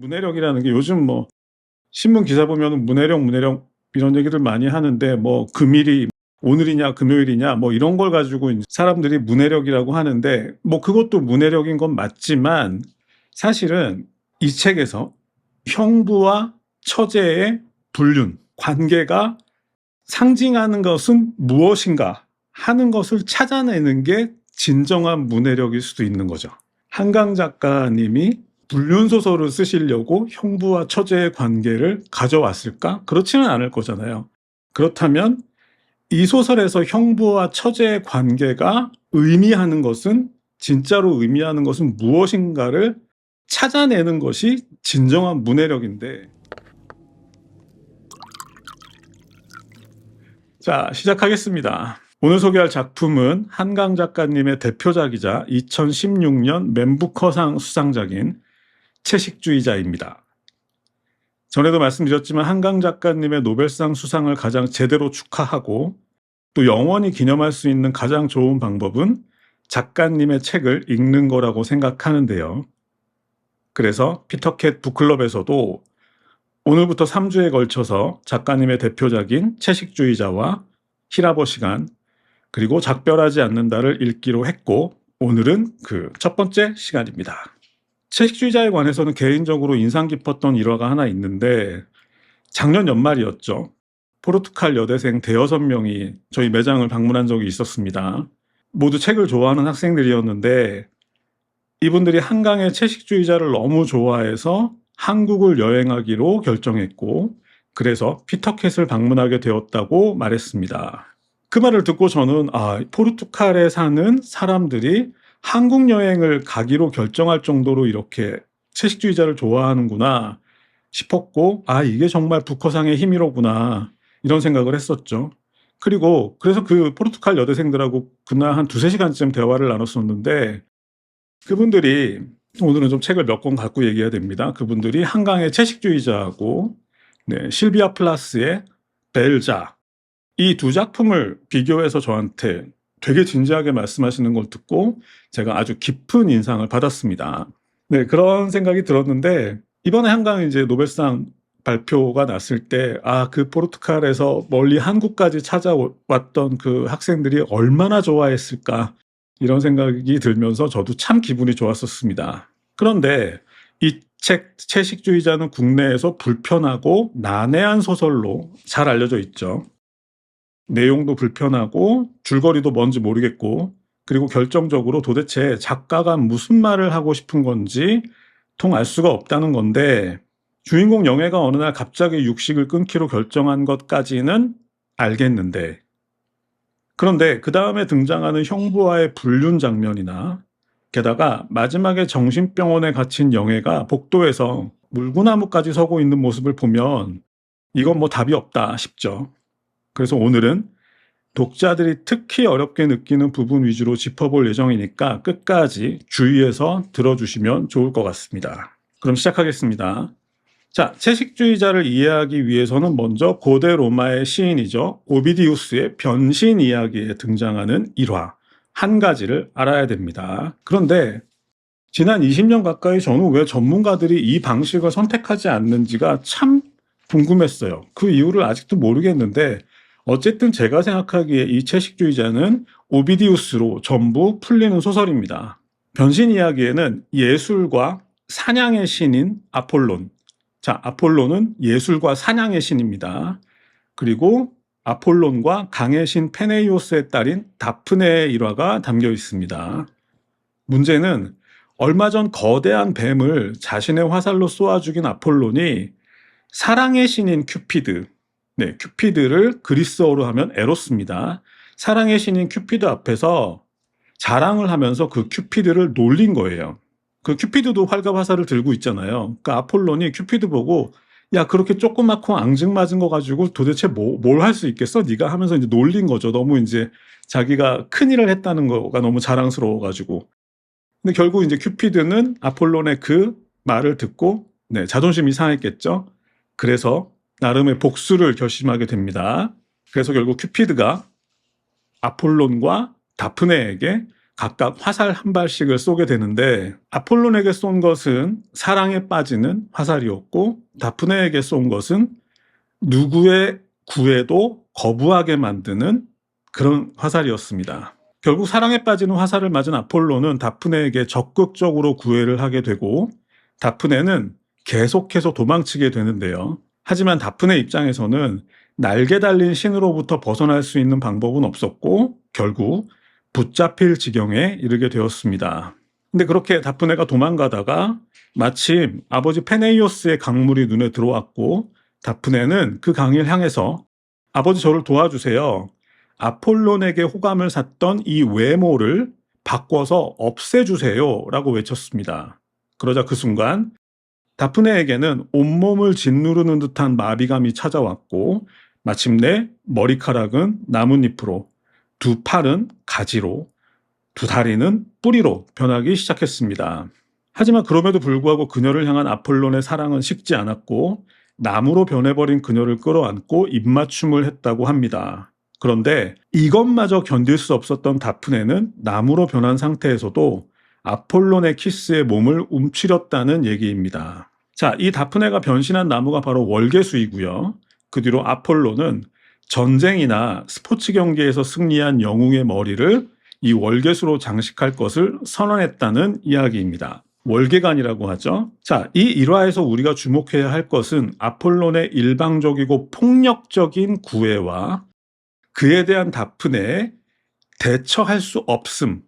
문해력이라는 게 요즘 뭐 신문 기사 보면은 문해력 이런 얘기들 많이 하는데 뭐 금일이 오늘이냐 금요일이냐 뭐 이런 걸 가지고 이제 사람들이 문해력이라고 하는데 뭐 그것도 문해력인 건 맞지만 사실은 이 책에서 형부와 처제의 불륜, 관계가 상징하는 것은 무엇인가 하는 것을 찾아내는 게 진정한 문해력일 수도 있는 거죠. 한강 작가님이 불륜소설을 쓰시려고 형부와 처제의 관계를 가져왔을까? 그렇지는 않을 거잖아요. 그렇다면 이 소설에서 형부와 처제의 관계가 의미하는 것은, 진짜로 의미하는 것은 무엇인가를 찾아내는 것이 진정한 문해력인데, 자, 시작하겠습니다. 오늘 소개할 작품은 한강 작가님의 대표작이자 2016년 맨부커상 수상작인 채식주의자입니다. 전에도 말씀드렸지만 한강 작가님의 노벨상 수상을 가장 제대로 축하하고 또 영원히 기념할 수 있는 가장 좋은 방법은 작가님의 책을 읽는 거라고 생각하는데요. 그래서 피터캣 북클럽에서도 오늘부터 3주에 걸쳐서 작가님의 대표작인 채식주의자와 히라버 시간, 그리고 작별하지 않는다를 읽기로 했고, 오늘은 그 첫 번째 시간입니다. 채식주의자에 관해서는 개인적으로 인상 깊었던 일화가 하나 있는데, 작년 연말이었죠. 포르투갈 여대생 대여섯 명이 저희 매장을 방문한 적이 있었습니다. 모두 책을 좋아하는 학생들이었는데 이분들이 한강의 채식주의자를 너무 좋아해서 한국을 여행하기로 결정했고, 그래서 피터캣을 방문하게 되었다고 말했습니다. 그 말을 듣고 저는 포르투갈에 사는 사람들이 한국 여행을 가기로 결정할 정도로 이렇게 채식주의자를 좋아하는구나 싶었고, 이게 정말 부커상의 힘이로구나 이런 생각을 했었죠. 그래서 그 포르투갈 여대생들하고 그날 한 2~3시간쯤 대화를 나눴었는데, 그분들이, 오늘은 좀 책을 몇 권 갖고 얘기해야 됩니다. 그분들이 한강의 채식주의자하고 실비아 플라스의 벨자, 이 두 작품을 비교해서 저한테 되게 진지하게 말씀하시는 걸 듣고 제가 아주 깊은 인상을 받았습니다. 그런 생각이 들었는데, 이번에 한강 이제 노벨상 발표가 났을 때, 그 포르투갈에서 멀리 한국까지 찾아왔던 그 학생들이 얼마나 좋아했을까, 이런 생각이 들면서 저도 참 기분이 좋았었습니다. 그런데 이 책, 채식주의자는 국내에서 불편하고 난해한 소설로 잘 알려져 있죠. 내용도 불편하고 줄거리도 뭔지 모르겠고, 그리고 결정적으로 도대체 작가가 무슨 말을 하고 싶은 건지 통 알 수가 없다는 건데, 주인공 영애가 어느 날 갑자기 육식을 끊기로 결정한 것까지는 알겠는데, 그런데 그 다음에 등장하는 형부와의 불륜 장면이나, 게다가 마지막에 정신병원에 갇힌 영애가 복도에서 물구나무까지 서고 있는 모습을 보면 이건 뭐 답이 없다 싶죠. 그래서 오늘은 독자들이 특히 어렵게 느끼는 부분 위주로 짚어볼 예정이니까 끝까지 주의해서 들어주시면 좋을 것 같습니다. 그럼 시작하겠습니다. 자, 채식주의자를 이해하기 위해서는 먼저 고대 로마의 시인이죠. 오비디우스의 변신 이야기에 등장하는 일화 한 가지를 알아야 됩니다. 그런데 지난 20년 가까이 저는 왜 전문가들이 이 방식을 선택하지 않는지가 참 궁금했어요. 그 이유를 아직도 모르겠는데, 어쨌든 제가 생각하기에 이 채식주의자는 오비디우스로 전부 풀리는 소설입니다. 변신 이야기에는 예술과 사냥의 신인 아폴론, 자, 아폴론은 예술과 사냥의 신입니다. 그리고 아폴론과 강의 신 페네이오스의 딸인 다프네의 일화가 담겨 있습니다. 문제는 얼마 전 거대한 뱀을 자신의 화살로 쏘아 죽인 아폴론이 사랑의 신인 큐피드, 큐피드를 그리스어로 하면 에로스입니다. 사랑의 신인 큐피드 앞에서 자랑을 하면서 그 큐피드를 놀린 거예요. 그 큐피드도 활과 화살을 들고 있잖아요. 그러니까 아폴론이 큐피드 보고, 야, 그렇게 조그맣고 앙증맞은 거 가지고 도대체 뭘 할 수 있겠어? 네가 하면서 이제 놀린 거죠. 너무 이제 자기가 큰일을 했다는 거가 너무 자랑스러워가지고. 근데 결국 이제 큐피드는 아폴론의 그 말을 듣고 자존심이 상했겠죠. 그래서 나름의 복수를 결심하게 됩니다. 그래서 결국 큐피드가 아폴론과 다프네에게 각각 화살 한 발씩을 쏘게 되는데 아폴론에게 쏜 것은 사랑에 빠지는 화살이었고 다프네에게 쏜 것은 누구의 구애도 거부하게 만드는 그런 화살이었습니다. 결국 사랑에 빠지는 화살을 맞은 아폴로는 다프네에게 적극적으로 구애를 하게 되고 다프네는 계속해서 도망치게 되는데요. 하지만 다프네 입장에서는 날개 달린 신으로부터 벗어날 수 있는 방법은 없었고 결국 붙잡힐 지경에 이르게 되었습니다. 근데 그렇게 다프네가 도망가다가 마침 아버지 페네이오스의 강물이 눈에 들어왔고 다프네는 그 강을 향해서 아버지 저를 도와주세요. 아폴론에게 호감을 샀던 이 외모를 바꿔서 없애주세요 라고 외쳤습니다. 그러자 그 순간 다프네에게는 온몸을 짓누르는 듯한 마비감이 찾아왔고 마침내 머리카락은 나뭇잎으로, 두 팔은 가지로, 두 다리는 뿌리로 변하기 시작했습니다. 하지만 그럼에도 불구하고 그녀를 향한 아폴론의 사랑은 식지 않았고 나무로 변해버린 그녀를 끌어안고 입맞춤을 했다고 합니다. 그런데 이것마저 견딜 수 없었던 다프네는 나무로 변한 상태에서도 아폴론의 키스에 몸을 움츠렸다는 얘기입니다. 자, 이 다프네가 변신한 나무가 바로 월계수이고요. 그 뒤로 아폴로는 전쟁이나 스포츠 경기에서 승리한 영웅의 머리를 이 월계수로 장식할 것을 선언했다는 이야기입니다. 월계관이라고 하죠. 자, 이 일화에서 우리가 주목해야 할 것은 아폴론의 일방적이고 폭력적인 구애와 그에 대한 다프네의 대처할 수 없음의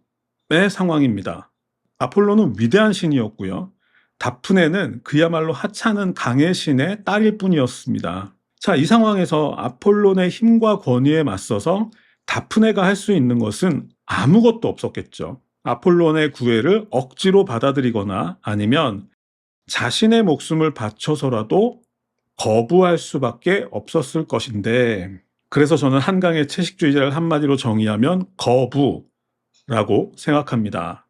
상황입니다. 아폴로는 위대한 신이었고요. 다프네는 그야말로 하찮은 강의 신의 딸일 뿐이었습니다. 자, 이 상황에서 아폴론의 힘과 권위에 맞서서 다프네가 할 수 있는 것은 아무것도 없었겠죠. 아폴론의 구애를 억지로 받아들이거나 아니면 자신의 목숨을 바쳐서라도 거부할 수밖에 없었을 것인데, 그래서 저는 한강의 채식주의자를 한마디로 정의하면 거부라고 생각합니다.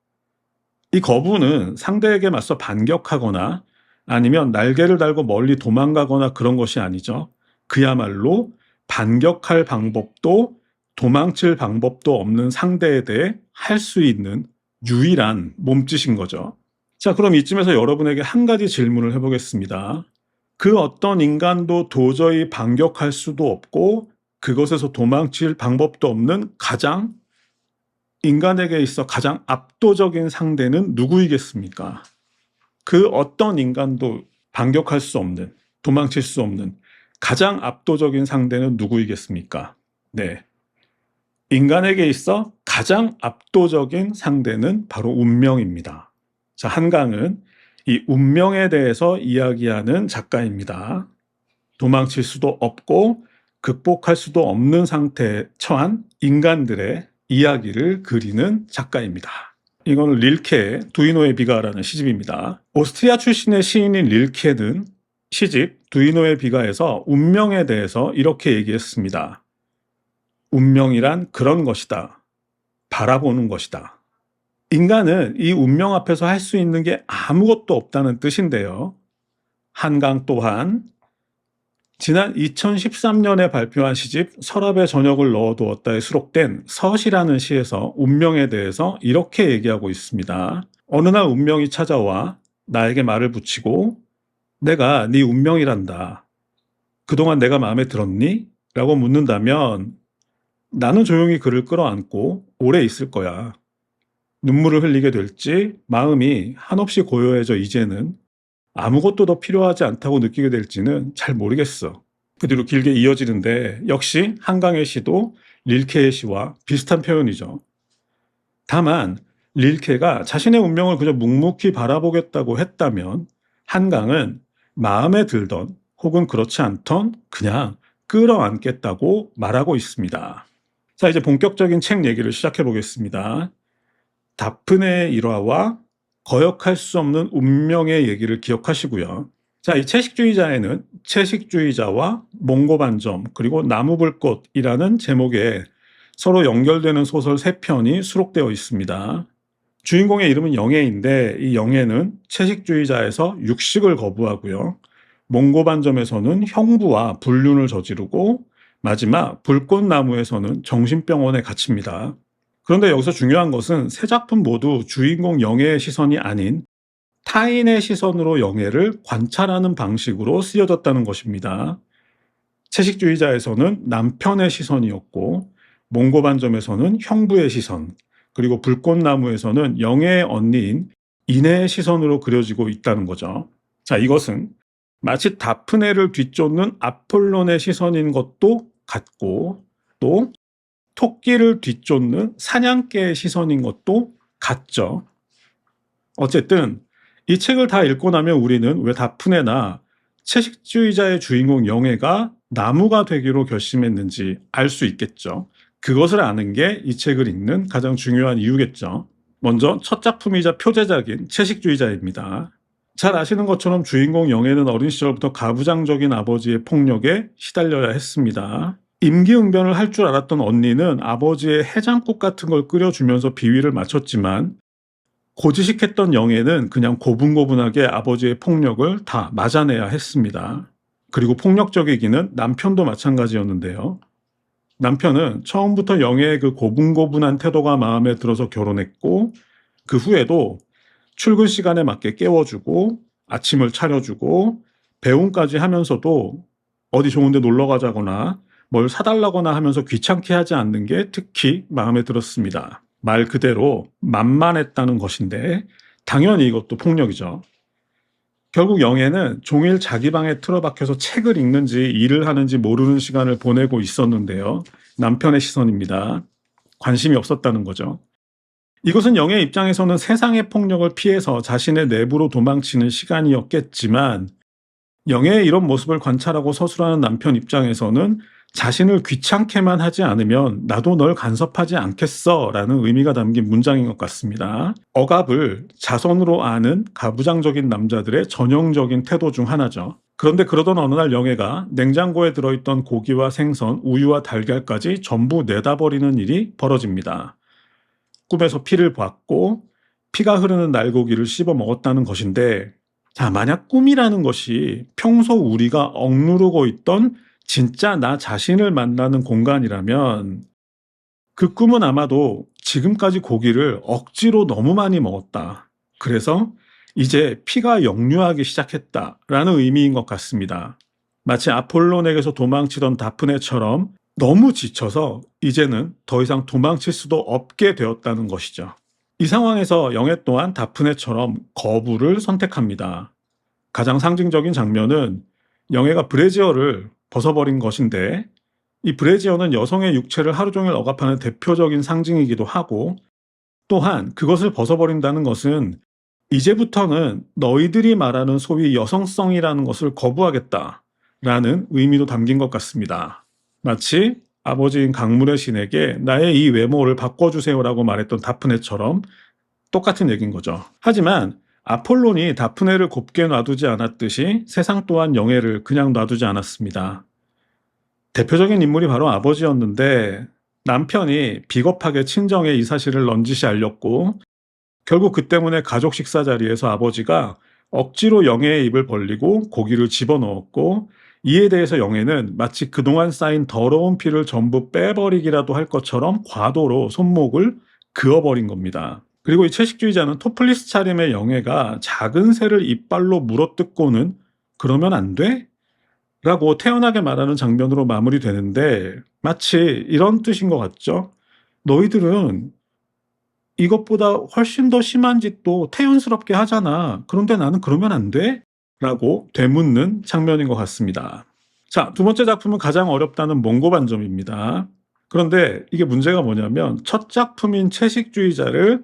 이 거부는 상대에게 맞서 반격하거나 아니면 날개를 달고 멀리 도망가거나 그런 것이 아니죠. 그야말로 반격할 방법도 도망칠 방법도 없는 상대에 대해 할 수 있는 유일한 몸짓인 거죠. 자, 그럼 이쯤에서 여러분에게 한 가지 질문을 해보겠습니다. 그 어떤 인간도 도저히 반격할 수도 없고 그것에서 도망칠 방법도 없는 인간에게 있어 가장 압도적인 상대는 누구이겠습니까? 그 어떤 인간도 반격할 수 없는, 도망칠 수 없는 가장 압도적인 상대는 누구이겠습니까? 네. 인간에게 있어 가장 압도적인 상대는 바로 운명입니다. 자, 한강은 이 운명에 대해서 이야기하는 작가입니다. 도망칠 수도 없고 극복할 수도 없는 상태에 처한 인간들의 이야기를 그리는 작가입니다. 이건 릴케의 두이노의 비가라는 시집입니다. 오스트리아 출신의 시인인 릴케는 시집 두이노의 비가에서 운명에 대해서 이렇게 얘기했습니다. 운명이란 그런 것이다. 바라보는 것이다. 인간은 이 운명 앞에서 할 수 있는 게 아무것도 없다는 뜻인데요. 한강 또한 지난 2013년에 발표한 시집 서랍에 저녁을 넣어두었다에 수록된 서시라는 시에서 운명에 대해서 이렇게 얘기하고 있습니다. 어느 날 운명이 찾아와 나에게 말을 붙이고 내가 네 운명이란다. 그동안 내가 마음에 들었니? 라고 묻는다면 나는 조용히 그를 끌어안고 오래 있을 거야. 눈물을 흘리게 될지 마음이 한없이 고요해져 이제는 아무것도 더 필요하지 않다고 느끼게 될지는 잘 모르겠어. 그 뒤로 길게 이어지는데 역시 한강의 시도 릴케의 시와 비슷한 표현이죠. 다만 릴케가 자신의 운명을 그저 묵묵히 바라보겠다고 했다면 한강은 마음에 들던 혹은 그렇지 않던 그냥 끌어안겠다고 말하고 있습니다. 자, 이제 본격적인 책 얘기를 시작해 보겠습니다. 다프네의 일화와 거역할 수 없는 운명의 얘기를 기억하시고요. 자, 이 채식주의자에는 채식주의자와 몽고반점 그리고 나무불꽃이라는 제목의 서로 연결되는 소설 3편이 수록되어 있습니다. 주인공의 이름은 영애인데 이 영애는 채식주의자에서 육식을 거부하고요. 몽고반점에서는 형부와 불륜을 저지르고 마지막 불꽃나무에서는 정신병원에 갇힙니다. 그런데 여기서 중요한 것은 세 작품 모두 주인공 영애의 시선이 아닌 타인의 시선으로 영애를 관찰하는 방식으로 쓰여졌다는 것입니다. 채식주의자에서는 남편의 시선이었고, 몽고반점에서는 형부의 시선, 그리고 불꽃나무에서는 영애의 언니인 이내의 시선으로 그려지고 있다는 거죠. 자, 이것은 마치 다프네를 뒤쫓는 아폴론의 시선인 것도 같고, 또 토끼를 뒤쫓는 사냥개의 시선인 것도 같죠. 어쨌든 이 책을 다 읽고 나면 우리는 왜 다프네나 채식주의자의 주인공 영애가 나무가 되기로 결심했는지 알 수 있겠죠. 그것을 아는 게 이 책을 읽는 가장 중요한 이유겠죠. 먼저 첫 작품이자 표제작인 채식주의자입니다. 잘 아시는 것처럼 주인공 영애는 어린 시절부터 가부장적인 아버지의 폭력에 시달려야 했습니다. 임기응변을 할 줄 알았던 언니는 아버지의 해장국 같은 걸 끓여주면서 비위를 맞췄지만, 고지식했던 영애는 그냥 고분고분하게 아버지의 폭력을 다 맞아내야 했습니다. 그리고 폭력적이기는 남편도 마찬가지였는데요. 남편은 처음부터 영애의 그 고분고분한 태도가 마음에 들어서 결혼했고, 그 후에도 출근 시간에 맞게 깨워주고 아침을 차려주고 배웅까지 하면서도 어디 좋은 데 놀러 가자거나 뭘 사달라거나 하면서 귀찮게 하지 않는 게 특히 마음에 들었습니다. 말 그대로 만만했다는 것인데 당연히 이것도 폭력이죠. 결국 영애는 종일 자기 방에 틀어박혀서 책을 읽는지 일을 하는지 모르는 시간을 보내고 있었는데요. 남편의 시선입니다. 관심이 없었다는 거죠. 이것은 영애 입장에서는 세상의 폭력을 피해서 자신의 내부로 도망치는 시간이었겠지만, 영애의 이런 모습을 관찰하고 서술하는 남편 입장에서는 자신을 귀찮게만 하지 않으면 나도 널 간섭하지 않겠어 라는 의미가 담긴 문장인 것 같습니다. 억압을 자선으로 아는 가부장적인 남자들의 전형적인 태도 중 하나죠. 그런데 그러던 어느 날 영애가 냉장고에 들어있던 고기와 생선, 우유와 달걀까지 전부 내다버리는 일이 벌어집니다. 꿈에서 피를 봤고 피가 흐르는 날고기를 씹어 먹었다는 것인데, 자, 만약 꿈이라는 것이 평소 우리가 억누르고 있던 진짜 나 자신을 만나는 공간이라면 그 꿈은 아마도 지금까지 고기를 억지로 너무 많이 먹었다. 그래서 이제 피가 역류하기 시작했다라는 의미인 것 같습니다. 마치 아폴론에게서 도망치던 다프네처럼 너무 지쳐서 이제는 더 이상 도망칠 수도 없게 되었다는 것이죠. 이 상황에서 영애 또한 다프네처럼 거부를 선택합니다. 가장 상징적인 장면은 영애가 브래지어를 벗어버린 것인데, 이 브래지어는 여성의 육체를 하루 종일 억압하는 대표적인 상징이기도 하고, 또한 그것을 벗어버린다는 것은 이제부터는 너희들이 말하는 소위 여성성이라는 것을 거부하겠다라는 의미도 담긴 것 같습니다. 마치 아버지인 강물의 신에게 나의 이 외모를 바꿔주세요라고 말했던 다프네처럼 똑같은 얘기인 거죠. 하지만 아폴론이 다프네를 곱게 놔두지 않았듯이 세상 또한 영애를 그냥 놔두지 않았습니다. 대표적인 인물이 바로 아버지였는데, 남편이 비겁하게 친정에 이 사실을 넌지시 알렸고, 결국 그 때문에 가족 식사 자리에서 아버지가 억지로 영애의 입을 벌리고 고기를 집어넣었고, 이에 대해서 영애는 마치 그동안 쌓인 더러운 피를 전부 빼버리기라도 할 것처럼 과도로 손목을 그어버린 겁니다. 그리고 이 채식주의자는 토플리스 차림의 영애가 작은 새를 이빨로 물어뜯고는 "그러면 안 돼?" 라고 태연하게 말하는 장면으로 마무리되는데, 마치 이런 뜻인 것 같죠? 너희들은 이것보다 훨씬 더 심한 짓도 태연스럽게 하잖아. 그런데 나는 그러면 안 돼? 라고 되묻는 장면인 것 같습니다. 자, 두 번째 작품은 가장 어렵다는 몽고반점입니다. 그런데 이게 문제가 뭐냐면, 첫 작품인 채식주의자를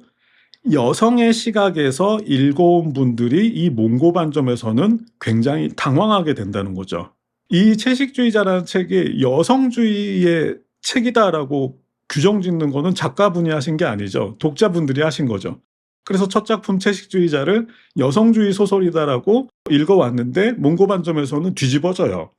여성의 시각에서 읽어온 분들이 이 몽고반점에서는 굉장히 당황하게 된다는 거죠. 이 채식주의자라는 책이 여성주의의 책이다라고 규정 짓는 거는 작가분이 하신 게 아니죠. 독자분들이 하신 거죠. 그래서 첫 작품 채식주의자를 여성주의 소설이다라고 읽어왔는데 몽고반점에서는 뒤집어져요.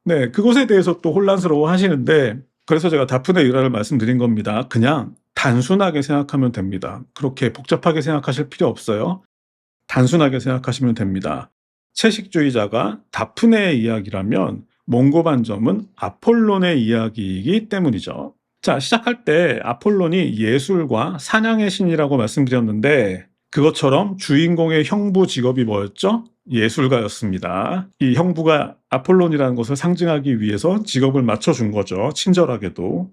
네, 그것에 대해서 또 혼란스러워 하시는데, 그래서 제가 다프네 일화를 말씀드린 겁니다. 그냥 단순하게 생각하면 됩니다. 그렇게 복잡하게 생각하실 필요 없어요. 단순하게 생각하시면 됩니다. 채식주의자가 다프네의 이야기라면 몽고반점은 아폴론의 이야기이기 때문이죠. 자, 시작할 때 아폴론이 예술과 사냥의 신이라고 말씀드렸는데 그것처럼 주인공의 형부 직업이 뭐였죠? 예술가였습니다. 이 형부가 아폴론이라는 것을 상징하기 위해서 직업을 맞춰준 거죠. 친절하게도.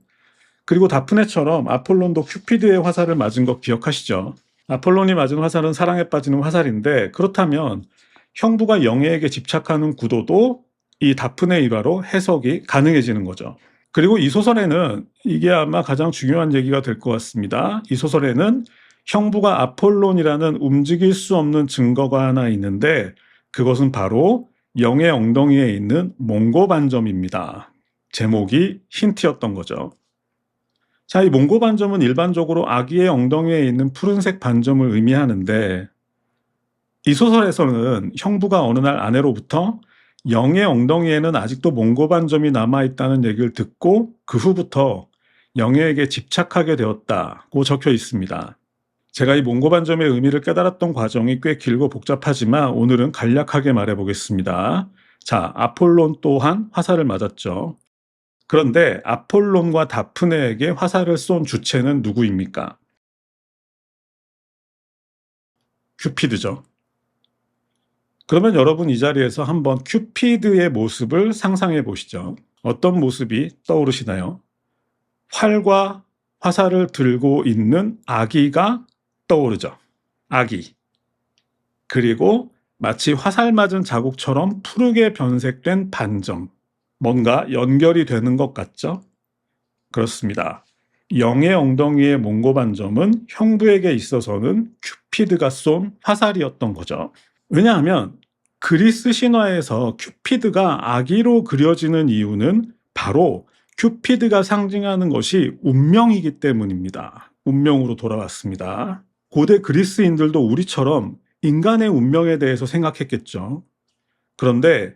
그리고 다프네처럼 아폴론도 큐피드의 화살을 맞은 거 기억하시죠? 아폴론이 맞은 화살은 사랑에 빠지는 화살인데 그렇다면 형부가 영예에게 집착하는 구도도 이 다프네 일화로 해석이 가능해지는 거죠. 그리고 이 소설에는 이게 아마 가장 중요한 얘기가 될 것 같습니다. 이 소설에는 형부가 아폴론이라는 움직일 수 없는 증거가 하나 있는데 그것은 바로 영의 엉덩이에 있는 몽고 반점입니다. 제목이 힌트였던 거죠. 자, 이 몽고 반점은 일반적으로 아기의 엉덩이에 있는 푸른색 반점을 의미하는데 이 소설에서는 형부가 어느 날 아내로부터 영의 엉덩이에는 아직도 몽고 반점이 남아있다는 얘기를 듣고 그 후부터 영예에게 집착하게 되었다고 적혀 있습니다. 제가 이 몽고 반점의 의미를 깨달았던 과정이 꽤 길고 복잡하지만 오늘은 간략하게 말해 보겠습니다. 자, 아폴론 또한 화살을 맞았죠. 그런데 아폴론과 다프네에게 화살을 쏜 주체는 누구입니까? 큐피드죠. 그러면 여러분 이 자리에서 한번 큐피드의 모습을 상상해 보시죠. 어떤 모습이 떠오르시나요? 활과 화살을 들고 있는 아기가 떠오르죠. 아기. 그리고 마치 화살 맞은 자국처럼 푸르게 변색된 반점. 뭔가 연결이 되는 것 같죠? 그렇습니다. 영의 엉덩이의 몽고 반점은 형부에게 있어서는 큐피드가 쏜 화살이었던 거죠. 왜냐하면 그리스 신화에서 큐피드가 아기로 그려지는 이유는 바로 큐피드가 상징하는 것이 운명이기 때문입니다. 운명으로 돌아왔습니다. 고대 그리스인들도 우리처럼 인간의 운명에 대해서 생각했겠죠. 그런데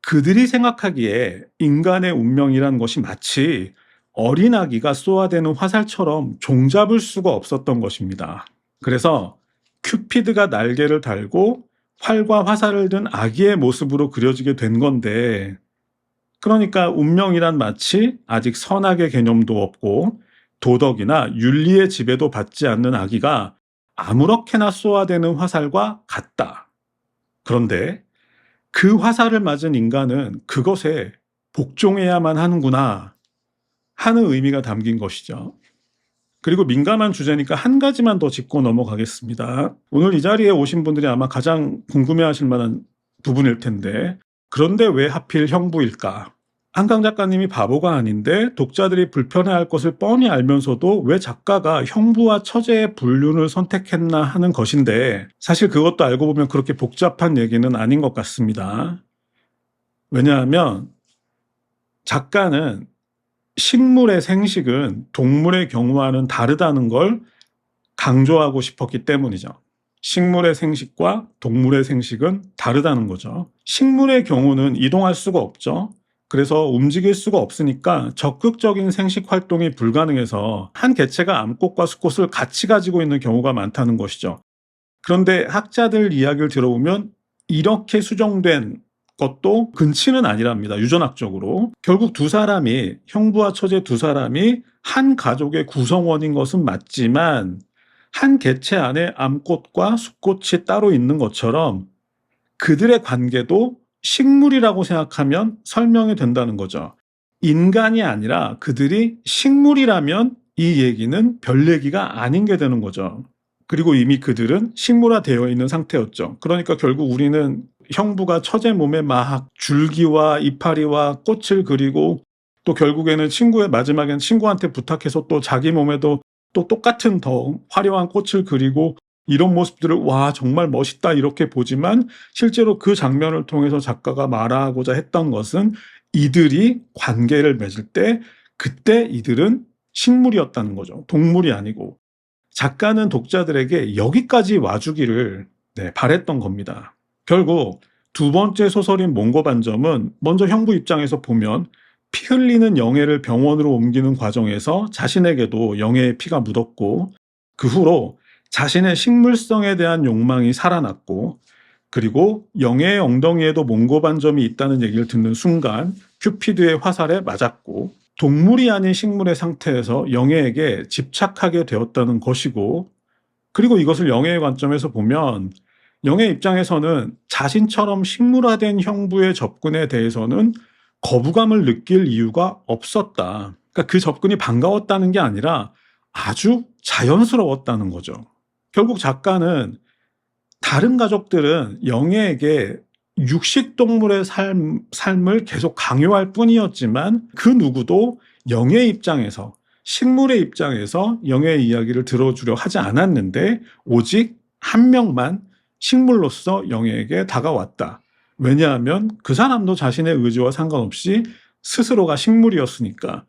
그들이 생각하기에 인간의 운명이란 것이 마치 어린아기가 쏘아대는 화살처럼 종잡을 수가 없었던 것입니다. 그래서 큐피드가 날개를 달고 활과 화살을 든 아기의 모습으로 그려지게 된 건데, 그러니까 운명이란 마치 아직 선악의 개념도 없고 도덕이나 윤리의 지배도 받지 않는 아기가 아무렇게나 쏘아대는 화살과 같다. 그런데 그 화살을 맞은 인간은 그것에 복종해야만 하는구나 하는 의미가 담긴 것이죠. 그리고 민감한 주제니까 한 가지만 더 짚고 넘어가겠습니다. 오늘 이 자리에 오신 분들이 아마 가장 궁금해하실 만한 부분일 텐데, 그런데 왜 하필 형부일까? 한강 작가님이 바보가 아닌데 독자들이 불편해할 것을 뻔히 알면서도 왜 작가가 형부와 처제의 분류를 선택했나 하는 것인데, 사실 그것도 알고 보면 그렇게 복잡한 얘기는 아닌 것 같습니다. 왜냐하면 작가는 식물의 생식은 동물의 경우와는 다르다는 걸 강조하고 싶었기 때문이죠. 식물의 생식과 동물의 생식은 다르다는 거죠. 식물의 경우는 이동할 수가 없죠. 그래서 움직일 수가 없으니까 적극적인 생식 활동이 불가능해서 한 개체가 암꽃과 수꽃을 같이 가지고 있는 경우가 많다는 것이죠. 그런데 학자들 이야기를 들어보면 이렇게 수정된 것도 근치는 아니랍니다. 유전학적으로. 결국 두 사람이, 형부와 처제 두 사람이 한 가족의 구성원인 것은 맞지만 한 개체 안에 암꽃과 수꽃이 따로 있는 것처럼 그들의 관계도 식물이라고 생각하면 설명이 된다는 거죠. 인간이 아니라 그들이 식물이라면 이 얘기는 별 얘기가 아닌 게 되는 거죠. 그리고 이미 그들은 식물화되어 있는 상태였죠. 그러니까 결국 우리는 형부가 처제 몸에 막 줄기와 이파리와 꽃을 그리고 또 결국에는 마지막엔 친구한테 부탁해서 또 자기 몸에도 또 똑같은 더 화려한 꽃을 그리고 이런 모습들을 와 정말 멋있다 이렇게 보지만 실제로 그 장면을 통해서 작가가 말하고자 했던 것은 이들이 관계를 맺을 때 그때 이들은 식물이었다는 거죠. 동물이 아니고. 작가는 독자들에게 여기까지 와주기를 바랬던 겁니다. 결국 두 번째 소설인 몽고 반점은 먼저 형부 입장에서 보면 피 흘리는 영예를 병원으로 옮기는 과정에서 자신에게도 영예의 피가 묻었고 그 후로 자신의 식물성에 대한 욕망이 살아났고 그리고 영예의 엉덩이에도 몽고 반점이 있다는 얘기를 듣는 순간 큐피드의 화살에 맞았고 동물이 아닌 식물의 상태에서 영예에게 집착하게 되었다는 것이고, 그리고 이것을 영예의 관점에서 보면 영예 입장에서는 자신처럼 식물화된 형부의 접근에 대해서는 거부감을 느낄 이유가 없었다. 그러니까 그 접근이 반가웠다는 게 아니라 아주 자연스러웠다는 거죠. 결국 작가는 다른 가족들은 영예에게 육식동물의 삶을 계속 강요할 뿐이었지만 그 누구도 영예 입장에서, 식물의 입장에서 영예의 이야기를 들어주려 하지 않았는데 오직 한 명만 식물로서 영예에게 다가왔다. 왜냐하면 그 사람도 자신의 의지와 상관없이 스스로가 식물이었으니까.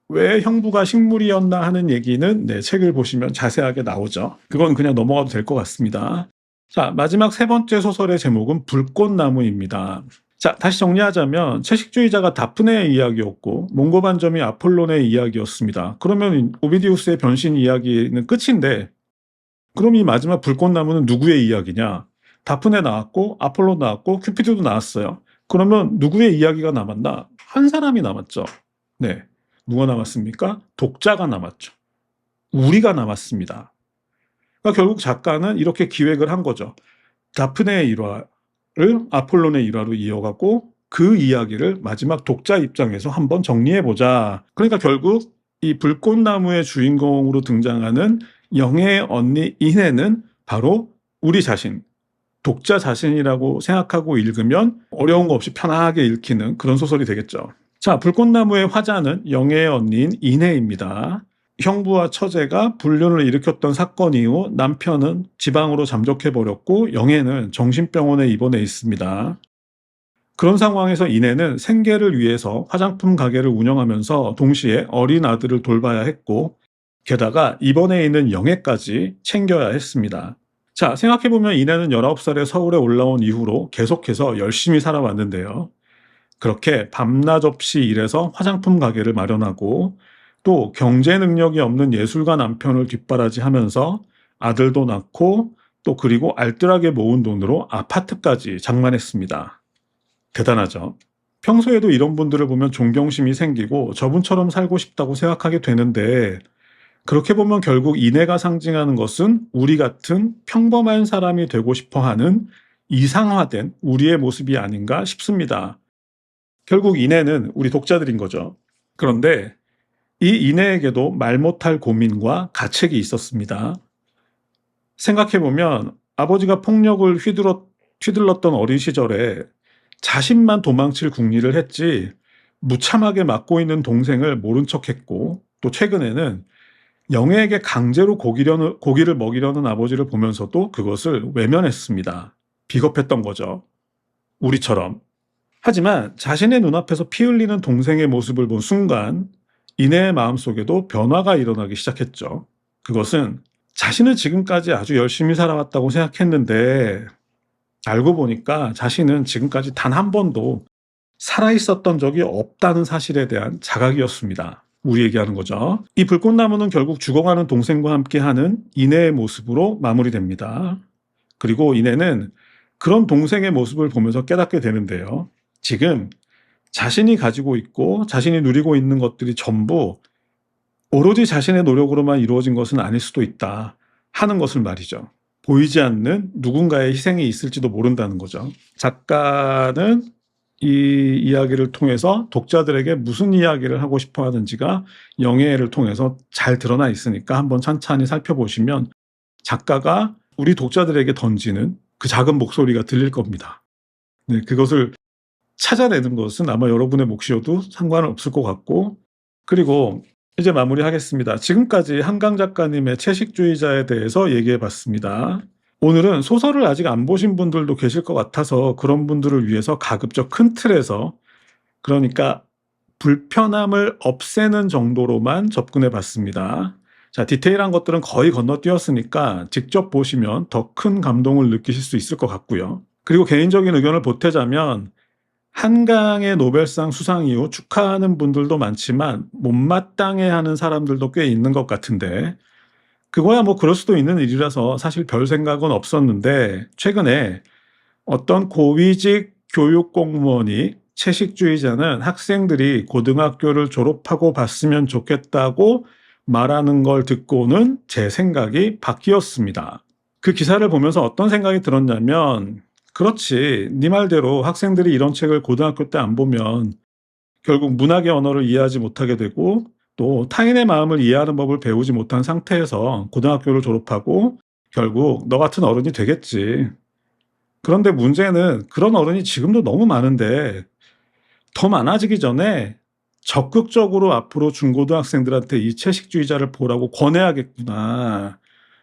왜 형부가 식물이었나 하는 얘기는 책을 보시면 자세하게 나오죠. 그건 그냥 넘어가도 될 것 같습니다. 자, 마지막 세 번째 소설의 제목은 불꽃나무입니다. 자, 다시 정리하자면 채식주의자가 다프네의 이야기였고 몽고반점이 아폴론의 이야기였습니다. 그러면 오비디우스의 변신 이야기는 끝인데, 그럼 이 마지막 불꽃나무는 누구의 이야기냐? 다프네 나왔고 아폴론 나왔고 큐피드도 나왔어요. 그러면 누구의 이야기가 남았나? 한 사람이 남았죠. 네, 누가 남았습니까? 독자가 남았죠. 우리가 남았습니다. 그러니까 결국 작가는 이렇게 기획을 한 거죠. 다프네의 일화를 아폴론의 일화로 이어가고 그 이야기를 마지막 독자 입장에서 한번 정리해보자. 그러니까 결국 이 불꽃나무의 주인공으로 등장하는 영예의 언니 이내는 바로 우리 자신, 독자 자신이라고 생각하고 읽으면 어려운 거 없이 편하게 읽히는 그런 소설이 되겠죠. 자, 불꽃나무의 화자는 영예의 언니인 이내입니다. 형부와 처제가 불륜을 일으켰던 사건 이후 남편은 지방으로 잠적해버렸고 영예는 정신병원에 입원해 있습니다. 그런 상황에서 이내는 생계를 위해서 화장품 가게를 운영하면서 동시에 어린 아들을 돌봐야 했고 게다가 입원해 있는 영예까지 챙겨야 했습니다. 자, 생각해보면 이내는 19살에 서울에 올라온 이후로 계속해서 열심히 살아왔는데요. 그렇게 밤낮 없이 일해서 화장품 가게를 마련하고 또 경제 능력이 없는 예술가 남편을 뒷바라지하면서 아들도 낳고 또 그리고 알뜰하게 모은 돈으로 아파트까지 장만했습니다. 대단하죠. 평소에도 이런 분들을 보면 존경심이 생기고 저분처럼 살고 싶다고 생각하게 되는데, 그렇게 보면 결국 이내가 상징하는 것은 우리 같은 평범한 사람이 되고 싶어하는 이상화된 우리의 모습이 아닌가 싶습니다. 결국 이내는 우리 독자들인 거죠. 그런데 이 이내에게도 말 못할 고민과 가책이 있었습니다. 생각해보면 아버지가 폭력을 휘둘렀던 어린 시절에 자신만 도망칠 궁리를 했지 무참하게 맞고 있는 동생을 모른 척했고, 또 최근에는 영예에게 강제로 고기를 먹이려는 아버지를 보면서도 그것을 외면했습니다. 비겁했던 거죠. 우리처럼. 하지만 자신의 눈앞에서 피 흘리는 동생의 모습을 본 순간 이내의 마음속에도 변화가 일어나기 시작했죠. 그것은 자신은 지금까지 아주 열심히 살아왔다고 생각했는데 알고 보니까 자신은 지금까지 단 한 번도 살아있었던 적이 없다는 사실에 대한 자각이었습니다. 우리 얘기하는 거죠. 이 불꽃나무는 결국 죽어가는 동생과 함께하는 이내의 모습으로 마무리됩니다. 그리고 이내는 그런 동생의 모습을 보면서 깨닫게 되는데요. 지금 자신이 가지고 있고 자신이 누리고 있는 것들이 전부 오로지 자신의 노력으로만 이루어진 것은 아닐 수도 있다 하는 것을 말이죠. 보이지 않는 누군가의 희생이 있을지도 모른다는 거죠. 작가는 이 이야기를 통해서 독자들에게 무슨 이야기를 하고 싶어 하는지가 영예를 통해서 잘 드러나 있으니까 한번 찬찬히 살펴보시면 작가가 우리 독자들에게 던지는 그 작은 목소리가 들릴 겁니다. 네, 그것을 찾아내는 것은 아마 여러분의 몫이어도 상관은 없을 것 같고, 그리고 이제 마무리하겠습니다. 지금까지 한강 작가님의 채식주의자에 대해서 얘기해 봤습니다. 오늘은 소설을 아직 안 보신 분들도 계실 것 같아서 그런 분들을 위해서 가급적 큰 틀에서, 그러니까 불편함을 없애는 정도로만 접근해 봤습니다. 자, 디테일한 것들은 거의 건너뛰었으니까 직접 보시면 더 큰 감동을 느끼실 수 있을 것 같고요. 그리고 개인적인 의견을 보태자면 한강의 노벨상 수상 이후 축하하는 분들도 많지만 못마땅해하는 사람들도 꽤 있는 것 같은데, 그거야 뭐 그럴 수도 있는 일이라서 사실 별 생각은 없었는데 최근에 어떤 고위직 교육 공무원이 채식주의자는 학생들이 고등학교를 졸업하고 봤으면 좋겠다고 말하는 걸 듣고는 제 생각이 바뀌었습니다. 그 기사를 보면서 어떤 생각이 들었냐면, 그렇지, 네 말대로 학생들이 이런 책을 고등학교 때 안 보면 결국 문학의 언어를 이해하지 못하게 되고 또 타인의 마음을 이해하는 법을 배우지 못한 상태에서 고등학교를 졸업하고 결국 너 같은 어른이 되겠지. 그런데 문제는 그런 어른이 지금도 너무 많은데 더 많아지기 전에 적극적으로 앞으로 중고등학생들한테 이 채식주의자를 보라고 권해야겠구나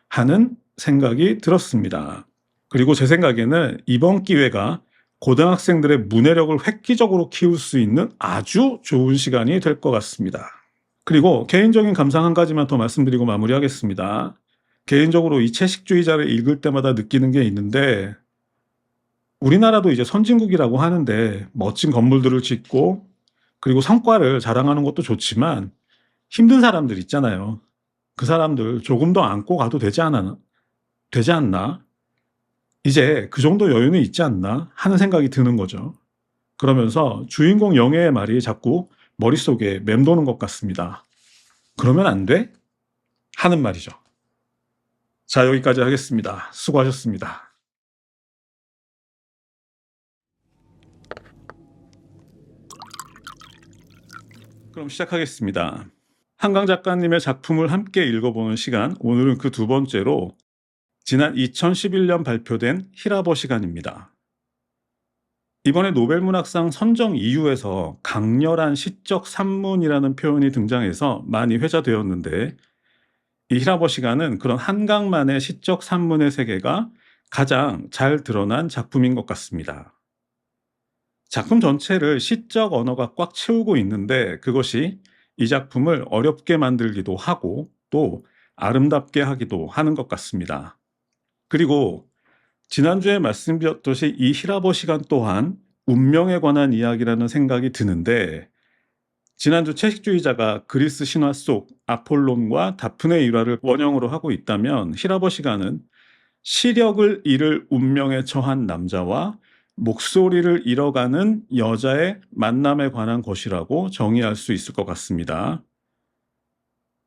하는 생각이 들었습니다. 그리고 제 생각에는 이번 기회가 고등학생들의 문해력을 획기적으로 키울 수 있는 아주 좋은 시간이 될 것 같습니다. 그리고 개인적인 감상 한 가지만 더 말씀드리고 마무리하겠습니다. 개인적으로 이 채식주의자를 읽을 때마다 느끼는 게 있는데, 우리나라도 이제 선진국이라고 하는데 멋진 건물들을 짓고 그리고 성과를 자랑하는 것도 좋지만 힘든 사람들 있잖아요. 그 사람들 조금 더 안고 가도 되지 않나? 이제 그 정도 여유는 있지 않나 하는 생각이 드는 거죠. 그러면서 주인공 영애의 말이 자꾸 머릿속에 맴도는 것 같습니다. 그러면 안 돼? 하는 말이죠. 자, 여기까지 하겠습니다. 수고하셨습니다. 그럼 시작하겠습니다. 한강 작가님의 작품을 함께 읽어보는 시간, 오늘은 그 두 번째로 지난 2011년 발표된 히라버 시간입니다. 이번에 노벨문학상 선정 이유에서 강렬한 시적 산문이라는 표현이 등장해서 많이 회자되었는데, 이 히라버 시간은 그런 한강만의 시적 산문의 세계가 가장 잘 드러난 작품인 것 같습니다. 작품 전체를 시적 언어가 꽉 채우고 있는데 그것이 이 작품을 어렵게 만들기도 하고 또 아름답게 하기도 하는 것 같습니다. 그리고 지난주에 말씀드렸듯이 이 히라버 시간 또한 운명에 관한 이야기라는 생각이 드는데, 지난주 채식주의자가 그리스 신화 속 아폴론과 다프네 일화를 원형으로 하고 있다면, 히라버 시간은 시력을 잃을 운명에 처한 남자와 목소리를 잃어가는 여자의 만남에 관한 것이라고 정의할 수 있을 것 같습니다.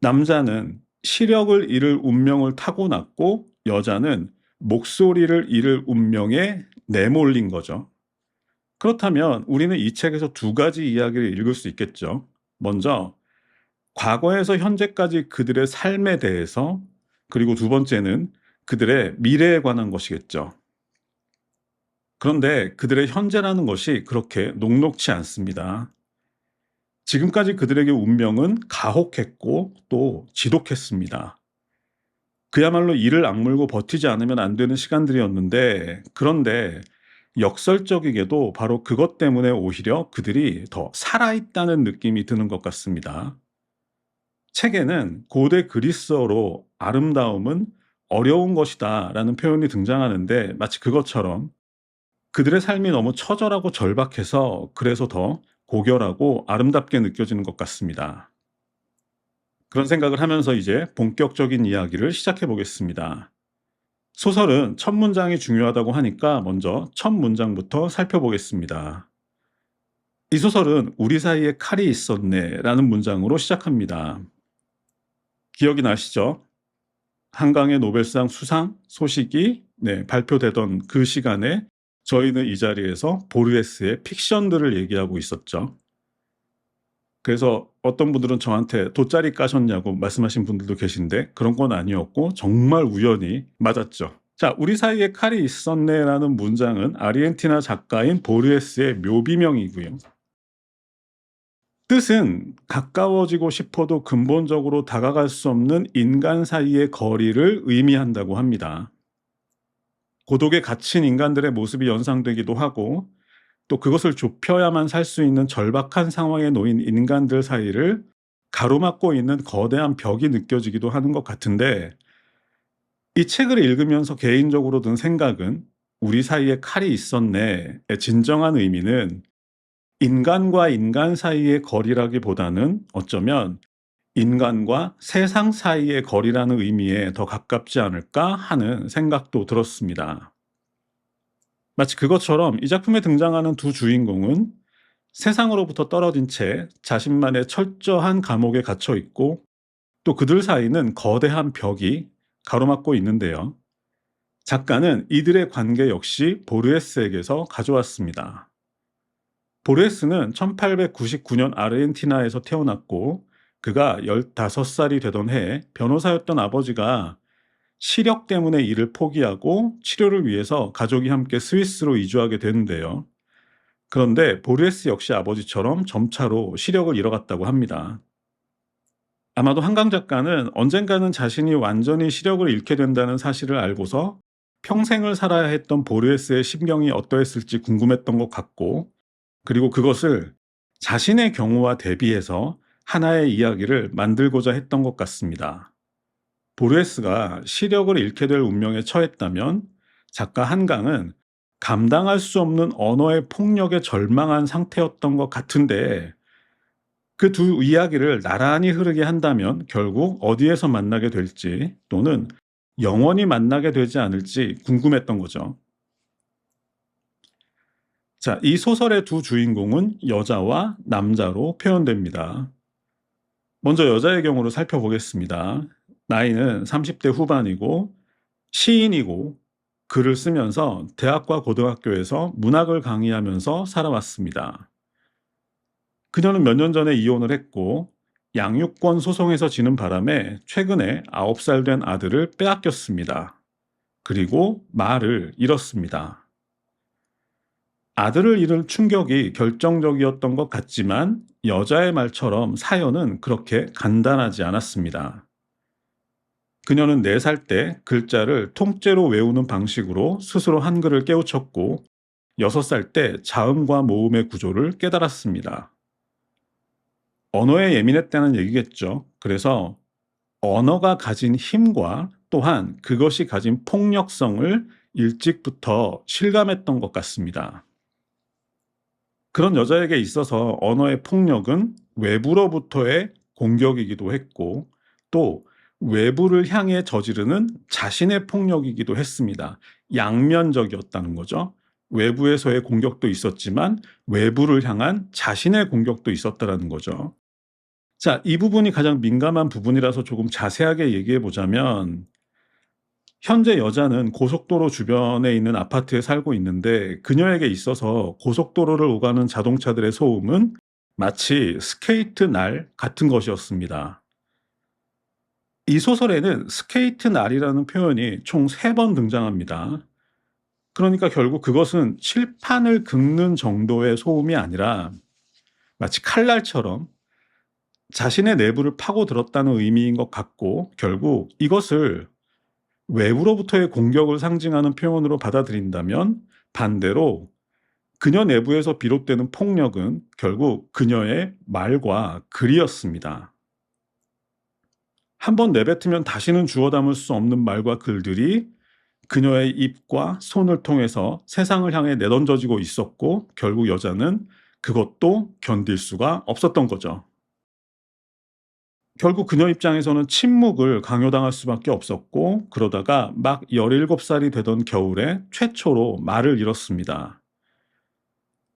남자는 시력을 잃을 운명을 타고났고 여자는 목소리를 잃을 운명에 내몰린 거죠. 그렇다면 우리는 이 책에서 두 가지 이야기를 읽을 수 있겠죠. 먼저 과거에서 현재까지 그들의 삶에 대해서, 그리고 두 번째는 그들의 미래에 관한 것이겠죠. 그런데 그들의 현재라는 것이 그렇게 녹록치 않습니다. 지금까지 그들에게 운명은 가혹했고 또 지독했습니다. 그야말로 이를 악물고 버티지 않으면 안 되는 시간들이었는데, 그런데 역설적이게도 바로 그것 때문에 오히려 그들이 더 살아있다는 느낌이 드는 것 같습니다. 책에는 고대 그리스어로 아름다움은 어려운 것이다 라는 표현이 등장하는데, 마치 그것처럼 그들의 삶이 너무 처절하고 절박해서 그래서 더 고결하고 아름답게 느껴지는 것 같습니다. 그런 생각을 하면서 이제 본격적인 이야기를 시작해 보겠습니다. 소설은 첫 문장이 중요하다고 하니까 먼저 첫 문장부터 살펴보겠습니다. 이 소설은 우리 사이에 칼이 있었네 라는 문장으로 시작합니다. 기억이 나시죠? 한강의 노벨상 수상 소식이 발표되던 그 시간에 저희는 이 자리에서 보르헤스의 픽션들을 얘기하고 있었죠. 그래서 어떤 분들은 저한테 돗자리 까셨냐고 말씀하신 분들도 계신데, 그런 건 아니었고 정말 우연히 맞았죠. 자, 우리 사이에 칼이 있었네라는 문장은 아르헨티나 작가인 보르헤스의 묘비명이고요. 뜻은 가까워지고 싶어도 근본적으로 다가갈 수 없는 인간 사이의 거리를 의미한다고 합니다. 고독에 갇힌 인간들의 모습이 연상되기도 하고, 또 그것을 좁혀야만 살 수 있는 절박한 상황에 놓인 인간들 사이를 가로막고 있는 거대한 벽이 느껴지기도 하는 것 같은데, 이 책을 읽으면서 개인적으로 든 생각은 우리 사이에 칼이 있었네의 진정한 의미는 인간과 인간 사이의 거리라기보다는 어쩌면 인간과 세상 사이의 거리라는 의미에 더 가깝지 않을까 하는 생각도 들었습니다. 마치 그것처럼 이 작품에 등장하는 두 주인공은 세상으로부터 떨어진 채 자신만의 철저한 감옥에 갇혀 있고 또 그들 사이는 거대한 벽이 가로막고 있는데요. 작가는 이들의 관계 역시 보르헤스에게서 가져왔습니다. 보르헤스는 1899년 아르헨티나에서 태어났고 그가 15살이 되던 해에 변호사였던 아버지가 시력 때문에 일을 포기하고 치료를 위해서 가족이 함께 스위스로 이주하게 되는데요. 그런데 보르헤스 역시 아버지처럼 점차로 시력을 잃어갔다고 합니다. 아마도 한강 작가는 언젠가는 자신이 완전히 시력을 잃게 된다는 사실을 알고서 평생을 살아야 했던 보르헤스의 심경이 어떠했을지 궁금했던 것 같고, 그리고 그것을 자신의 경우와 대비해서 하나의 이야기를 만들고자 했던 것 같습니다. 보르헤스가 시력을 잃게 될 운명에 처했다면 작가 한강은 감당할 수 없는 언어의 폭력에 절망한 상태였던 것 같은데, 그 두 이야기를 나란히 흐르게 한다면 결국 어디에서 만나게 될지 또는 영원히 만나게 되지 않을지 궁금했던 거죠. 자, 이 소설의 두 주인공은 여자와 남자로 표현됩니다. 먼저 여자의 경우로 살펴보겠습니다. 나이는 30대 후반이고 시인이고 글을 쓰면서 대학과 고등학교에서 문학을 강의하면서 살아왔습니다. 그녀는 몇 년 전에 이혼을 했고 양육권 소송에서 지는 바람에 최근에 9살 된 아들을 빼앗겼습니다. 그리고 말을 잃었습니다. 아들을 잃은 충격이 결정적이었던 것 같지만 여자의 말처럼 사연은 그렇게 간단하지 않았습니다. 그녀는 4살 때 글자를 통째로 외우는 방식으로 스스로 한글을 깨우쳤고 6살 때 자음과 모음의 구조를 깨달았습니다. 언어에 예민했다는 얘기겠죠. 그래서 언어가 가진 힘과 또한 그것이 가진 폭력성을 일찍부터 실감했던 것 같습니다. 그런 여자에게 있어서 언어의 폭력은 외부로부터의 공격이기도 했고 또 외부를 향해 저지르는 자신의 폭력이기도 했습니다. 양면적이었다는 거죠. 외부에서의 공격도 있었지만 외부를 향한 자신의 공격도 있었다는 거죠. 자, 이 부분이 가장 민감한 부분이라서 조금 자세하게 얘기해 보자면 현재 여자는 고속도로 주변에 있는 아파트에 살고 있는데 그녀에게 있어서 고속도로를 오가는 자동차들의 소음은 마치 스케이트 날 같은 것이었습니다. 이 소설에는 스케이트 날이라는 표현이 총 3번 등장합니다. 그러니까 결국 그것은 칠판을 긁는 정도의 소음이 아니라 마치 칼날처럼 자신의 내부를 파고들었다는 의미인 것 같고 결국 이것을 외부로부터의 공격을 상징하는 표현으로 받아들인다면 반대로 그녀 내부에서 비롯되는 폭력은 결국 그녀의 말과 글이었습니다. 한번 내뱉으면 다시는 주워 담을 수 없는 말과 글들이 그녀의 입과 손을 통해서 세상을 향해 내던져지고 있었고 결국 여자는 그것도 견딜 수가 없었던 거죠. 결국 그녀 입장에서는 침묵을 강요당할 수밖에 없었고 그러다가 막 17살이 되던 겨울에 최초로 말을 잃었습니다.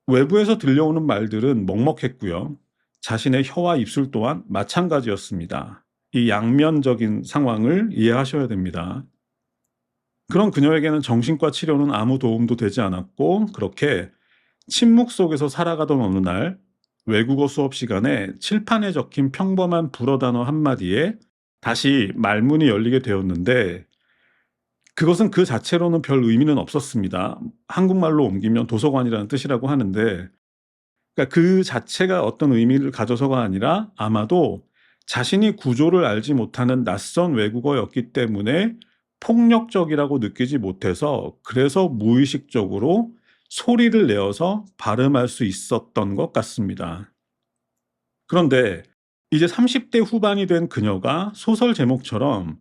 외부에서 들려오는 말들은 먹먹했고요. 자신의 혀와 입술 또한 마찬가지였습니다. 이 양면적인 상황을 이해하셔야 됩니다. 그런 그녀에게는 정신과 치료는 아무 도움도 되지 않았고 그렇게 침묵 속에서 살아가던 어느 날 외국어 수업 시간에 칠판에 적힌 평범한 불어 단어 한마디에 다시 말문이 열리게 되었는데 그것은 그 자체로는 별 의미는 없었습니다. 한국말로 옮기면 도서관이라는 뜻이라고 하는데 그러니까 그 자체가 어떤 의미를 가져서가 아니라 아마도 자신이 구조를 알지 못하는 낯선 외국어였기 때문에 폭력적이라고 느끼지 못해서 그래서 무의식적으로 소리를 내어서 발음할 수 있었던 것 같습니다. 그런데 이제 30대 후반이 된 그녀가 소설 제목처럼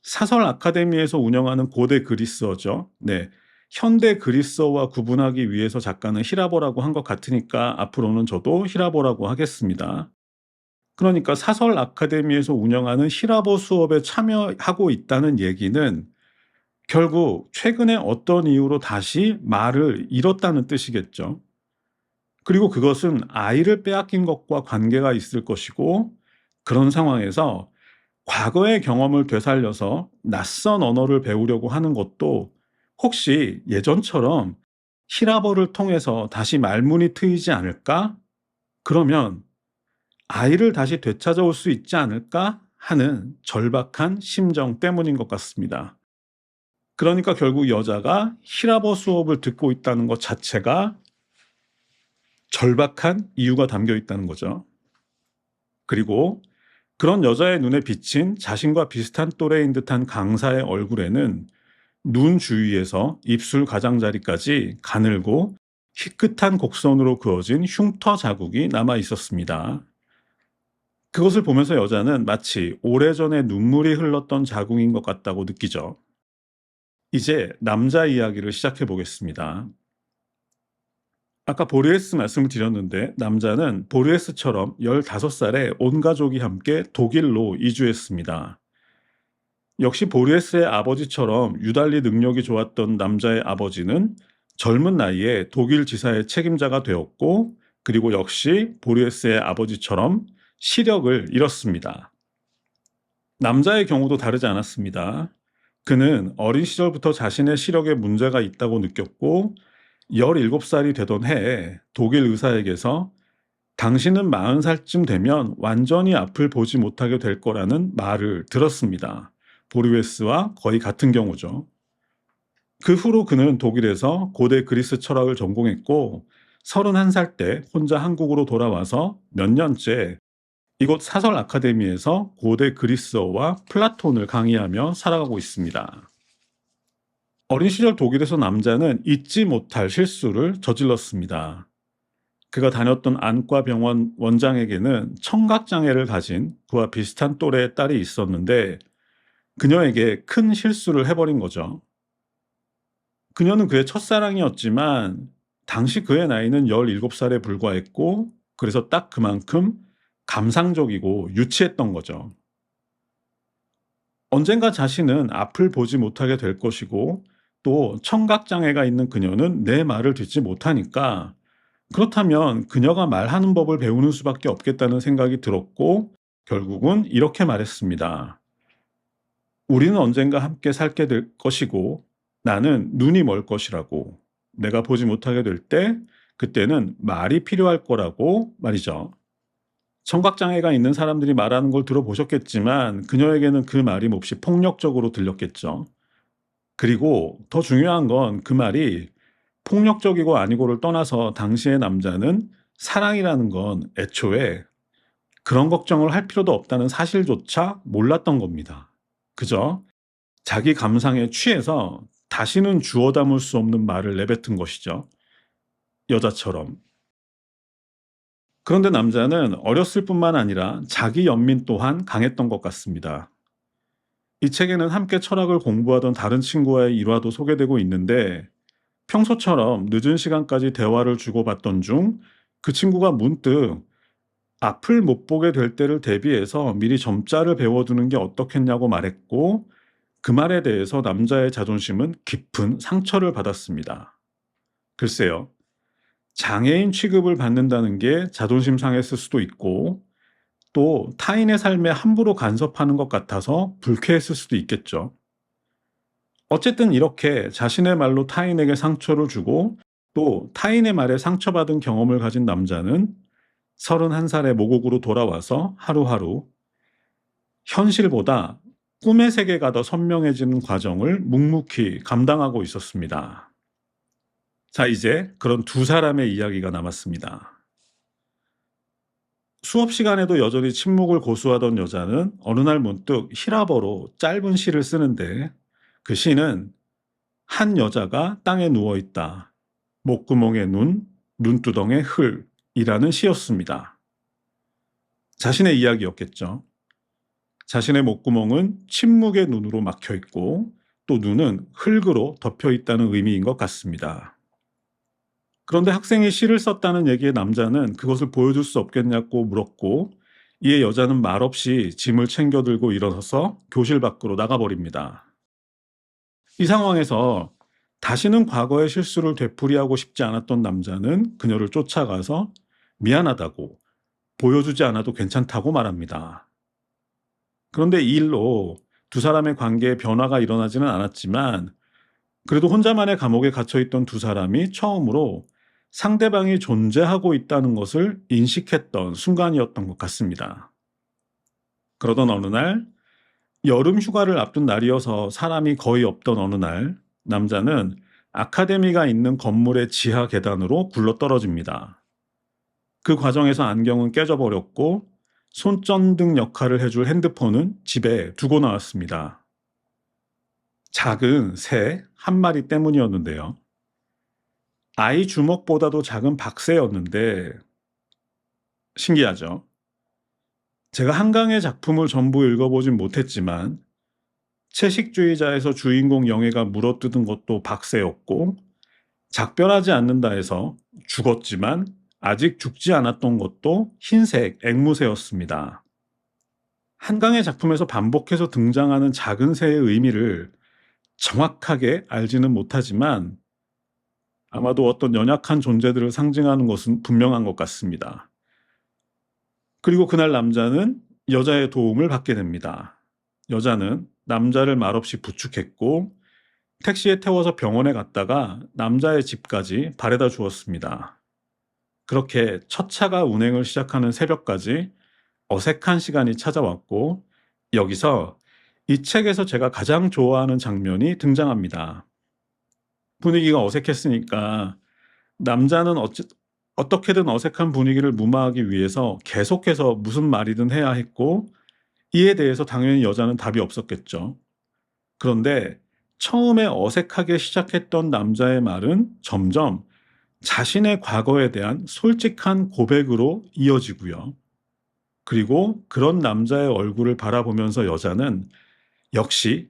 사설 아카데미에서 운영하는 고대 그리스어죠. 네. 현대 그리스어와 구분하기 위해서 작가는 히라보라고 한 것 같으니까 앞으로는 저도 히라보라고 하겠습니다. 그러니까 사설 아카데미에서 운영하는 히라보 수업에 참여하고 있다는 얘기는 결국 최근에 어떤 이유로 다시 말을 잃었다는 뜻이겠죠. 그리고 그것은 아이를 빼앗긴 것과 관계가 있을 것이고, 그런 상황에서 과거의 경험을 되살려서 낯선 언어를 배우려고 하는 것도 혹시 예전처럼 히라버를 통해서 다시 말문이 트이지 않을까? 그러면 아이를 다시 되찾아올 수 있지 않을까? 하는 절박한 심정 때문인 것 같습니다. 그러니까 결국 여자가 히라버 수업을 듣고 있다는 것 자체가 절박한 이유가 담겨 있다는 거죠. 그리고 그런 여자의 눈에 비친 자신과 비슷한 또래인 듯한 강사의 얼굴에는 눈 주위에서 입술 가장자리까지 가늘고 희끗한 곡선으로 그어진 흉터 자국이 남아 있었습니다. 그것을 보면서 여자는 마치 오래전에 눈물이 흘렀던 자국인 것 같다고 느끼죠. 이제 남자 이야기를 시작해 보겠습니다. 아까 보리에스 말씀을 드렸는데, 남자는 보리에스처럼 15살에 온 가족이 함께 독일로 이주했습니다. 역시 보리에스의 아버지처럼 유달리 능력이 좋았던 남자의 아버지는 젊은 나이에 독일 지사의 책임자가 되었고, 그리고 역시 보리에스의 아버지처럼 시력을 잃었습니다. 남자의 경우도 다르지 않았습니다. 그는 어린 시절부터 자신의 시력에 문제가 있다고 느꼈고, 17살이 되던 해에 독일 의사에게서 당신은 40살쯤 되면 완전히 앞을 보지 못하게 될 거라는 말을 들었습니다. 보리웨스와 거의 같은 경우죠. 그 후로 그는 독일에서 고대 그리스 철학을 전공했고, 31살 때 혼자 한국으로 돌아와서 몇 년째 이곳 사설 아카데미에서 고대 그리스어와 플라톤을 강의하며 살아가고 있습니다. 어린 시절 독일에서 남자는 잊지 못할 실수를 저질렀습니다. 그가 다녔던 안과병원 원장에게는 청각장애를 가진 그와 비슷한 또래의 딸이 있었는데, 그녀에게 큰 실수를 해버린 거죠. 그녀는 그의 첫사랑이었지만 당시 그의 나이는 17살에 불과했고, 그래서 딱 그만큼 감상적이고 유치했던 거죠. 언젠가 자신은 앞을 보지 못하게 될 것이고, 또 청각장애가 있는 그녀는 내 말을 듣지 못하니까, 그렇다면 그녀가 말하는 법을 배우는 수밖에 없겠다는 생각이 들었고, 결국은 이렇게 말했습니다. 우리는 언젠가 함께 살게 될 것이고, 나는 눈이 멀 것이라고. 내가 보지 못하게 될 때, 그때는 말이 필요할 거라고 말이죠. 청각장애가 있는 사람들이 말하는 걸 들어보셨겠지만, 그녀에게는 그 말이 몹시 폭력적으로 들렸겠죠. 그리고 더 중요한 건 그 말이 폭력적이고 아니고를 떠나서 당시의 남자는 사랑이라는 건 애초에 그런 걱정을 할 필요도 없다는 사실조차 몰랐던 겁니다. 그저 자기 감상에 취해서 다시는 주워 담을 수 없는 말을 내뱉은 것이죠. 여자처럼. 그런데 남자는 어렸을 뿐만 아니라 자기 연민 또한 강했던 것 같습니다. 이 책에는 함께 철학을 공부하던 다른 친구와의 일화도 소개되고 있는데, 평소처럼 늦은 시간까지 대화를 주고받던 중 그 친구가 문득 앞을 못 보게 될 때를 대비해서 미리 점자를 배워두는 게 어떻겠냐고 말했고, 그 말에 대해서 남자의 자존심은 깊은 상처를 받았습니다. 글쎄요, 장애인 취급을 받는다는 게 자존심 상했을 수도 있고, 또 타인의 삶에 함부로 간섭하는 것 같아서 불쾌했을 수도 있겠죠. 어쨌든 이렇게 자신의 말로 타인에게 상처를 주고, 또 타인의 말에 상처받은 경험을 가진 남자는 31살의 모국으로 돌아와서 하루하루 현실보다 꿈의 세계가 더 선명해지는 과정을 묵묵히 감당하고 있었습니다. 자, 이제 그런 두 사람의 이야기가 남았습니다. 수업 시간에도 여전히 침묵을 고수하던 여자는 어느 날 문득 히라버로 짧은 시를 쓰는데, 그 시는 한 여자가 땅에 누워 있다. 목구멍에 눈, 눈두덩에 흘이라는 시였습니다. 자신의 이야기였겠죠. 자신의 목구멍은 침묵의 눈으로 막혀 있고, 또 눈은 흙으로 덮여 있다는 의미인 것 같습니다. 그런데 학생이 시를 썼다는 얘기에 남자는 그것을 보여줄 수 없겠냐고 물었고, 이에 여자는 말없이 짐을 챙겨 들고 일어서서 교실 밖으로 나가버립니다. 이 상황에서 다시는 과거의 실수를 되풀이하고 싶지 않았던 남자는 그녀를 쫓아가서 미안하다고, 보여주지 않아도 괜찮다고 말합니다. 그런데 이 일로 두 사람의 관계에 변화가 일어나지는 않았지만 그래도 혼자만의 감옥에 갇혀있던 두 사람이 처음으로 상대방이 존재하고 있다는 것을 인식했던 순간이었던 것 같습니다. 그러던 어느 날, 여름 휴가를 앞둔 날이어서 사람이 거의 없던 어느 날, 남자는 아카데미가 있는 건물의 지하 계단으로 굴러떨어집니다. 그 과정에서 안경은 깨져버렸고 손전등 역할을 해줄 핸드폰은 집에 두고 나왔습니다. 작은 새 한 마리 때문이었는데요. 아이 주먹보다도 작은 박새였는데 신기하죠? 제가 한강의 작품을 전부 읽어보진 못했지만 채식주의자에서 주인공 영애가 물어뜯은 것도 박새였고 작별하지 않는다에서 죽었지만 아직 죽지 않았던 것도 흰색 앵무새였습니다. 한강의 작품에서 반복해서 등장하는 작은 새의 의미를 정확하게 알지는 못하지만 아마도 어떤 연약한 존재들을 상징하는 것은 분명한 것 같습니다. 그리고 그날 남자는 여자의 도움을 받게 됩니다. 여자는 남자를 말없이 부축했고 택시에 태워서 병원에 갔다가 남자의 집까지 바래다 주었습니다. 그렇게 첫 차가 운행을 시작하는 새벽까지 어색한 시간이 찾아왔고 여기서 이 책에서 제가 가장 좋아하는 장면이 등장합니다. 분위기가 어색했으니까 남자는 어떻게든 어색한 분위기를 무마하기 위해서 계속해서 무슨 말이든 해야 했고 이에 대해서 당연히 여자는 답이 없었겠죠. 그런데 처음에 어색하게 시작했던 남자의 말은 점점 자신의 과거에 대한 솔직한 고백으로 이어지고요. 그리고 그런 남자의 얼굴을 바라보면서 여자는 역시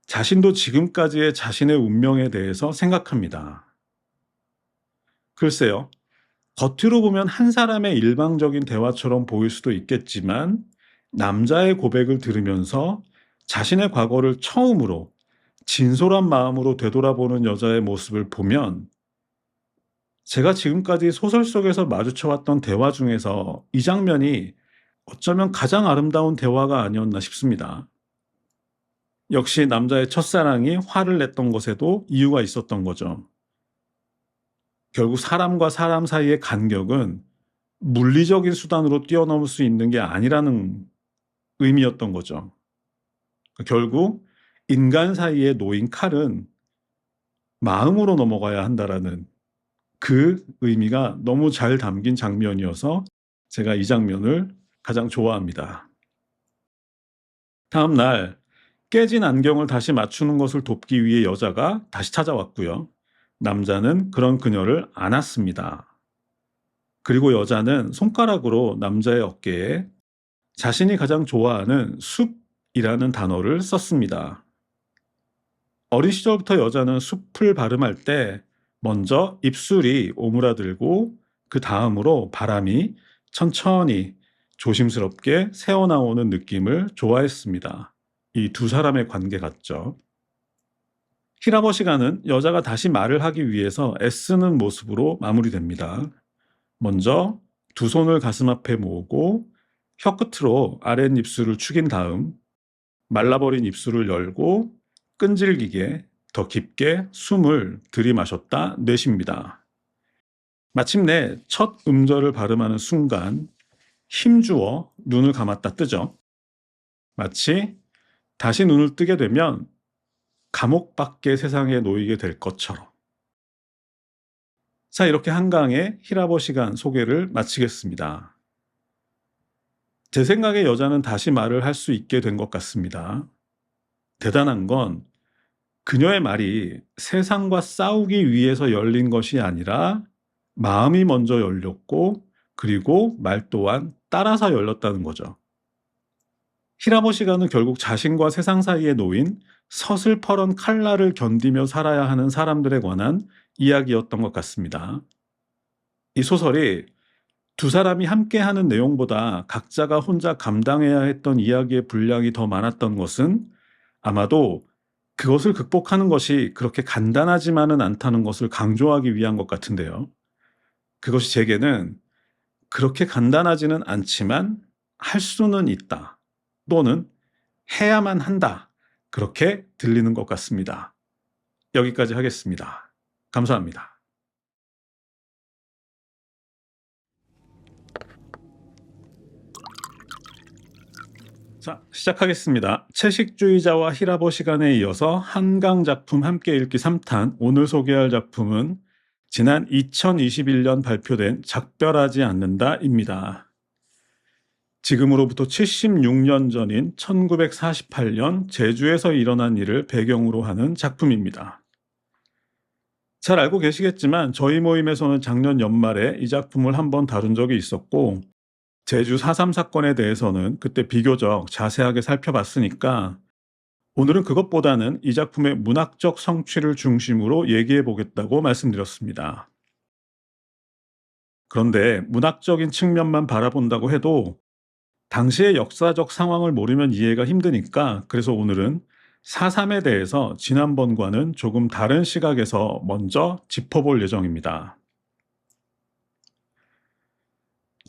자신도 지금까지의 자신의 운명에 대해서 생각합니다. 글쎄요, 겉으로 보면 한 사람의 일방적인 대화처럼 보일 수도 있겠지만 남자의 고백을 들으면서 자신의 과거를 처음으로 진솔한 마음으로 되돌아보는 여자의 모습을 보면 제가 지금까지 소설 속에서 마주쳐왔던 대화 중에서 이 장면이 어쩌면 가장 아름다운 대화가 아니었나 싶습니다. 역시 남자의 첫사랑이 화를 냈던 것에도 이유가 있었던 거죠. 결국 사람과 사람 사이의 간격은 물리적인 수단으로 뛰어넘을 수 있는 게 아니라는 의미였던 거죠. 결국 인간 사이에 놓인 칼은 마음으로 넘어가야 한다라는 그 의미가 너무 잘 담긴 장면이어서 제가 이 장면을 가장 좋아합니다. 다음 날 깨진 안경을 다시 맞추는 것을 돕기 위해 여자가 다시 찾아왔고요. 남자는 그런 그녀를 안았습니다. 그리고 여자는 손가락으로 남자의 어깨에 자신이 가장 좋아하는 숲이라는 단어를 썼습니다. 어린 시절부터 여자는 숲을 발음할 때 먼저 입술이 오므라들고 그 다음으로 바람이 천천히 조심스럽게 새어나오는 느낌을 좋아했습니다. 이 두 사람의 관계 같죠. 히라버시가는 여자가 다시 말을 하기 위해서 애쓰는 모습으로 마무리됩니다. 먼저 두 손을 가슴 앞에 모으고 혀끝으로 아랫입술을 축인 다음 말라버린 입술을 열고 끈질기게 더 깊게 숨을 들이마셨다 내쉽니다. 마침내 첫 음절을 발음하는 순간 힘주어 눈을 감았다 뜨죠. 마치 다시 눈을 뜨게 되면 감옥 밖의 세상에 놓이게 될 것처럼. 자, 이렇게 한강의 히라버시간 소개를 마치겠습니다. 제 생각에 여자는 다시 말을 할 수 있게 된 것 같습니다. 대단한 건 그녀의 말이 세상과 싸우기 위해서 열린 것이 아니라 마음이 먼저 열렸고 그리고 말 또한 따라서 열렸다는 거죠. 히라버시가는 결국 자신과 세상 사이에 놓인 서슬퍼런 칼날을 견디며 살아야 하는 사람들에 관한 이야기였던 것 같습니다. 이 소설이 두 사람이 함께하는 내용보다 각자가 혼자 감당해야 했던 이야기의 분량이 더 많았던 것은 아마도 그것을 극복하는 것이 그렇게 간단하지만은 않다는 것을 강조하기 위한 것 같은데요. 그것이 제게는 그렇게 간단하지는 않지만 할 수는 있다. 또는 해야만 한다. 그렇게 들리는 것 같습니다. 여기까지 하겠습니다. 감사합니다. 자, 시작하겠습니다. 채식주의자와 히라보 시간에 이어서 한강 작품 함께 읽기 3탄. 오늘 소개할 작품은 지난 2021년 발표된 작별하지 않는다입니다. 지금으로부터 76년 전인 1948년 제주에서 일어난 일을 배경으로 하는 작품입니다. 잘 알고 계시겠지만 저희 모임에서는 작년 연말에 이 작품을 한번 다룬 적이 있었고, 제주 4.3 사건에 대해서는 그때 비교적 자세하게 살펴봤으니까 오늘은 그것보다는 이 작품의 문학적 성취를 중심으로 얘기해 보겠다고 말씀드렸습니다. 그런데 문학적인 측면만 바라본다고 해도 당시의 역사적 상황을 모르면 이해가 힘드니까, 그래서 오늘은 4.3에 대해서 지난번과는 조금 다른 시각에서 먼저 짚어볼 예정입니다.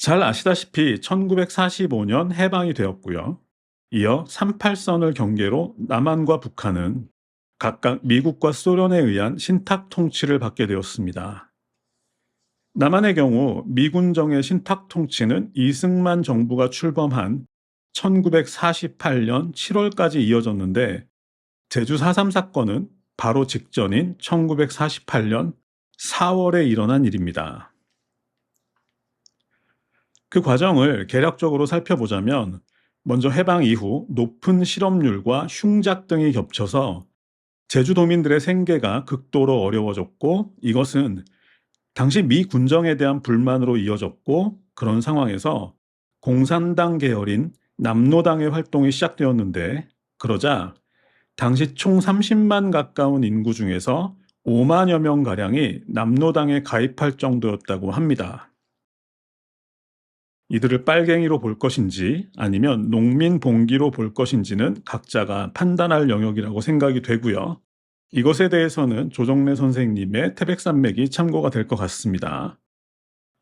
잘 아시다시피 1945년 해방이 되었고요. 이어 38선을 경계로 남한과 북한은 각각 미국과 소련에 의한 신탁 통치를 받게 되었습니다. 남한의 경우 미군정의 신탁 통치는 이승만 정부가 출범한 1948년 7월까지 이어졌는데, 제주 4.3 사건은 바로 직전인 1948년 4월에 일어난 일입니다. 그 과정을 개략적으로 살펴보자면, 먼저 해방 이후 높은 실업률과 흉작 등이 겹쳐서 제주도민들의 생계가 극도로 어려워졌고, 이것은 당시 미 군정에 대한 불만으로 이어졌고, 그런 상황에서 공산당 계열인 남로당의 활동이 시작되었는데, 그러자 당시 총 30만 가까운 인구 중에서 5만여 명가량이 남로당에 가입할 정도였다고 합니다. 이들을 빨갱이로 볼 것인지 아니면 농민 봉기로 볼 것인지는 각자가 판단할 영역이라고 생각이 되고요. 이것에 대해서는 조정래 선생님의 태백산맥이 참고가 될 것 같습니다.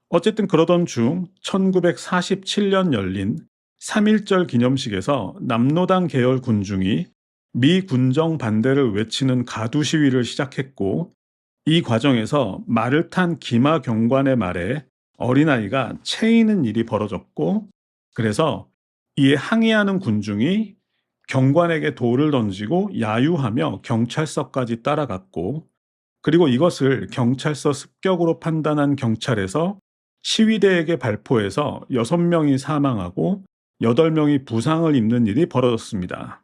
어쨌든 그러던 중 1947년 열린 3.1절 기념식에서 남로당 계열 군중이 미 군정 반대를 외치는 가두 시위를 시작했고, 이 과정에서 말을 탄 기마 경관의 말에 어린아이가 채이는 일이 벌어졌고, 그래서 이에 항의하는 군중이 경관에게 돌을 던지고 야유하며 경찰서까지 따라갔고, 그리고 이것을 경찰서 습격으로 판단한 경찰에서 시위대에게 발포해서 6명이 사망하고 8명이 부상을 입는 일이 벌어졌습니다.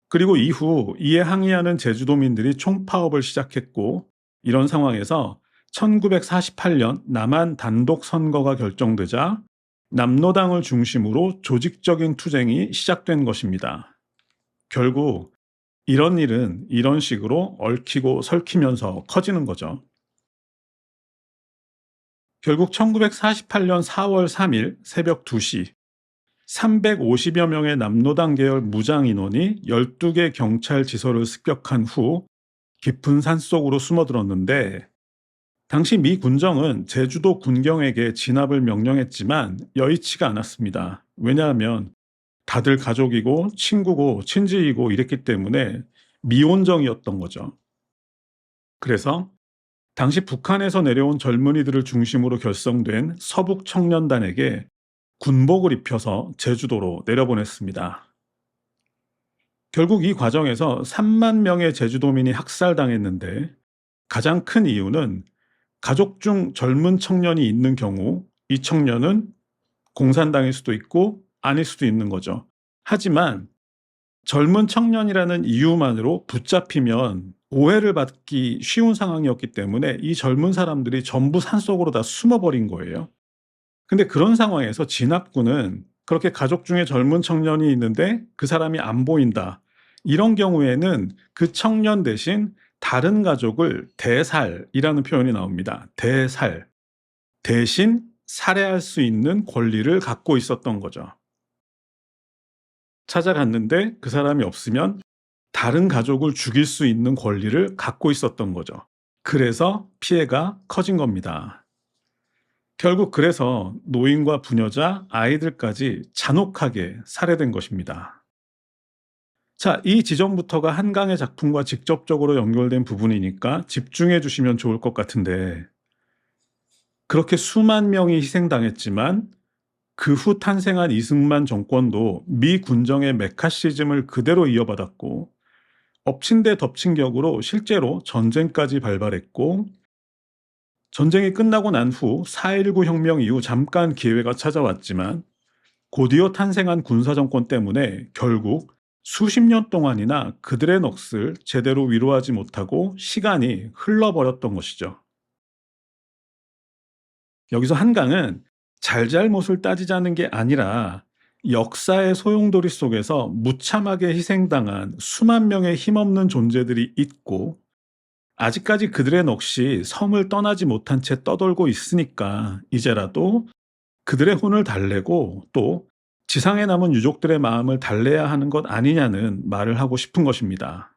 그리고 이후 이에 항의하는 제주도민들이 총파업을 시작했고, 이런 상황에서 1948년 남한 단독 선거가 결정되자 남로당을 중심으로 조직적인 투쟁이 시작된 것입니다. 결국 이런 일은 이런 식으로 얽히고 설키면서 커지는 거죠. 결국 1948년 4월 3일 새벽 2시 350여 명의 남로당 계열 무장 인원이 12개 경찰 지서를 습격한 후 깊은 산속으로 숨어들었는데, 당시 미 군정은 제주도 군경에게 진압을 명령했지만 여의치가 않았습니다. 왜냐하면 다들 가족이고 친구고 친지이고 이랬기 때문에 미온정이었던 거죠. 그래서 당시 북한에서 내려온 젊은이들을 중심으로 결성된 서북 청년단에게 군복을 입혀서 제주도로 내려보냈습니다. 결국 이 과정에서 3만 명의 제주도민이 학살당했는데, 가장 큰 이유는 가족 중 젊은 청년이 있는 경우 이 청년은 공산당일 수도 있고 아닐 수도 있는 거죠. 하지만 젊은 청년이라는 이유만으로 붙잡히면 오해를 받기 쉬운 상황이었기 때문에 이 젊은 사람들이 전부 산속으로 다 숨어버린 거예요. 근데 그런 상황에서 진압군은 그렇게 가족 중에 젊은 청년이 있는데 그 사람이 안 보인다. 이런 경우에는 그 청년 대신 다른 가족을 대살이라는 표현이 나옵니다. 대살. 대신 살해할 수 있는 권리를 갖고 있었던 거죠. 찾아갔는데 그 사람이 없으면 다른 가족을 죽일 수 있는 권리를 갖고 있었던 거죠. 그래서 피해가 커진 겁니다. 결국 그래서 노인과 부녀자, 아이들까지 잔혹하게 살해된 것입니다. 자, 이 지점부터가 한강의 작품과 직접적으로 연결된 부분이니까 집중해 주시면 좋을 것 같은데, 그렇게 수만 명이 희생당했지만 그 후 탄생한 이승만 정권도 미 군정의 메카시즘을 그대로 이어받았고, 엎친 데 덮친 격으로 실제로 전쟁까지 발발했고, 전쟁이 끝나고 난 후 4.19 혁명 이후 잠깐 기회가 찾아왔지만 곧이어 탄생한 군사정권 때문에 결국 수십 년 동안이나 그들의 넋을 제대로 위로하지 못하고 시간이 흘러버렸던 것이죠. 여기서 한강은 잘잘못을 따지자는 게 아니라 역사의 소용돌이 속에서 무참하게 희생당한 수만 명의 힘없는 존재들이 있고, 아직까지 그들의 넋이 섬을 떠나지 못한 채 떠돌고 있으니까 이제라도 그들의 혼을 달래고 또 지상에 남은 유족들의 마음을 달래야 하는 것 아니냐는 말을 하고 싶은 것입니다.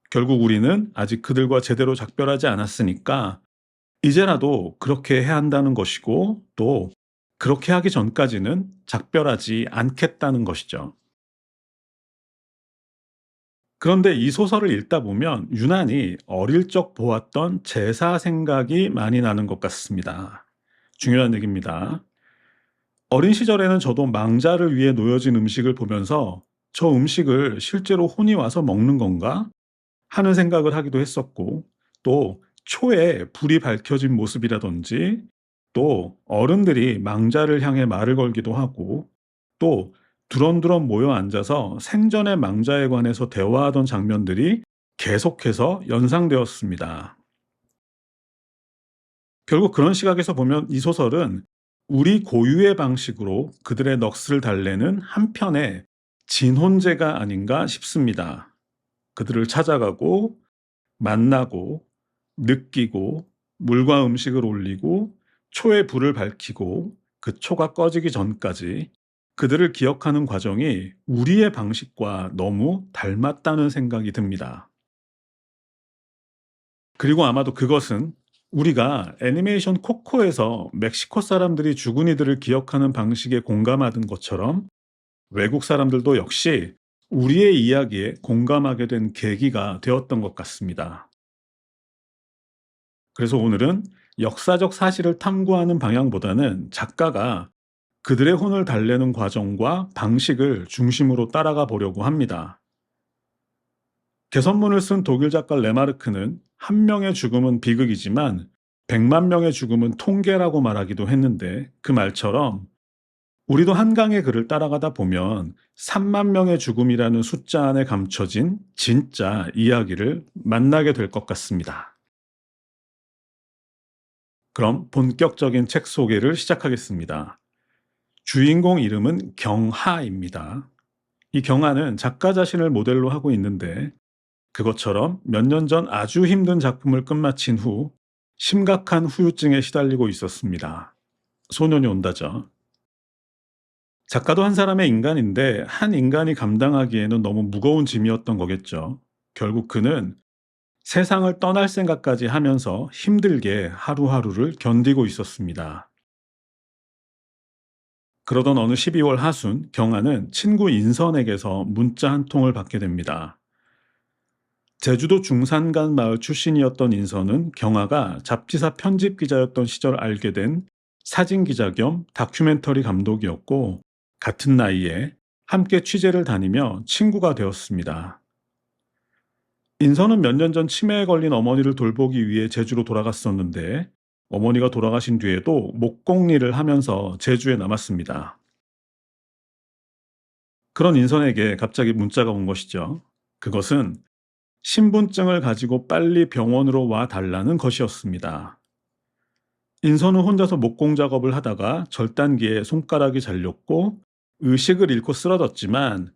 결국 우리는 아직 그들과 제대로 작별하지 않았으니까 이제라도 그렇게 해야 한다는 것이고, 또 그렇게 하기 전까지는 작별하지 않겠다는 것이죠. 그런데 이 소설을 읽다 보면 유난히 어릴 적 보았던 제사 생각이 많이 나는 것 같습니다. 중요한 얘기입니다. 어린 시절에는 저도 망자를 위해 놓여진 음식을 보면서 저 음식을 실제로 혼이 와서 먹는 건가 하는 생각을 하기도 했었고, 또 초에 불이 밝혀진 모습이라든지, 또 어른들이 망자를 향해 말을 걸기도 하고, 또 두런두런 모여 앉아서 생전의 망자에 관해서 대화하던 장면들이 계속해서 연상되었습니다. 결국 그런 시각에서 보면 이 소설은 우리 고유의 방식으로 그들의 넋을 달래는 한편의 진혼제가 아닌가 싶습니다. 그들을 찾아가고 만나고 느끼고 물과 음식을 올리고 초에 불을 밝히고 그 초가 꺼지기 전까지 그들을 기억하는 과정이 우리의 방식과 너무 닮았다는 생각이 듭니다. 그리고 아마도 그것은 우리가 애니메이션 코코에서 멕시코 사람들이 죽은이들을 기억하는 방식에 공감하던 것처럼 외국 사람들도 역시 우리의 이야기에 공감하게 된 계기가 되었던 것 같습니다. 그래서 오늘은 역사적 사실을 탐구하는 방향보다는 작가가 그들의 혼을 달래는 과정과 방식을 중심으로 따라가 보려고 합니다. 개선문을 쓴 독일 작가 레마르크는 한 명의 죽음은 비극이지만 100만 명의 죽음은 통계라고 말하기도 했는데, 그 말처럼 우리도 한강의 글을 따라가다 보면 3만 명의 죽음이라는 숫자 안에 감춰진 진짜 이야기를 만나게 될 것 같습니다. 그럼 본격적인 책 소개를 시작하겠습니다. 주인공 이름은 경하입니다. 이 경하는 작가 자신을 모델로 하고 있는데, 그것처럼 몇 년 전 아주 힘든 작품을 끝마친 후 심각한 후유증에 시달리고 있었습니다. 소년이 온다죠. 작가도 한 사람의 인간인데 한 인간이 감당하기에는 너무 무거운 짐이었던 거겠죠. 결국 그는 세상을 떠날 생각까지 하면서 힘들게 하루하루를 견디고 있었습니다. 그러던 어느 12월 하순, 경아는 친구 인선에게서 문자 한 통을 받게 됩니다. 제주도 중산간 마을 출신이었던 인선은 경아가 잡지사 편집 기자였던 시절 알게 된 사진 기자 겸 다큐멘터리 감독이었고, 같은 나이에 함께 취재를 다니며 친구가 되었습니다. 인선은 몇 년 전 치매에 걸린 어머니를 돌보기 위해 제주로 돌아갔었는데, 어머니가 돌아가신 뒤에도 목공일을 하면서 제주에 남았습니다. 그런 인선에게 갑자기 문자가 온 것이죠. 그것은 신분증을 가지고 빨리 병원으로 와 달라는 것이었습니다. 인선은 혼자서 목공 작업을 하다가 절단기에 손가락이 잘렸고 의식을 잃고 쓰러졌지만,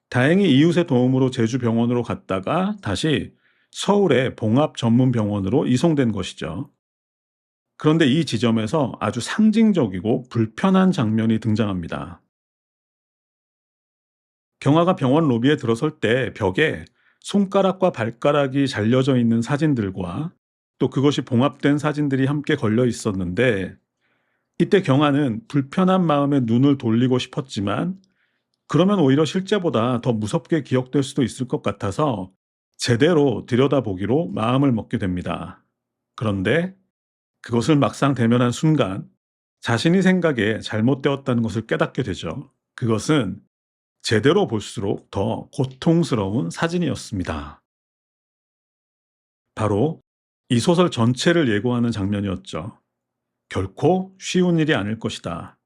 다행히 이웃의 도움으로 제주 병원으로 갔다가 다시 서울의 봉합 전문 병원으로 이송된 것이죠. 그런데 이 지점에서 아주 상징적이고 불편한 장면이 등장합니다. 경아가 병원 로비에 들어설 때 벽에 손가락과 발가락이 잘려져 있는 사진들과 또 그것이 봉합된 사진들이 함께 걸려 있었는데, 이때 경아는 불편한 마음에 눈을 돌리고 싶었지만 그러면 오히려 실제보다 더 무섭게 기억될 수도 있을 것 같아서 제대로 들여다보기로 마음을 먹게 됩니다. 그런데 그것을 막상 대면한 순간 자신이 생각에 잘못되었다는 것을 깨닫게 되죠. 그것은 제대로 볼수록 더 고통스러운 사진이었습니다. 바로 이 소설 전체를 예고하는 장면이었죠. 결코 쉬운 일이 아닐 것이다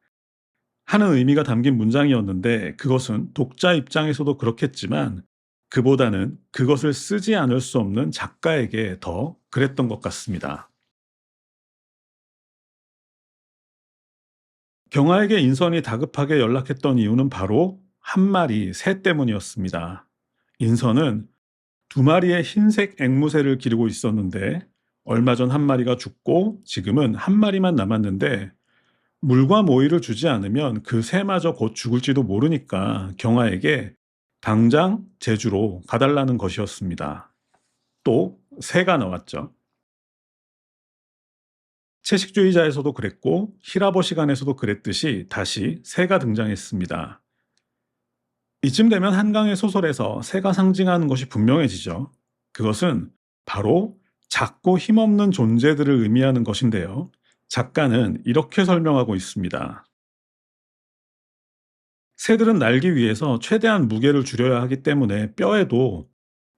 하는 의미가 담긴 문장이었는데, 그것은 독자 입장에서도 그렇겠지만 그보다는 그것을 쓰지 않을 수 없는 작가에게 더 그랬던 것 같습니다. 경아에게 인선이 다급하게 연락했던 이유는 바로 한 마리 새 때문이었습니다. 인선은 두 마리의 흰색 앵무새를 기르고 있었는데 얼마 전 한 마리가 죽고 지금은 한 마리만 남았는데, 물과 모이를 주지 않으면 그 새마저 곧 죽을지도 모르니까 경아에게 당장 제주로 가달라는 것이었습니다. 또 새가 나왔죠. 채식주의자에서도 그랬고 히라보 시간에서도 그랬듯이 다시 새가 등장했습니다. 이쯤 되면 한강의 소설에서 새가 상징하는 것이 분명해지죠. 그것은 바로 작고 힘없는 존재들을 의미하는 것인데요. 작가는 이렇게 설명하고 있습니다. 새들은 날기 위해서 최대한 무게를 줄여야 하기 때문에 뼈에도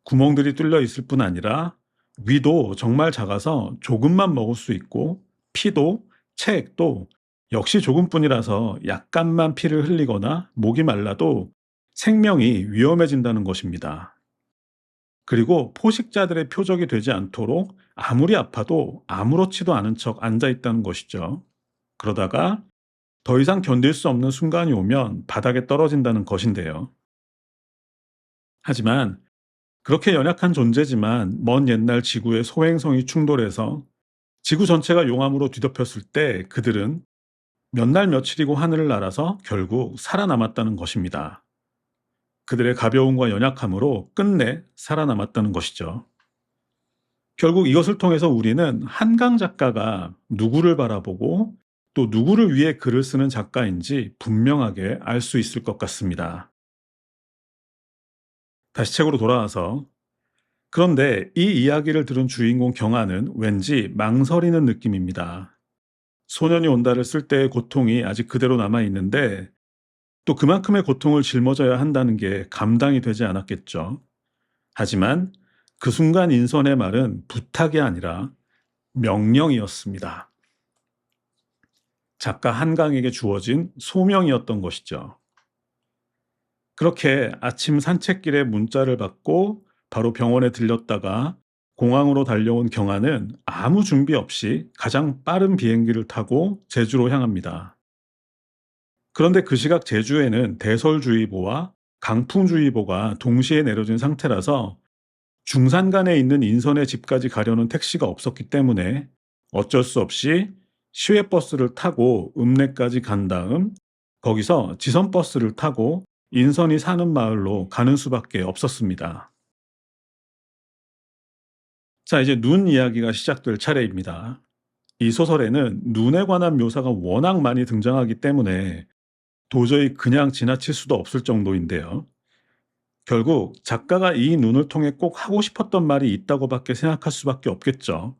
구멍들이 뚫려 있을 뿐 아니라 위도 정말 작아서 조금만 먹을 수 있고, 피도 체액도 역시 조금뿐이라서 약간만 피를 흘리거나 목이 말라도 생명이 위험해진다는 것입니다. 그리고 포식자들의 표적이 되지 않도록 아무리 아파도 아무렇지도 않은 척 앉아 있다는 것이죠. 그러다가 더 이상 견딜 수 없는 순간이 오면 바닥에 떨어진다는 것인데요. 하지만 그렇게 연약한 존재지만 먼 옛날 지구의 소행성이 충돌해서 지구 전체가 용암으로 뒤덮였을 때 그들은 몇 날 며칠이고 하늘을 날아서 결국 살아남았다는 것입니다. 그들의 가벼움과 연약함으로 끝내 살아남았다는 것이죠. 결국 이것을 통해서 우리는 한강 작가가 누구를 바라보고 또 누구를 위해 글을 쓰는 작가인지 분명하게 알 수 있을 것 같습니다. 다시 책으로 돌아와서, 그런데 이 이야기를 들은 주인공 경아는 왠지 망설이는 느낌입니다. 소년이 온다를 쓸 때의 고통이 아직 그대로 남아있는데 또 그만큼의 고통을 짊어져야 한다는 게 감당이 되지 않았겠죠. 하지만 그 순간 인선의 말은 부탁이 아니라 명령이었습니다. 작가 한강에게 주어진 소명이었던 것이죠. 그렇게 아침 산책길에 문자를 받고 바로 병원에 들렸다가 공항으로 달려온 경아는 아무 준비 없이 가장 빠른 비행기를 타고 제주로 향합니다. 그런데 그 시각 제주에는 대설주의보와 강풍주의보가 동시에 내려진 상태라서 중산간에 있는 인선의 집까지 가려는 택시가 없었기 때문에 어쩔 수 없이 시외버스를 타고 읍내까지 간 다음 거기서 지선버스를 타고 인선이 사는 마을로 가는 수밖에 없었습니다. 자, 이제 눈 이야기가 시작될 차례입니다. 이 소설에는 눈에 관한 묘사가 워낙 많이 등장하기 때문에 도저히 그냥 지나칠 수도 없을 정도인데요. 결국 작가가 이 눈을 통해 꼭 하고 싶었던 말이 있다고밖에 생각할 수밖에 없겠죠.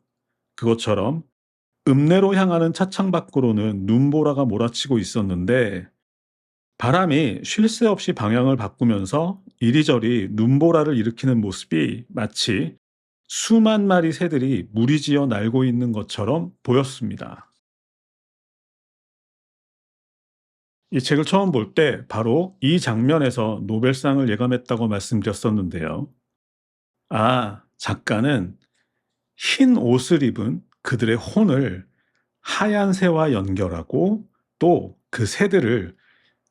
그것처럼 읍내로 향하는 차창 밖으로는 눈보라가 몰아치고 있었는데 바람이 쉴 새 없이 방향을 바꾸면서 이리저리 눈보라를 일으키는 모습이 마치 수만 마리 새들이 무리지어 날고 있는 것처럼 보였습니다. 이 책을 처음 볼 때 바로 이 장면에서 노벨상을 예감했다고 말씀드렸었는데요. 아, 작가는 흰 옷을 입은 그들의 혼을 하얀 새와 연결하고 또 그 새들을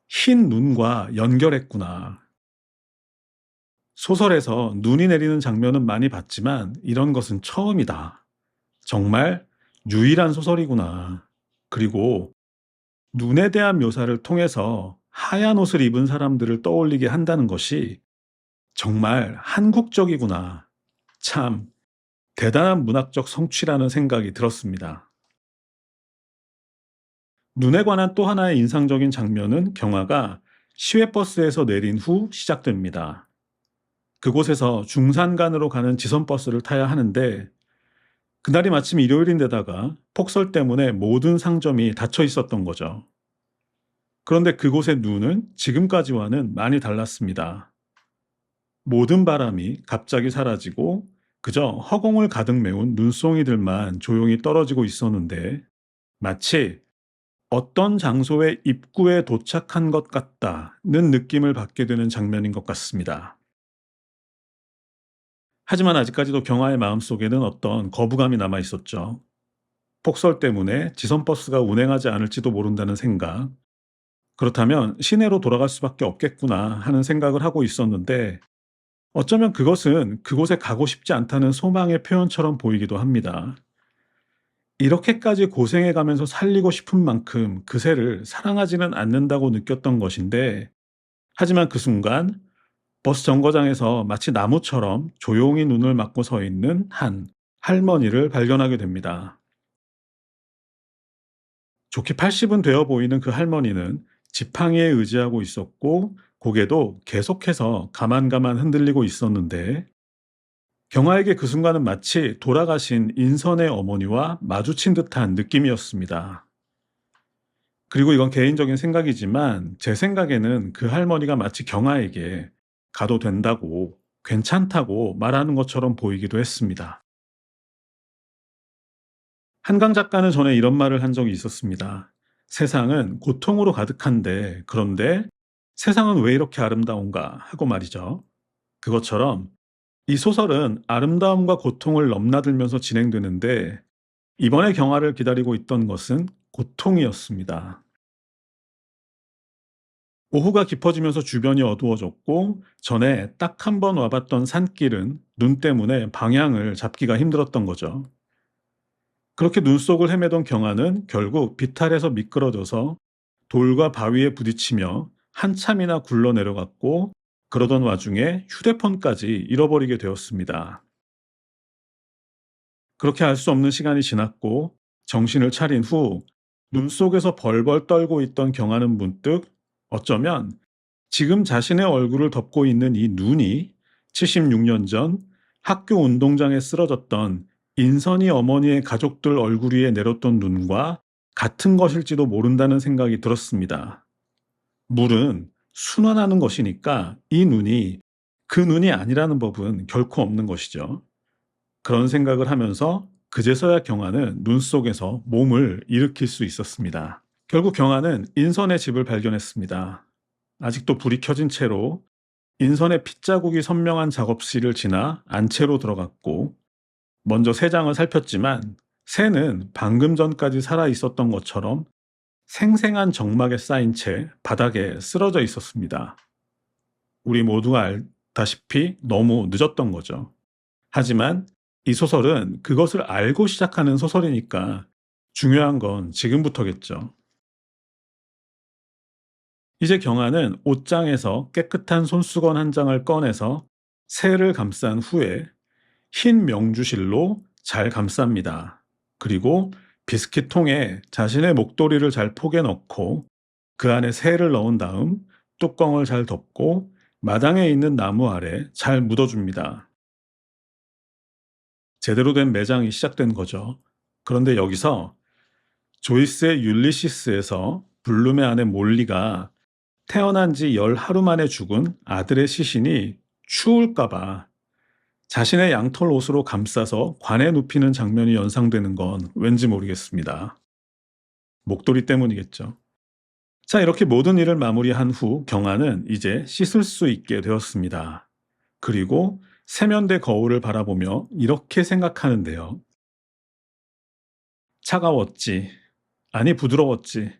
흰 눈과 연결했구나. 소설에서 눈이 내리는 장면은 많이 봤지만 이런 것은 처음이다. 정말 유일한 소설이구나. 그리고 눈에 대한 묘사를 통해서 하얀 옷을 입은 사람들을 떠올리게 한다는 것이 정말 한국적이구나. 참 대단한 문학적 성취라는 생각이 들었습니다. 눈에 관한 또 하나의 인상적인 장면은 경화가 시외버스에서 내린 후 시작됩니다. 그곳에서 중산간으로 가는 지선버스를 타야 하는데 그날이 마침 일요일인데다가 폭설 때문에 모든 상점이 닫혀 있었던 거죠. 그런데 그곳의 눈은 지금까지와는 많이 달랐습니다. 모든 바람이 갑자기 사라지고 그저 허공을 가득 메운 눈송이들만 조용히 떨어지고 있었는데 마치 어떤 장소의 입구에 도착한 것 같다는 느낌을 받게 되는 장면인 것 같습니다. 하지만 아직까지도 경아의 마음속에는 어떤 거부감이 남아 있었죠. 폭설 때문에 지선버스가 운행하지 않을지도 모른다는 생각, 그렇다면 시내로 돌아갈 수밖에 없겠구나 하는 생각을 하고 있었는데 어쩌면 그것은 그곳에 가고 싶지 않다는 소망의 표현처럼 보이기도 합니다. 이렇게까지 고생해 가면서 살리고 싶은 만큼 그새를 사랑하지는 않는다고 느꼈던 것인데 하지만 그 순간 버스 정거장에서 마치 나무처럼 조용히 눈을 맞고 서 있는 한 할머니를 발견하게 됩니다. 좋게 80은 되어 보이는 그 할머니는 지팡이에 의지하고 있었고 고개도 계속해서 가만가만 흔들리고 있었는데 경아에게 그 순간은 마치 돌아가신 인선의 어머니와 마주친 듯한 느낌이었습니다. 그리고 이건 개인적인 생각이지만 제 생각에는 그 할머니가 마치 경아에게 가도 된다고, 괜찮다고 말하는 것처럼 보이기도 했습니다. 한강 작가는 전에 이런 말을 한 적이 있었습니다. 세상은 고통으로 가득한데, 그런데 세상은 왜 이렇게 아름다운가 하고 말이죠. 그것처럼 이 소설은 아름다움과 고통을 넘나들면서 진행되는데, 이번에 경아를 기다리고 있던 것은 고통이었습니다. 오후가 깊어지면서 주변이 어두워졌고 전에 딱 한 번 와봤던 산길은 눈 때문에 방향을 잡기가 힘들었던 거죠. 그렇게 눈 속을 헤매던 경아는 결국 비탈에서 미끄러져서 돌과 바위에 부딪히며 한참이나 굴러 내려갔고 그러던 와중에 휴대폰까지 잃어버리게 되었습니다. 그렇게 알 수 없는 시간이 지났고 정신을 차린 후 눈 속에서 벌벌 떨고 있던 경아는 문득 어쩌면 지금 자신의 얼굴을 덮고 있는 이 눈이 76년 전 학교 운동장에 쓰러졌던 인선이 어머니의 가족들 얼굴 위에 내렸던 눈과 같은 것일지도 모른다는 생각이 들었습니다. 물은 순환하는 것이니까 이 눈이 그 눈이 아니라는 법은 결코 없는 것이죠. 그런 생각을 하면서 그제서야 경아는 눈 속에서 몸을 일으킬 수 있었습니다. 결국 경아는 인선의 집을 발견했습니다. 아직도 불이 켜진 채로 인선의 핏자국이 선명한 작업실을 지나 안채로 들어갔고 먼저 새 장을 살폈지만 새는 방금 전까지 살아 있었던 것처럼 생생한 정막에 쌓인 채 바닥에 쓰러져 있었습니다. 우리 모두가 알다시피 너무 늦었던 거죠. 하지만 이 소설은 그것을 알고 시작하는 소설이니까 중요한 건 지금부터겠죠. 이제 경아는 옷장에서 깨끗한 손수건 한 장을 꺼내서 새를 감싼 후에 흰 명주실로 잘 감쌉니다. 그리고 비스킷 통에 자신의 목도리를 잘 포개 넣고 그 안에 새를 넣은 다음 뚜껑을 잘 덮고 마당에 있는 나무 아래 잘 묻어줍니다. 제대로 된 매장이 시작된 거죠. 그런데 여기서 조이스의 율리시스에서 블룸의 아내 몰리가 태어난 지 열 하루 만에 죽은 아들의 시신이 추울까봐 자신의 양털 옷으로 감싸서 관에 눕히는 장면이 연상되는 건 왠지 모르겠습니다. 목도리 때문이겠죠. 자, 이렇게 모든 일을 마무리한 후 경아는 이제 씻을 수 있게 되었습니다. 그리고 세면대 거울을 바라보며 이렇게 생각하는데요. 차가웠지. 아니, 부드러웠지.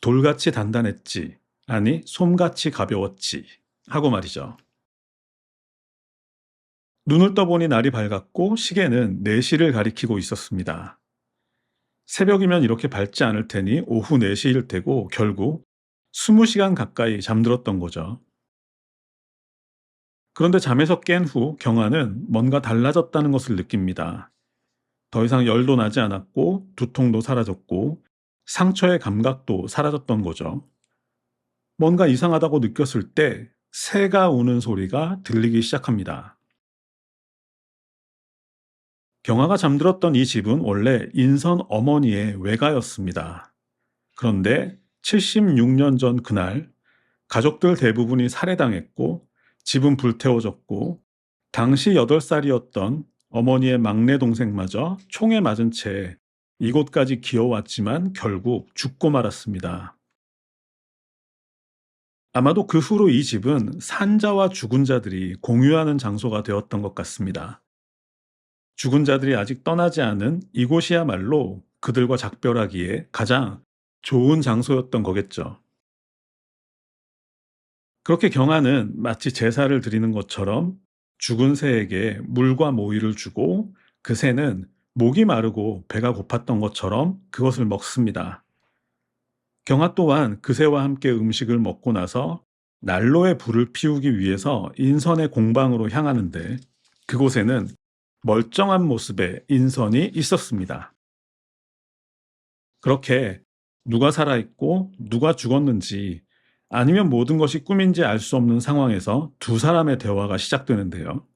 돌같이 단단했지. 아니, 솜같이 가벼웠지. 하고 말이죠. 눈을 떠보니 날이 밝았고 시계는 4시를 가리키고 있었습니다. 새벽이면 이렇게 밝지 않을 테니 오후 4시일 테고 결국 20시간 가까이 잠들었던 거죠. 그런데 잠에서 깬 후 경아는 뭔가 달라졌다는 것을 느낍니다. 더 이상 열도 나지 않았고 두통도 사라졌고 상처의 감각도 사라졌던 거죠. 뭔가 이상하다고 느꼈을 때 새가 우는 소리가 들리기 시작합니다. 경아가 잠들었던 이 집은 원래 인선 어머니의 외가였습니다. 그런데 76년 전 그날 가족들 대부분이 살해당했고 집은 불태워졌고 당시 8살이었던 어머니의 막내 동생마저 총에 맞은 채 이곳까지 기어왔지만 결국 죽고 말았습니다. 아마도 그 후로 이 집은 산자와 죽은 자들이 공유하는 장소가 되었던 것 같습니다. 죽은 자들이 아직 떠나지 않은 이곳이야말로 그들과 작별하기에 가장 좋은 장소였던 거겠죠. 그렇게 경아는 마치 제사를 드리는 것처럼 죽은 새에게 물과 모이를 주고 그 새는 목이 마르고 배가 고팠던 것처럼 그것을 먹습니다. 경아 또한 그 새와 함께 음식을 먹고 나서 난로에 불을 피우기 위해서 인선의 공방으로 향하는데 그곳에는 멀쩡한 모습의 인선이 있었습니다. 그렇게 누가 살아있고 누가 죽었는지 아니면 모든 것이 꿈인지 알 수 없는 상황에서 두 사람의 대화가 시작되는데요.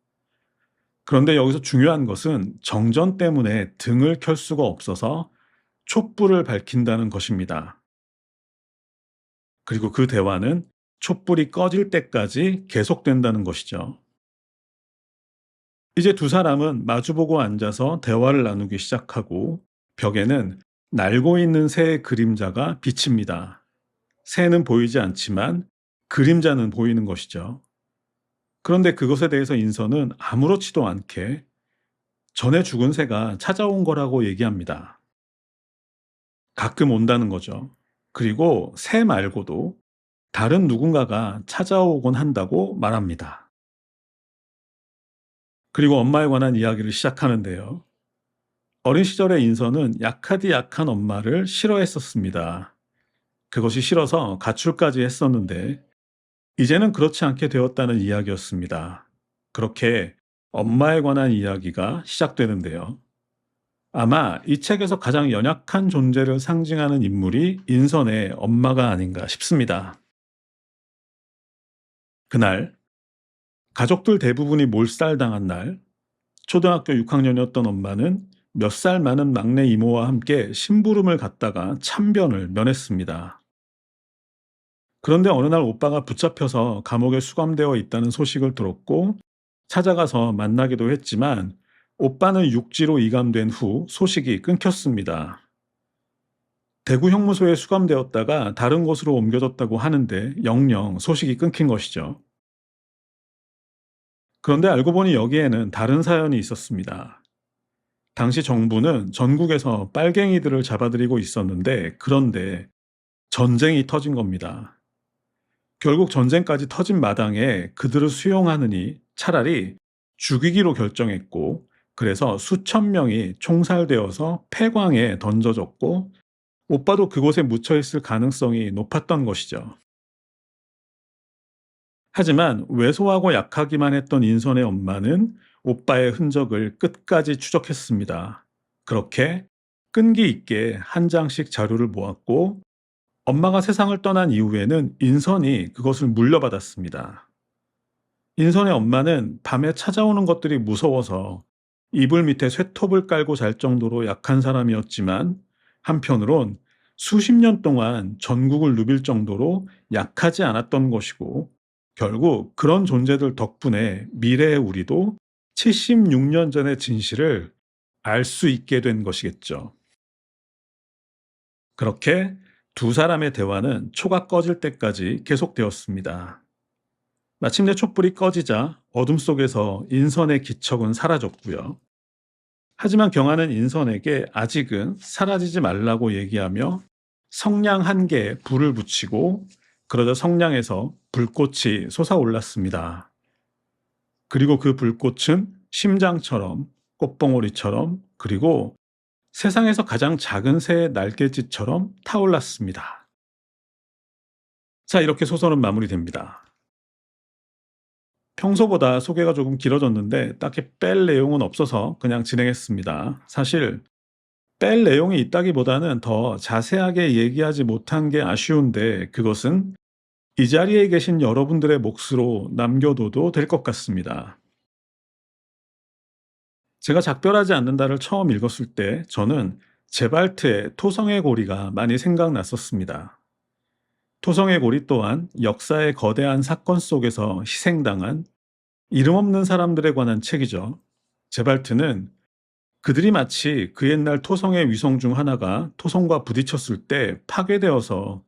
그런데 여기서 중요한 것은 정전 때문에 등을 켤 수가 없어서 촛불을 밝힌다는 것입니다. 그리고 그 대화는 촛불이 꺼질 때까지 계속된다는 것이죠. 이제 두 사람은 마주보고 앉아서 대화를 나누기 시작하고 벽에는 날고 있는 새의 그림자가 비칩니다. 새는 보이지 않지만 그림자는 보이는 것이죠. 그런데 그것에 대해서 인선은 아무렇지도 않게 전에 죽은 새가 찾아온 거라고 얘기합니다. 가끔 온다는 거죠. 그리고 새 말고도 다른 누군가가 찾아오곤 한다고 말합니다. 그리고 엄마에 관한 이야기를 시작하는데요. 어린 시절의 인선은 약하디 약한 엄마를 싫어했었습니다. 그것이 싫어서 가출까지 했었는데 이제는 그렇지 않게 되었다는 이야기였습니다. 그렇게 엄마에 관한 이야기가 시작되는데요. 아마 이 책에서 가장 연약한 존재를 상징하는 인물이 인선의 엄마가 아닌가 싶습니다. 그날, 가족들 대부분이 몰살당한 날, 초등학교 6학년이었던 엄마는 몇 살 많은 막내 이모와 함께 심부름을 갔다가 참변을 면했습니다. 그런데 어느 날 오빠가 붙잡혀서 감옥에 수감되어 있다는 소식을 들었고 찾아가서 만나기도 했지만 오빠는 육지로 이감된 후 소식이 끊겼습니다. 대구 형무소에 수감되었다가 다른 곳으로 옮겨졌다고 하는데 영영 소식이 끊긴 것이죠. 그런데 알고 보니 여기에는 다른 사연이 있었습니다. 당시 정부는 전국에서 빨갱이들을 잡아들이고 있었는데 그런데 전쟁이 터진 겁니다. 결국 전쟁까지 터진 마당에 그들을 수용하느니 차라리 죽이기로 결정했고 그래서 수천 명이 총살되어서 폐광에 던져졌고 오빠도 그곳에 묻혀 있을 가능성이 높았던 것이죠. 하지만 왜소하고 약하기만 했던 인선의 엄마는 오빠의 흔적을 끝까지 추적했습니다. 그렇게 끈기 있게 한 장씩 자료를 모았고 엄마가 세상을 떠난 이후에는 인선이 그것을 물려받았습니다. 인선의 엄마는 밤에 찾아오는 것들이 무서워서 이불 밑에 쇠톱을 깔고 잘 정도로 약한 사람이었지만 한편으론 수십 년 동안 전국을 누빌 정도로 약하지 않았던 것이고 결국 그런 존재들 덕분에 미래의 우리도 76년 전의 진실을 알 수 있게 된 것이겠죠. 그렇게 두 사람의 대화는 초가 꺼질 때까지 계속되었습니다. 마침내 촛불이 꺼지자 어둠 속에서 인선의 기척은 사라졌고요. 하지만 경아는 인선에게 아직은 사라지지 말라고 얘기하며 성냥 한 개에 불을 붙이고 그러자 성냥에서 불꽃이 솟아올랐습니다. 그리고 그 불꽃은 심장처럼 꽃봉오리처럼 그리고 세상에서 가장 작은 새의 날갯짓처럼 타올랐습니다. 자, 이렇게 소설은 마무리됩니다. 평소보다 소개가 조금 길어졌는데 딱히 뺄 내용은 없어서 그냥 진행했습니다. 사실 뺄 내용이 있다기보다는 더 자세하게 얘기하지 못한 게 아쉬운데 그것은 이 자리에 계신 여러분들의 몫으로 남겨둬도 될 것 같습니다. 제가 작별하지 않는다를 처음 읽었을 때 저는 제발트의 토성의 고리가 많이 생각났었습니다. 토성의 고리 또한 역사의 거대한 사건 속에서 희생당한 이름 없는 사람들에 관한 책이죠. 제발트는 그들이 마치 그 옛날 토성의 위성 중 하나가 토성과 부딪혔을 때 파괴되어서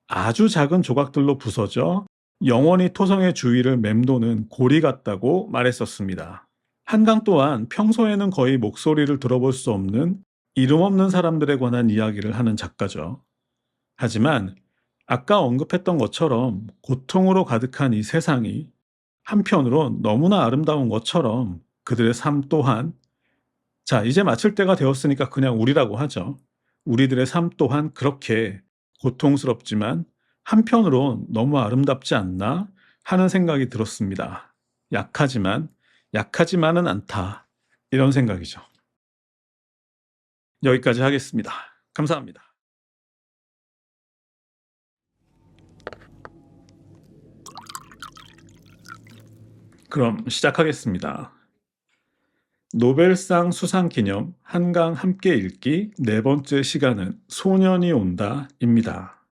아주 작은 조각들로 부서져 영원히 토성의 주위를 맴도는 고리 같다고 말했었습니다. 한강 또한 평소에는 거의 목소리를 들어볼 수 없는 이름 없는 사람들에 관한 이야기를 하는 작가죠. 하지만 아까 언급했던 것처럼 고통으로 가득한 이 세상이 한편으론 너무나 아름다운 것처럼 그들의 삶 또한, 자, 이제 마칠 때가 되었으니까 그냥 우리라고 하죠. 우리들의 삶 또한 그렇게 고통스럽지만 한편으론 너무 아름답지 않나 하는 생각이 들었습니다. 약하지만은 않다. 이런 생각이죠. 여기까지 하겠습니다. 감사합니다. 그럼 시작하겠습니다. 노벨상 수상 기념 한강 함께 읽기 네 번째 시간은 소년이 온다입니다.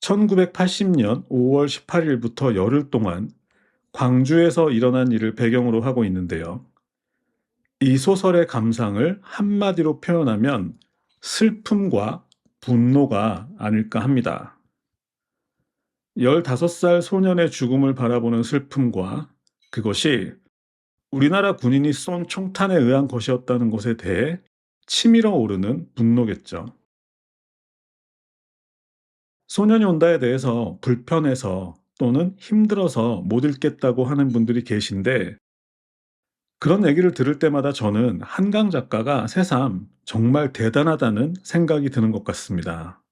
1980년 5월 18일부터 열흘 동안 광주에서 일어난 일을 배경으로 하고 있는데요. 이 소설의 감상을 한마디로 표현하면 슬픔과 분노가 아닐까 합니다. 15살 소년의 죽음을 바라보는 슬픔과 그것이 우리나라 군인이 쏜 총탄에 의한 것이었다는 것에 대해 치밀어 오르는 분노겠죠. 소년이 온다에 대해서 불편해서 또는 힘들어서 못 읽겠다고 하는 분들이 계신데 그런 얘기를 들을 때마다 저는 한강 작가가 새삼 정말 대단하다는 생각이 드는 것 같습니다.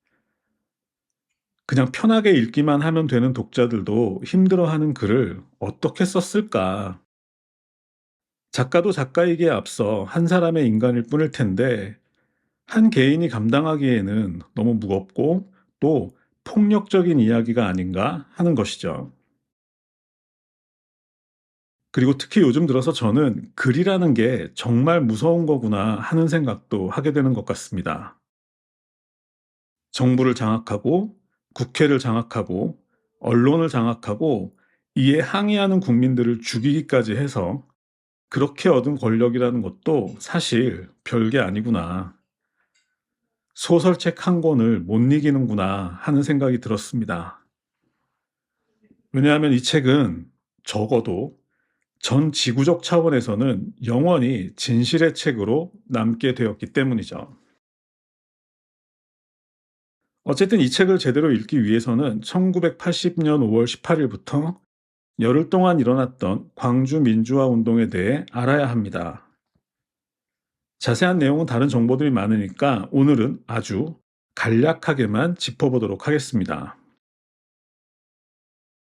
그냥 편하게 읽기만 하면 되는 독자들도 힘들어하는 글을 어떻게 썼을까? 작가도 작가이기에 앞서 한 사람의 인간일 뿐일 텐데 한 개인이 감당하기에는 너무 무겁고 또 폭력적인 이야기가 아닌가 하는 것이죠. 그리고 특히 요즘 들어서 저는 글이라는 게 정말 무서운 거구나 하는 생각도 하게 되는 것 같습니다. 정부를 장악하고 국회를 장악하고 언론을 장악하고 이에 항의하는 국민들을 죽이기까지 해서 그렇게 얻은 권력이라는 것도 사실 별게 아니구나. 소설책 한 권을 못 이기는구나 하는 생각이 들었습니다. 왜냐하면 이 책은 적어도 전 지구적 차원에서는 영원히 진실의 책으로 남게 되었기 때문이죠. 어쨌든 이 책을 제대로 읽기 위해서는 1980년 5월 18일부터 열흘 동안 일어났던 광주 민주화 운동에 대해 알아야 합니다. 자세한 내용은 다른 정보들이 많으니까 오늘은 아주 간략하게만 짚어보도록 하겠습니다.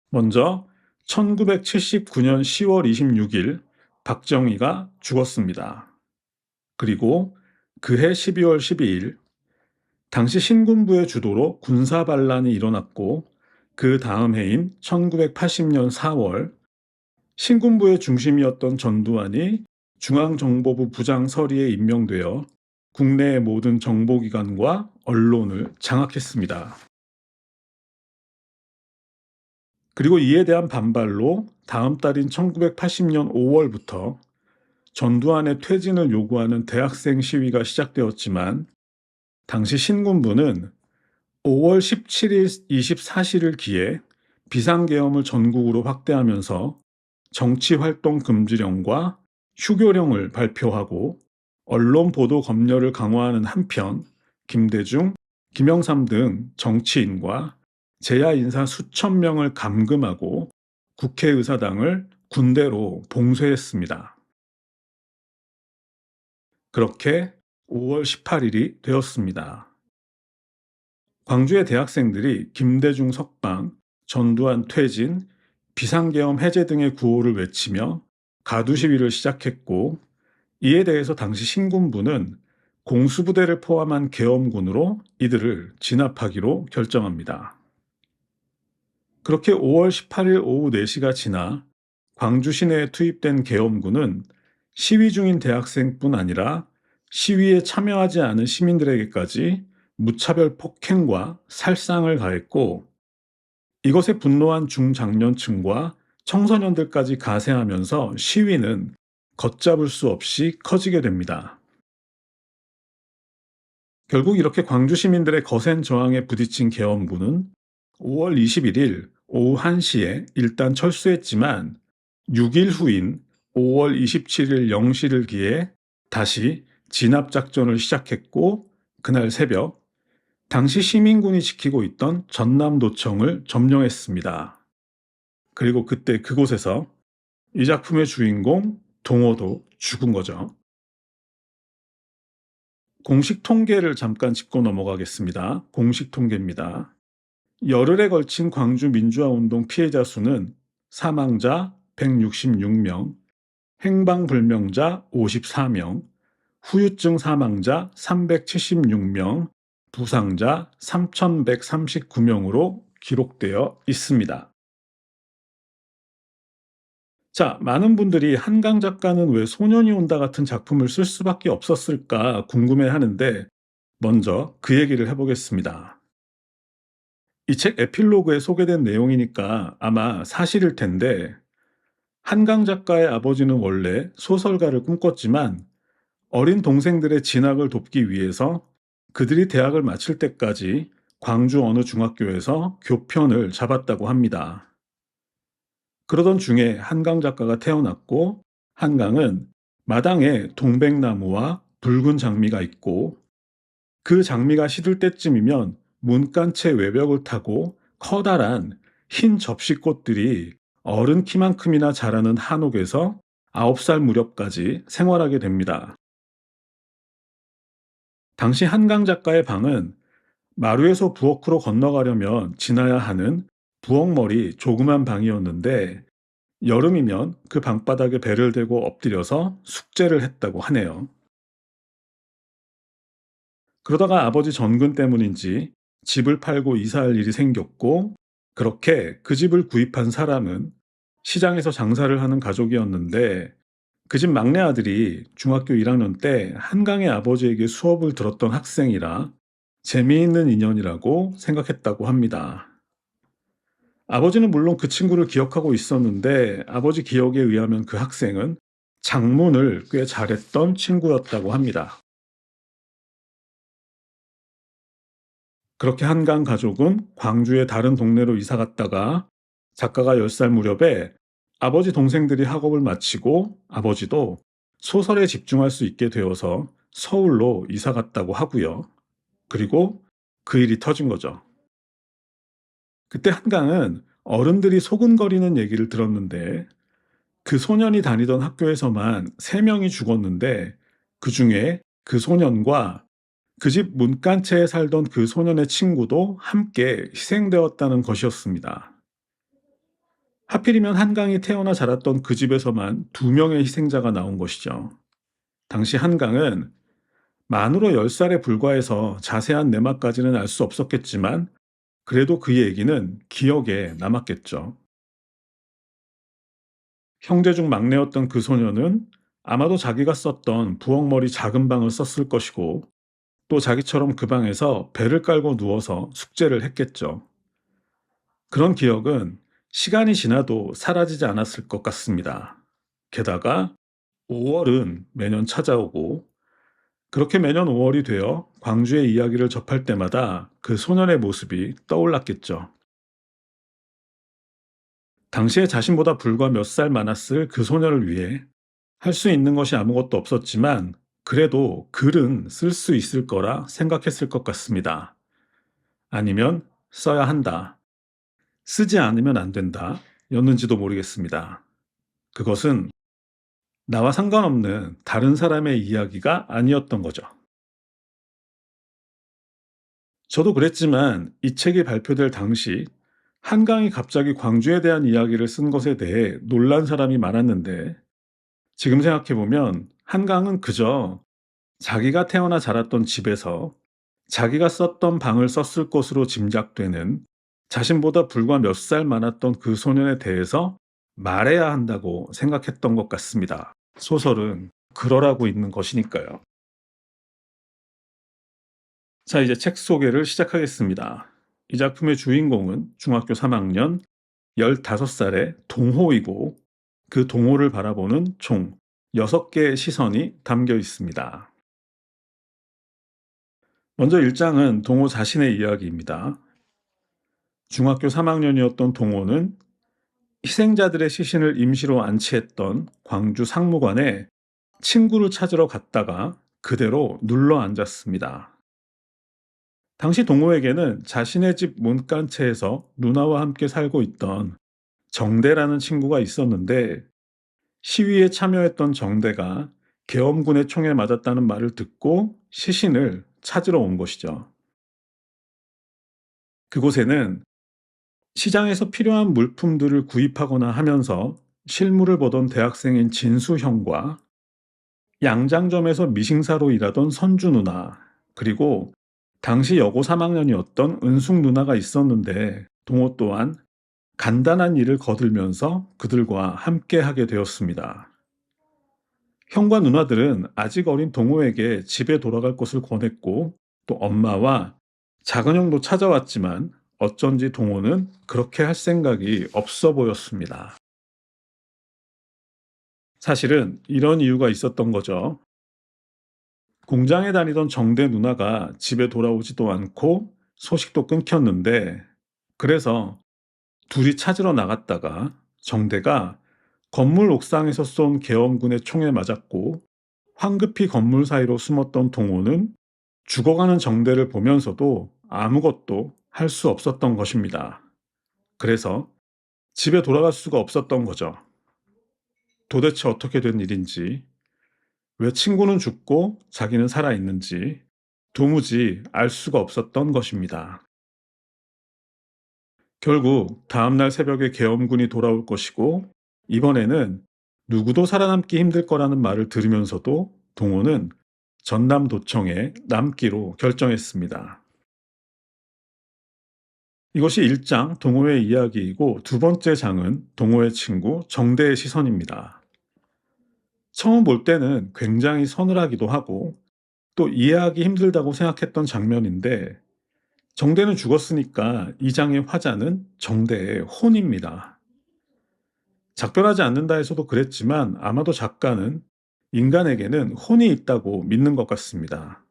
먼저 1979년 10월 26일 박정희가 죽었습니다. 그리고 그해 12월 12일 당시 신군부의 주도로 군사반란이 일어났고 그 다음 해인 1980년 4월 신군부의 중심이었던 전두환이 중앙정보부 부장서리에 임명되어 국내의 모든 정보기관과 언론을 장악했습니다. 그리고 이에 대한 반발로 다음 달인 1980년 5월부터 전두환의 퇴진을 요구하는 대학생 시위가 시작되었지만 당시 신군부는 5월 17일 24시를 기해 비상계엄을 전국으로 확대하면서 정치활동 금지령과 휴교령을 발표하고 언론 보도 검열을 강화하는 한편 김대중, 김영삼 등 정치인과 재야 인사 수천 명을 감금하고 국회의사당을 군대로 봉쇄했습니다. 그렇게 5월 18일이 되었습니다. 광주의 대학생들이 김대중 석방, 전두환 퇴진, 비상계엄 해제 등의 구호를 외치며 가두 시위를 시작했고, 이에 대해서 당시 신군부는 공수부대를 포함한 계엄군으로 이들을 진압하기로 결정합니다. 그렇게 5월 18일 오후 4시가 지나 광주 시내에 투입된 계엄군은 시위 중인 대학생뿐 아니라 시위에 참여하지 않은 시민들에게까지 무차별 폭행과 살상을 가했고, 이것에 분노한 중장년층과 청소년들까지 가세하면서 시위는 걷잡을 수 없이 커지게 됩니다. 결국 이렇게 광주 시민들의 거센 저항에 부딪힌 계엄군은 5월 21일 오후 1시에 일단 철수했지만 6일 후인 5월 27일 0시를 기해 다시 진압작전을 시작했고, 그날 새벽 당시 시민군이 지키고 있던 전남도청을 점령했습니다. 그리고 그때 그곳에서 이 작품의 주인공 동호도 죽은 거죠. 공식 통계를 잠깐 짚고 넘어가겠습니다. 공식 통계입니다. 열흘에 걸친 광주 민주화운동 피해자 수는 사망자 166명, 행방불명자 54명, 후유증 사망자 376명, 부상자 3,139명으로 기록되어 있습니다. 자, 많은 분들이 한강 작가는 왜 소년이 온다 같은 작품을 쓸 수밖에 없었을까 궁금해 하는데, 먼저 그 얘기를 해보겠습니다. 이 책 에필로그에 소개된 내용이니까 아마 사실일 텐데, 한강 작가의 아버지는 원래 소설가를 꿈꿨지만 어린 동생들의 진학을 돕기 위해서 그들이 대학을 마칠 때까지 광주 어느 중학교에서 교편을 잡았다고 합니다. 그러던 중에 한강 작가가 태어났고, 한강은 마당에 동백나무와 붉은 장미가 있고, 그 장미가 시들 때쯤이면 문간채 외벽을 타고 커다란 흰 접시꽃들이 어른 키만큼이나 자라는 한옥에서 9살 무렵까지 생활하게 됩니다. 당시 한강 작가의 방은 마루에서 부엌으로 건너가려면 지나야 하는 부엌머리 조그만 방이었는데, 여름이면 그 방바닥에 배를 대고 엎드려서 숙제를 했다고 하네요. 그러다가 아버지 전근 때문인지 집을 팔고 이사할 일이 생겼고, 그렇게 그 집을 구입한 사람은 시장에서 장사를 하는 가족이었는데, 그 집 막내 아들이 중학교 1학년 때 한강의 아버지에게 수업을 들었던 학생이라 재미있는 인연이라고 생각했다고 합니다. 아버지는 물론 그 친구를 기억하고 있었는데, 아버지 기억에 의하면 그 학생은 작문을 꽤 잘했던 친구였다고 합니다. 그렇게 한강 가족은 광주의 다른 동네로 이사 갔다가 작가가 10살 무렵에 아버지 동생들이 학업을 마치고 아버지도 소설에 집중할 수 있게 되어서 서울로 이사 갔다고 하고요. 그리고 그 일이 터진 거죠. 그때 한강은 어른들이 소근거리는 얘기를 들었는데, 그 소년이 다니던 학교에서만 3명이 죽었는데, 그 중에 그 소년과 그 집 문간채에 살던 그 소년의 친구도 함께 희생되었다는 것이었습니다. 하필이면 한강이 태어나 자랐던 그 집에서만 2명의 희생자가 나온 것이죠. 당시 한강은 만으로 10살에 불과해서 자세한 내막까지는 알 수 없었겠지만, 그래도 그 얘기는 기억에 남았겠죠. 형제 중 막내였던 그 소년은 아마도 자기가 썼던 부엌머리 작은 방을 썼을 것이고, 또 자기처럼 그 방에서 배를 깔고 누워서 숙제를 했겠죠. 그런 기억은 시간이 지나도 사라지지 않았을 것 같습니다. 게다가 5월은 매년 찾아오고, 그렇게 매년 5월이 되어 광주의 이야기를 접할 때마다 그 소년의 모습이 떠올랐겠죠. 당시에 자신보다 불과 몇 살 많았을 그 소년을 위해 할 수 있는 것이 아무것도 없었지만, 그래도 글은 쓸 수 있을 거라 생각했을 것 같습니다. 아니면 써야 한다, 쓰지 않으면 안 된다 였는지도 모르겠습니다. 그것은 나와 상관없는 다른 사람의 이야기가 아니었던 거죠. 저도 그랬지만 이 책이 발표될 당시 한강이 갑자기 광주에 대한 이야기를 쓴 것에 대해 놀란 사람이 많았는데 지금 생각해보면 한강은 그저 자기가 태어나 자랐던 집에서 자기가 썼던 방을 썼을 것으로 짐작되는 자신보다 불과 몇 살 많았던 그 소년에 대해서 말해야 한다고 생각했던 것 같습니다. 소설은 그러라고 있는 것이니까요. 자, 이제 책 소개를 시작하겠습니다. 이 작품의 주인공은 중학교 3학년 15살의 동호이고 그 동호를 바라보는 총 6개의 시선이 담겨 있습니다. 먼저 1장은 동호 자신의 이야기입니다. 중학교 3학년이었던 동호는 희생자들의 시신을 임시로 안치했던 광주 상무관에 친구를 찾으러 갔다가 그대로 눌러 앉았습니다. 당시 동호에게는 자신의 집 문간체에서 누나와 함께 살고 있던 정대라는 친구가 있었는데 시위에 참여했던 정대가 계엄군의 총에 맞았다는 말을 듣고 시신을 찾으러 온 것이죠. 그곳에는 시장에서 필요한 물품들을 구입하거나 하면서 실물을 보던 대학생인 진수 형과 양장점에서 미싱사로 일하던 선주 누나, 그리고 당시 여고 3학년이었던 은숙 누나가 있었는데 동호 또한 간단한 일을 거들면서 그들과 함께 하게 되었습니다. 형과 누나들은 아직 어린 동호에게 집에 돌아갈 것을 권했고 또 엄마와 작은 형도 찾아왔지만 어쩐지 동호는 그렇게 할 생각이 없어 보였습니다. 사실은 이런 이유가 있었던 거죠. 공장에 다니던 정대 누나가 집에 돌아오지도 않고 소식도 끊겼는데 그래서 둘이 찾으러 나갔다가 정대가 건물 옥상에서 쏜 계엄군의 총에 맞았고 황급히 건물 사이로 숨었던 동호는 죽어가는 정대를 보면서도 아무것도 할 수 없었던 것입니다. 그래서 집에 돌아갈 수가 없었던 거죠. 도대체 어떻게 된 일인지, 왜 친구는 죽고 자기는 살아있는지 도무지 알 수가 없었던 것입니다. 결국 다음날 새벽에 계엄군이 돌아올 것이고 이번에는 누구도 살아남기 힘들 거라는 말을 들으면서도 동호는 전남도청에 남기로 결정했습니다. 이것이 1장 동호의 이야기이고 두 번째 장은 동호의 친구 정대의 시선입니다. 처음 볼 때는 굉장히 서늘하기도 하고 또 이해하기 힘들다고 생각했던 장면인데 정대는 죽었으니까 이 장의 화자는 정대의 혼입니다. 작별하지 않는다 해서도 그랬지만 아마도 작가는 인간에게는 혼이 있다고 믿는 것 같습니다.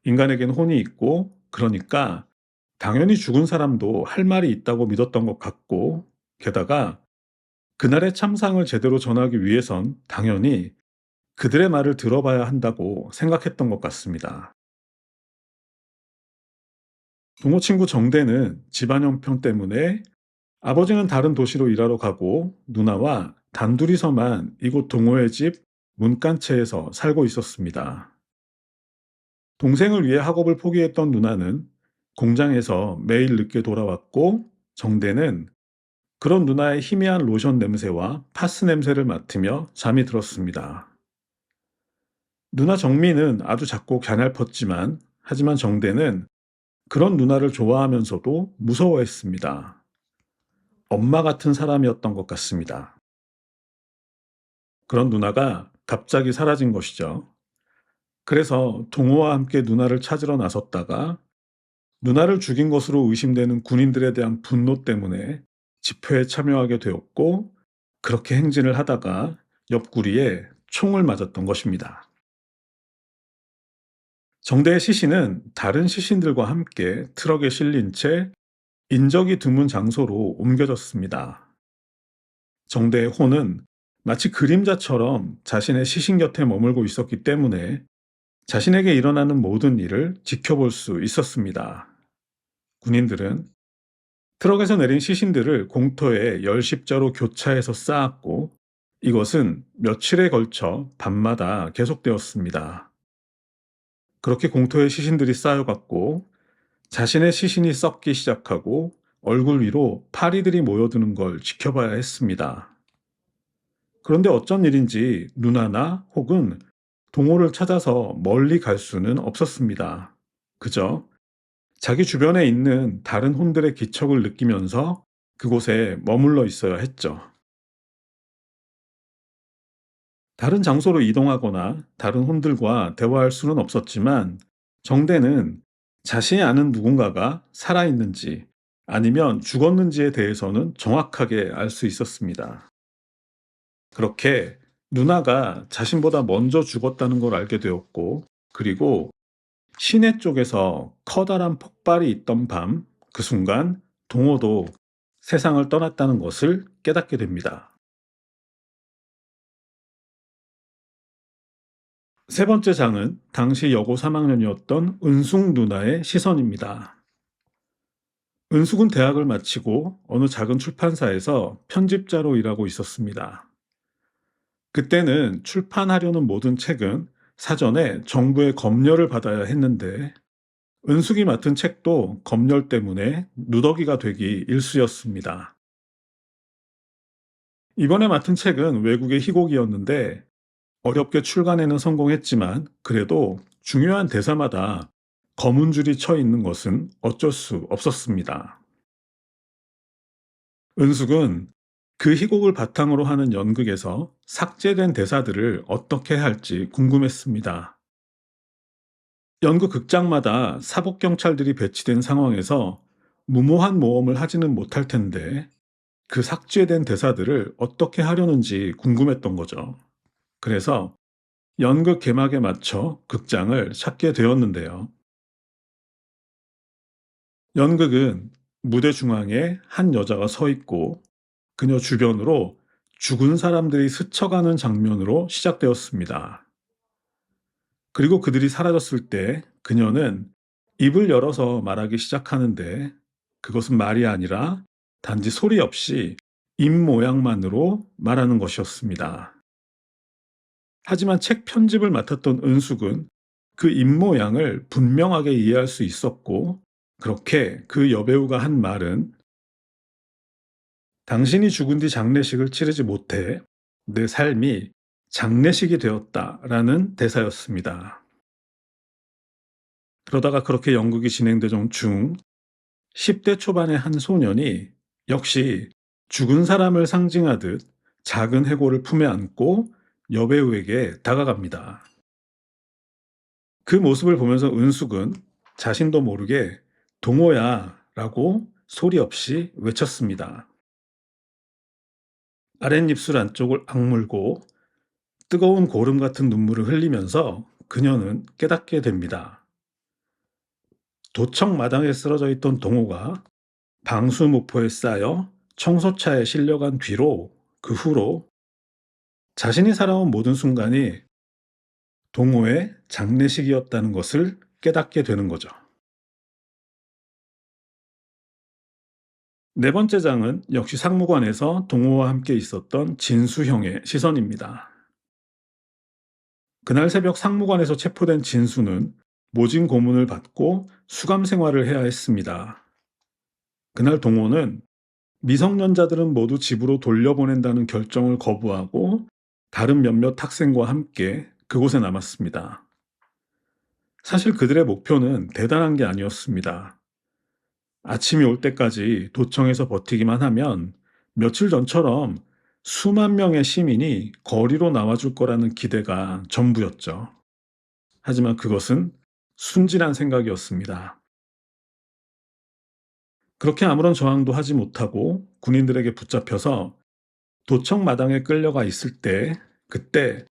인간에게는 혼이 있고 그러니까 당연히 죽은 사람도 할 말이 있다고 믿었던 것 같고 게다가 그날의 참상을 제대로 전하기 위해선 당연히 그들의 말을 들어봐야 한다고 생각했던 것 같습니다. 동호 친구 정대는 집안 형편 때문에 아버지는 다른 도시로 일하러 가고 누나와 단둘이서만 이곳 동호의 집 문간체에서 살고 있었습니다. 동생을 위해 학업을 포기했던 누나는 공장에서 매일 늦게 돌아왔고 정대는 그런 누나의 희미한 로션 냄새와 파스 냄새를 맡으며 잠이 들었습니다. 누나 정미는 아주 작고 갸냘펐지만 하지만 정대는 그런 누나를 좋아하면서도 무서워했습니다. 엄마 같은 사람이었던 것 같습니다. 그런 누나가 갑자기 사라진 것이죠. 그래서 동호와 함께 누나를 찾으러 나섰다가 누나를 죽인 것으로 의심되는 군인들에 대한 분노 때문에 집회에 참여하게 되었고 그렇게 행진을 하다가 옆구리에 총을 맞았던 것입니다. 정대의 시신은 다른 시신들과 함께 트럭에 실린 채 인적이 드문 장소로 옮겨졌습니다. 정대의 혼은 마치 그림자처럼 자신의 시신 곁에 머물고 있었기 때문에 자신에게 일어나는 모든 일을 지켜볼 수 있었습니다. 군인들은 트럭에서 내린 시신들을 공터에 열십자로 교차해서 쌓았고 이것은 며칠에 걸쳐 밤마다 계속되었습니다. 그렇게 공터에 시신들이 쌓여갔고 자신의 시신이 썩기 시작하고 얼굴 위로 파리들이 모여드는 걸 지켜봐야 했습니다. 그런데 어쩐 일인지 누나나 혹은 동호를 찾아서 멀리 갈 수는 없었습니다. 그저 자기 주변에 있는 다른 혼들의 기척을 느끼면서 그곳에 머물러 있어야 했죠. 다른 장소로 이동하거나 다른 혼들과 대화할 수는 없었지만 정대는 자신이 아는 누군가가 살아있는지 아니면 죽었는지에 대해서는 정확하게 알 수 있었습니다. 그렇게 누나가 자신보다 먼저 죽었다는 걸 알게 되었고, 그리고 시내 쪽에서 커다란 폭발이 있던 밤, 그 순간 동호도 세상을 떠났다는 것을 깨닫게 됩니다. 세 번째 장은 당시 여고 3학년이었던 은숙 누나의 시선입니다. 은숙은 대학을 마치고 어느 작은 출판사에서 편집자로 일하고 있었습니다. 그때는 출판하려는 모든 책은 사전에 정부의 검열을 받아야 했는데 은숙이 맡은 책도 검열 때문에 누더기가 되기 일쑤였습니다. 이번에 맡은 책은 외국의 희곡이었는데 어렵게 출간에는 성공했지만 그래도 중요한 대사마다 검은 줄이 쳐 있는 것은 어쩔 수 없었습니다. 은숙은 그 희곡을 바탕으로 하는 연극에서 삭제된 대사들을 어떻게 할지 궁금했습니다. 연극 극장마다 사복경찰들이 배치된 상황에서 무모한 모험을 하지는 못할 텐데 그 삭제된 대사들을 어떻게 하려는지 궁금했던 거죠. 그래서 연극 개막에 맞춰 극장을 찾게 되었는데요. 연극은 무대 중앙에 한 여자가 서 있고 그녀 주변으로 죽은 사람들이 스쳐가는 장면으로 시작되었습니다. 그리고 그들이 사라졌을 때 그녀는 입을 열어서 말하기 시작하는데 그것은 말이 아니라 단지 소리 없이 입 모양만으로 말하는 것이었습니다. 하지만 책 편집을 맡았던 은숙은 그 입 모양을 분명하게 이해할 수 있었고 그렇게 그 여배우가 한 말은 당신이 죽은 뒤 장례식을 치르지 못해 내 삶이 장례식이 되었다라는 대사였습니다. 그러다가 그렇게 연극이 진행되던 중 10대 초반의 한 소년이 역시 죽은 사람을 상징하듯 작은 해골을 품에 안고 여배우에게 다가갑니다. 그 모습을 보면서 은숙은 자신도 모르게 동호야 라고 소리 없이 외쳤습니다. 아랫입술 안쪽을 악물고 뜨거운 고름 같은 눈물을 흘리면서 그녀는 깨닫게 됩니다. 도청 마당에 쓰러져 있던 동호가 방수무포에 쌓여 청소차에 실려간 뒤로 그 후로 자신이 살아온 모든 순간이 동호의 장례식이었다는 것을 깨닫게 되는 거죠. 네 번째 장은 역시 상무관에서 동호와 함께 있었던 진수형의 시선입니다. 그날 새벽 상무관에서 체포된 진수는 모진 고문을 받고 수감 생활을 해야 했습니다. 그날 동호는 미성년자들은 모두 집으로 돌려보낸다는 결정을 거부하고 다른 몇몇 학생과 함께 그곳에 남았습니다. 사실 그들의 목표는 대단한 게 아니었습니다. 아침이 올 때까지 도청에서 버티기만 하면 며칠 전처럼 수만 명의 시민이 거리로 나와줄 거라는 기대가 전부였죠. 하지만 그것은 순진한 생각이었습니다. 그렇게 아무런 저항도 하지 못하고 군인들에게 붙잡혀서 도청 마당에 끌려가 있을 때 그때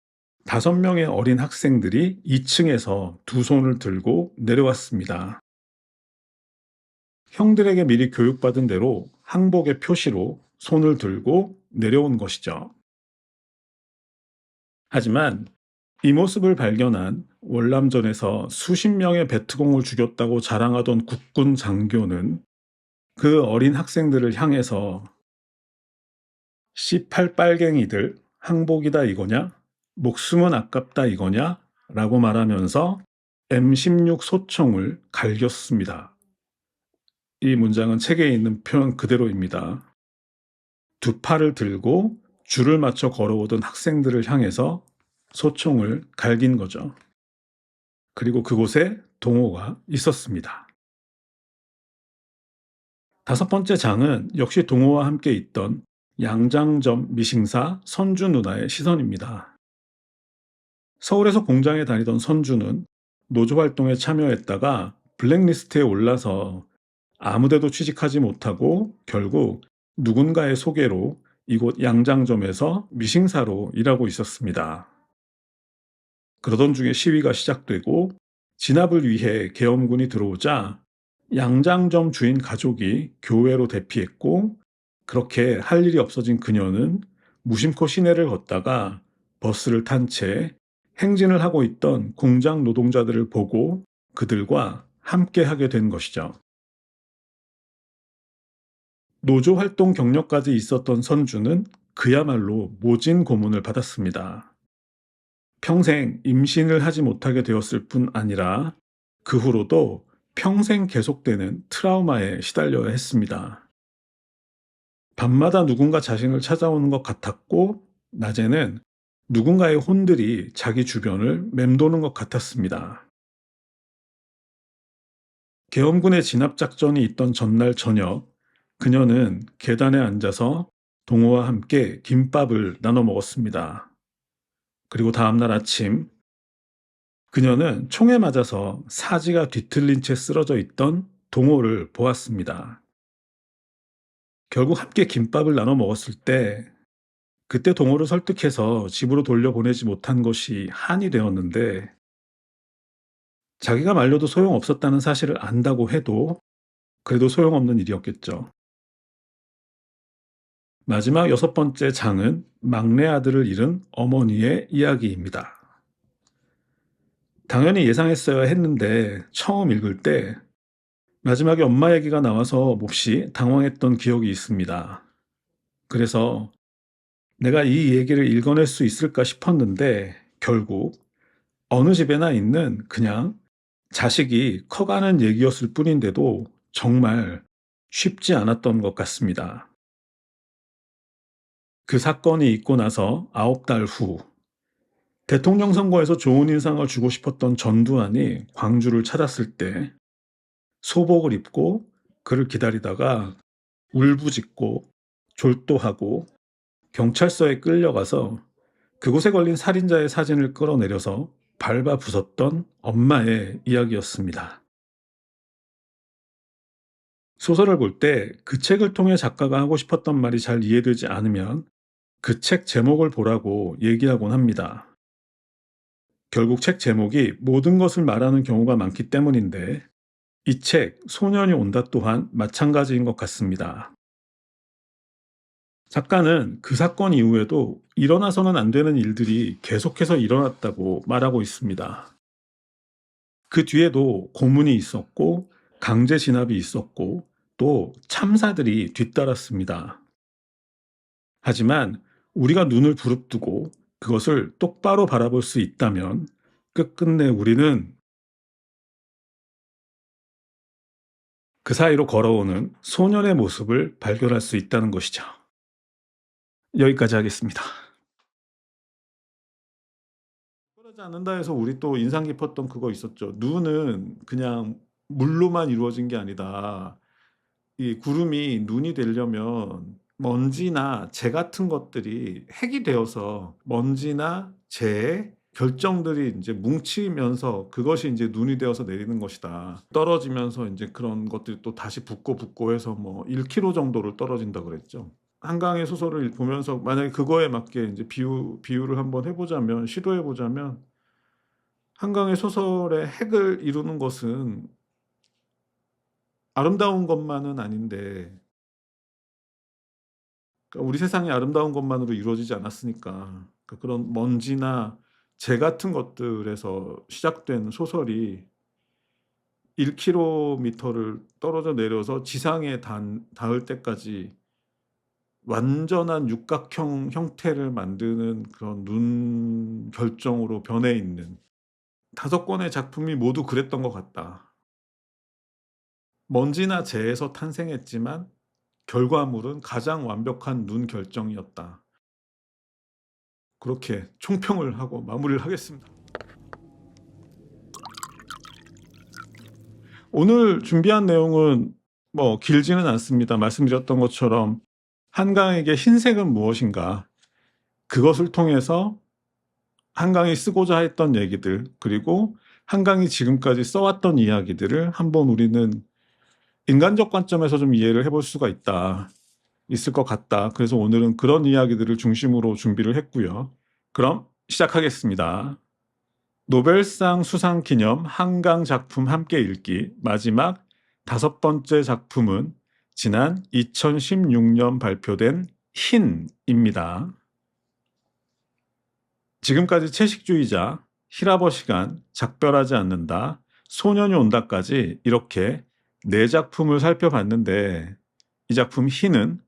5명의 어린 학생들이 2층에서 두 손을 들고 내려왔습니다. 형들에게 미리 교육받은 대로 항복의 표시로 손을 들고 내려온 것이죠. 하지만 이 모습을 발견한 월남전에서 수십 명의 베트공을 죽였다고 자랑하던 국군 장교는 그 어린 학생들을 향해서 C8 빨갱이들 항복이다 이거냐? 목숨은 아깝다 이거냐? 라고 말하면서 M16 소총을 갈겼습니다. 이 문장은 책에 있는 표현 그대로입니다. 두 팔을 들고 줄을 맞춰 걸어오던 학생들을 향해서 소총을 갈긴 거죠. 그리고 그곳에 동호가 있었습니다. 다섯 번째 장은 역시 동호와 함께 있던 양장점 미싱사 선주 누나의 시선입니다. 서울에서 공장에 다니던 선주는 노조 활동에 참여했다가 블랙리스트에 올라서 아무데도 취직하지 못하고 결국 누군가의 소개로 이곳 양장점에서 미싱사로 일하고 있었습니다. 그러던 중에 시위가 시작되고 진압을 위해 계엄군이 들어오자 양장점 주인 가족이 교외로 대피했고, 그렇게 할 일이 없어진 그녀는 무심코 시내를 걷다가 버스를 탄 채 행진을 하고 있던 공장 노동자들을 보고 그들과 함께 하게 된 것이죠. 노조 활동 경력까지 있었던 선주는 그야말로 모진 고문을 받았습니다. 평생 임신을 하지 못하게 되었을 뿐 아니라 그 후로도 평생 계속되는 트라우마에 시달려야 했습니다. 밤마다 누군가 자신을 찾아오는 것 같았고, 낮에는 누군가의 혼들이 자기 주변을 맴도는 것 같았습니다. 계엄군의 진압작전이 있던 전날 저녁, 그녀는 계단에 앉아서 동호와 함께 김밥을 나눠 먹었습니다. 그리고 다음날 아침, 그녀는 총에 맞아서 사지가 뒤틀린 채 쓰러져 있던 동호를 보았습니다. 결국 함께 김밥을 나눠 먹었을 때, 그때 동호를 설득해서 집으로 돌려보내지 못한 것이 한이 되었는데, 자기가 말려도 소용없었다는 사실을 안다고 해도 그래도 소용없는 일이었겠죠. 마지막 여섯 번째 장은 막내 아들을 잃은 어머니의 이야기입니다. 당연히 예상했어야 했는데 처음 읽을 때 마지막에 엄마 얘기가 나와서 몹시 당황했던 기억이 있습니다. 그래서 내가 이 얘기를 읽어낼 수 있을까 싶었는데 결국 어느 집에나 있는 그냥 자식이 커가는 얘기였을 뿐인데도 정말 쉽지 않았던 것 같습니다. 그 사건이 있고 나서 9달 후, 대통령 선거에서 좋은 인상을 주고 싶었던 전두환이 광주를 찾았을 때 소복을 입고 그를 기다리다가 울부짖고 졸도하고 경찰서에 끌려가서 그곳에 걸린 살인자의 사진을 끌어내려서 밟아 부쉈던 엄마의 이야기였습니다. 소설을 볼 때 그 책을 통해 작가가 하고 싶었던 말이 잘 이해되지 않으면 그 책 제목을 보라고 얘기하곤 합니다. 결국 책 제목이 모든 것을 말하는 경우가 많기 때문인데 이 책 소년이 온다 또한 마찬가지인 것 같습니다. 작가는 그 사건 이후에도 일어나서는 안 되는 일들이 계속해서 일어났다고 말하고 있습니다. 그 뒤에도 고문이 있었고 강제 진압이 있었고 또 참사들이 뒤따랐습니다. 하지만 우리가 눈을 부릅뜨고 그것을 똑바로 바라볼 수 있다면 끝끝내 우리는 그 사이로 걸어오는 소년의 모습을 발견할 수 있다는 것이죠. 여기까지 하겠습니다. 그러지 않는다 해서 우리 또 인상 깊었던 그거 있었죠. 눈은 그냥 물로만 이루어진 게 아니다. 이 구름이 눈이 되려면 먼지나 재 같은 것들이 핵이 되어서 먼지나 재 결정들이 이제 뭉치면서 그것이 이제 눈이 되어서 내리는 것이다. 떨어지면서 이제 그런 것들이 또 다시 붙고 해서 뭐 1km 정도를 떨어진다 그랬죠. 한강의 소설을 보면서 만약에 그거에 맞게 이제 비유를 한번 해보자면, 시도해보자면, 한강의 소설의 핵을 이루는 것은 아름다운 것만은 아닌데, 그러니까 우리 세상이 아름다운 것만으로 이루어지지 않았으니까, 그러니까 그런 먼지나 재 같은 것들에서 시작된 소설이 1km를 떨어져 내려서 지상에 닿을 때까지 완전한 육각형 형태를 만드는 그런 눈 결정으로 변해 있는 5권의 작품이 모두 그랬던 것 같다. 먼지나 재에서 탄생했지만 결과물은 가장 완벽한 눈 결정이었다. 그렇게 총평을 하고 마무리를 하겠습니다. 오늘 준비한 내용은 뭐 길지는 않습니다. 말씀드렸던 것처럼 한강에게 흰색은 무엇인가, 그것을 통해서 한강이 쓰고자 했던 얘기들, 그리고 한강이 지금까지 써왔던 이야기들을 한번 우리는 인간적 관점에서 좀 이해를 해볼 수가 있을 것 같다. 그래서 오늘은 그런 이야기들을 중심으로 준비를 했고요. 그럼 시작하겠습니다. 노벨상 수상 기념 한강 작품 함께 읽기 마지막 5번째 작품은 지난 2016년 발표된 흰입니다. 지금까지 채식주의자, 히라버시간, 작별하지 않는다, 소년이 온다까지 이렇게 4작품을 살펴봤는데, 이 작품 흰은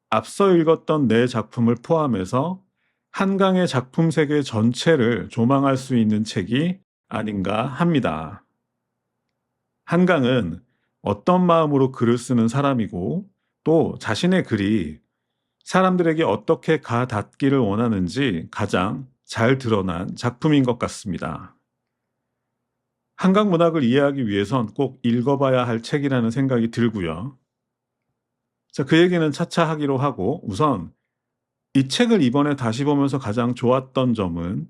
앞서 읽었던 4작품을 포함해서 한강의 작품 세계 전체를 조망할 수 있는 책이 아닌가 합니다. 한강은 어떤 마음으로 글을 쓰는 사람이고, 또 자신의 글이 사람들에게 어떻게 가닿기를 원하는지 가장 잘 드러난 작품인 것 같습니다. 한강 문학을 이해하기 위해선 꼭 읽어봐야 할 책이라는 생각이 들고요. 자, 그 얘기는 차차 하기로 하고, 우선 이 책을 이번에 다시 보면서 가장 좋았던 점은,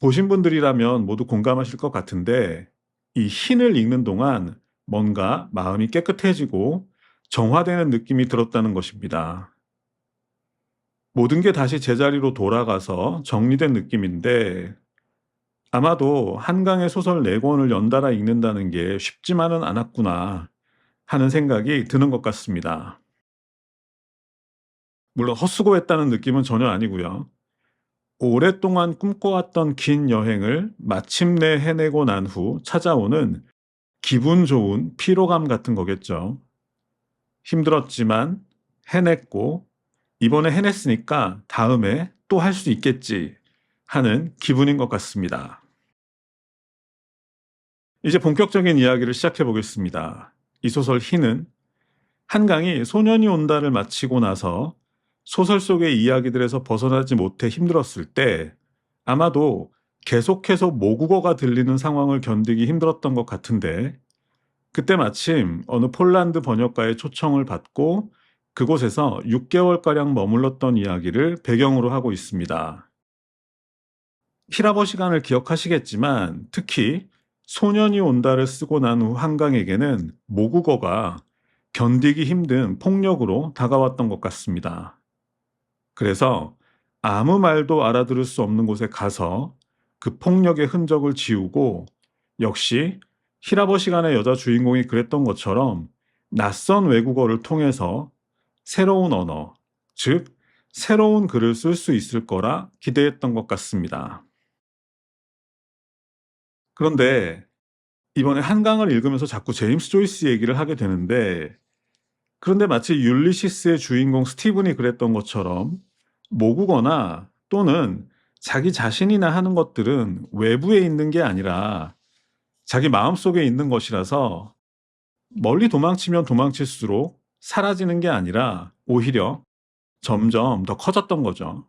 보신 분들이라면 모두 공감하실 것 같은데, 이 흰을 읽는 동안 뭔가 마음이 깨끗해지고 정화되는 느낌이 들었다는 것입니다. 모든 게 다시 제자리로 돌아가서 정리된 느낌인데, 아마도 한강의 소설 4권을 연달아 읽는다는 게 쉽지만은 않았구나 하는 생각이 드는 것 같습니다. 물론 헛수고했다는 느낌은 전혀 아니고요. 오랫동안 꿈꿔왔던 긴 여행을 마침내 해내고 난 후 찾아오는 기분 좋은 피로감 같은 거겠죠. 힘들었지만 해냈고, 이번에 해냈으니까 다음에 또 할 수 있겠지 하는 기분인 것 같습니다. 이제 본격적인 이야기를 시작해 보겠습니다. 이 소설 흰은 한강이 소년이 온다를 마치고 나서 소설 속의 이야기들에서 벗어나지 못해 힘들었을 때, 아마도 계속해서 모국어가 들리는 상황을 견디기 힘들었던 것 같은데, 그때 마침 어느 폴란드 번역가의 초청을 받고 그곳에서 6개월가량 머물렀던 이야기를 배경으로 하고 있습니다. 히라버 시간을 기억하시겠지만, 특히 소년이 온다를 쓰고 난 후 한강에게는 모국어가 견디기 힘든 폭력으로 다가왔던 것 같습니다. 그래서 아무 말도 알아들을 수 없는 곳에 가서 그 폭력의 흔적을 지우고, 역시 히라버 시간의 여자 주인공이 그랬던 것처럼 낯선 외국어를 통해서 새로운 언어, 즉 새로운 글을 쓸 수 있을 거라 기대했던 것 같습니다. 그런데 이번에 한강을 읽으면서 자꾸 제임스 조이스 얘기를 하게 되는데, 그런데 마치 율리시스의 주인공 스티븐이 그랬던 것처럼 모국어나 또는 자기 자신이나 하는 것들은 외부에 있는 게 아니라 자기 마음속에 있는 것이라서, 멀리 도망치면 도망칠수록 사라지는 게 아니라 오히려 점점 더 커졌던 거죠.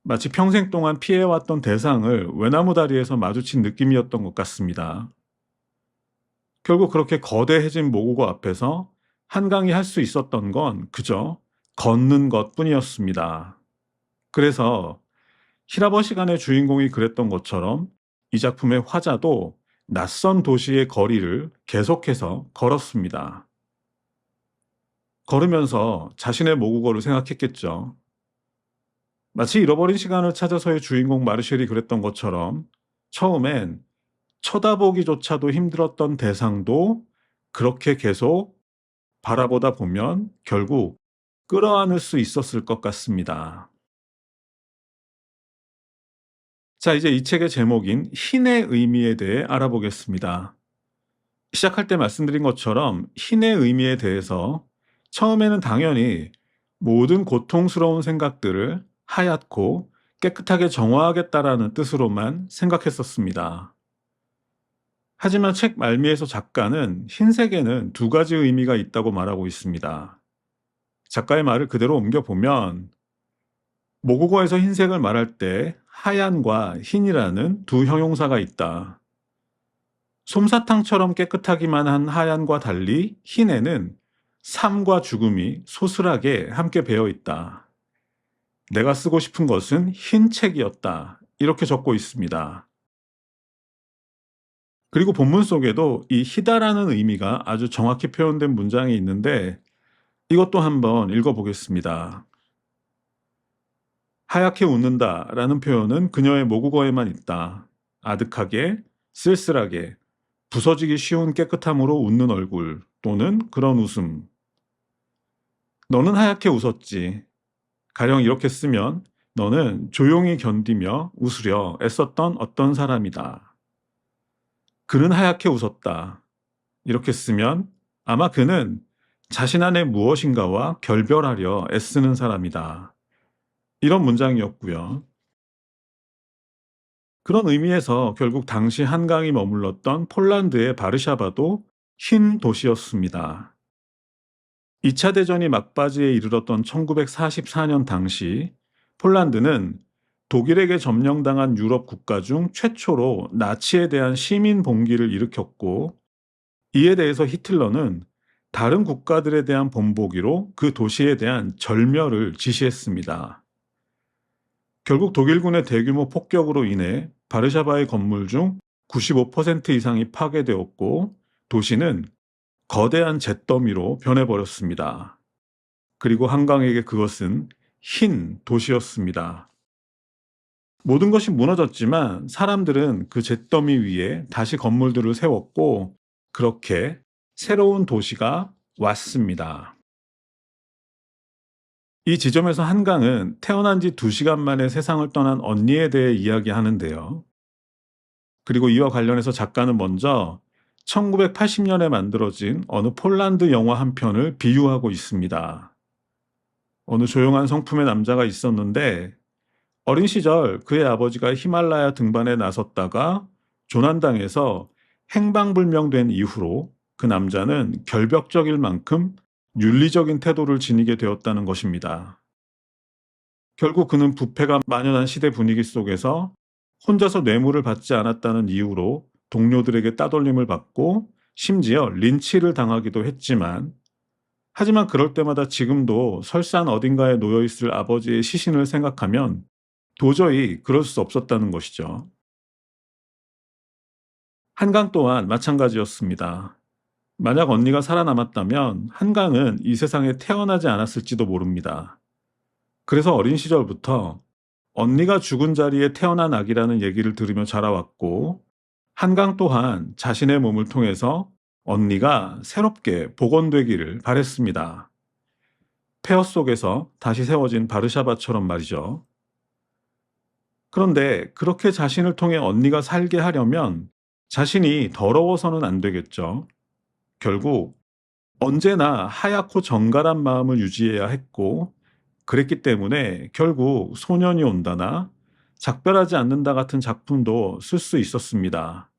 마치 평생 동안 피해왔던 대상을 외나무 다리에서 마주친 느낌이었던 것 같습니다. 결국 그렇게 거대해진 모국어 앞에서 한강이 할 수 있었던 건 그저 걷는 것 뿐이었습니다. 그래서 히라버 시간의 주인공이 그랬던 것처럼 이 작품의 화자도 낯선 도시의 거리를 계속해서 걸었습니다. 걸으면서 자신의 모국어를 생각했겠죠. 마치 잃어버린 시간을 찾아서의 주인공 마르쉘이 그랬던 것처럼 처음엔 쳐다보기조차도 힘들었던 대상도 그렇게 계속 바라보다 보면 결국 끌어안을 수 있었을 것 같습니다. 자, 이제 이 책의 제목인 흰의 의미에 대해 알아보겠습니다. 시작할 때 말씀드린 것처럼 흰의 의미에 대해서 처음에는 당연히 모든 고통스러운 생각들을 하얗고 깨끗하게 정화하겠다라는 뜻으로만 생각했었습니다. 하지만 책 말미에서 작가는 흰색에는 두 가지 의미가 있다고 말하고 있습니다. 작가의 말을 그대로 옮겨보면 모국어에서 흰색을 말할 때 하얀과 흰이라는 두 형용사가 있다. 솜사탕처럼 깨끗하기만 한 하얀과 달리 흰에는 삶과 죽음이 소슬하게 함께 배어 있다. 내가 쓰고 싶은 것은 흰 책이었다. 이렇게 적고 있습니다. 그리고 본문 속에도 이 희다라는 의미가 아주 정확히 표현된 문장이 있는데 이것도 한번 읽어보겠습니다. 하얗게 웃는다 라는 표현은 그녀의 모국어에만 있다. 아득하게, 쓸쓸하게, 부서지기 쉬운 깨끗함으로 웃는 얼굴 또는 그런 웃음. 너는 하얗게 웃었지. 가령 이렇게 쓰면 너는 조용히 견디며 웃으려 애썼던 어떤 사람이다. 그는 하얗게 웃었다. 이렇게 쓰면 아마 그는 자신 안에 무엇인가와 결별하려 애쓰는 사람이다. 이런 문장이었고요. 그런 의미에서 결국 당시 한강이 머물렀던 폴란드의 바르샤바도 흰 도시였습니다. 2차 대전이 막바지에 이르렀던 1944년 당시 폴란드는 독일에게 점령당한 유럽 국가 중 최초로 나치에 대한 시민 봉기를 일으켰고 이에 대해서 히틀러는 다른 국가들에 대한 본보기로 그 도시에 대한 절멸을 지시했습니다. 결국 독일군의 대규모 폭격으로 인해 바르샤바의 건물 중 95% 이상이 파괴되었고 도시는 거대한 잿더미로 변해버렸습니다. 그리고 한강에게 그것은 흰 도시였습니다. 모든 것이 무너졌지만 사람들은 그 잿더미 위에 다시 건물들을 세웠고 그렇게 새로운 도시가 왔습니다. 이 지점에서 한강은 태어난 지 2시간 만에 세상을 떠난 언니에 대해 이야기하는데요. 그리고 이와 관련해서 작가는 먼저 1980년에 만들어진 어느 폴란드 영화 한 편을 비유하고 있습니다. 어느 조용한 성품의 남자가 있었는데 어린 시절 그의 아버지가 히말라야 등반에 나섰다가 조난당해서 행방불명된 이후로 그 남자는 결벽적일 만큼 윤리적인 태도를 지니게 되었다는 것입니다. 결국 그는 부패가 만연한 시대 분위기 속에서 혼자서 뇌물을 받지 않았다는 이유로 동료들에게 따돌림을 받고 심지어 린치를 당하기도 했지만 하지만 그럴 때마다 지금도 설산 어딘가에 놓여있을 아버지의 시신을 생각하면 도저히 그럴 수 없었다는 것이죠. 한강 또한 마찬가지였습니다. 만약 언니가 살아남았다면 한강은 이 세상에 태어나지 않았을지도 모릅니다. 그래서 어린 시절부터 언니가 죽은 자리에 태어난 아기라는 얘기를 들으며 자라왔고 한강 또한 자신의 몸을 통해서 언니가 새롭게 복원되기를 바랬습니다. 폐허 속에서 다시 세워진 바르샤바처럼 말이죠. 그런데 그렇게 자신을 통해 언니가 살게 하려면 자신이 더러워서는 안 되겠죠. 결국 언제나 하얗고 정갈한 마음을 유지해야 했고 그랬기 때문에 결국 소년이 온다나 작별하지 않는다 같은 작품도 쓸 수 있었습니다.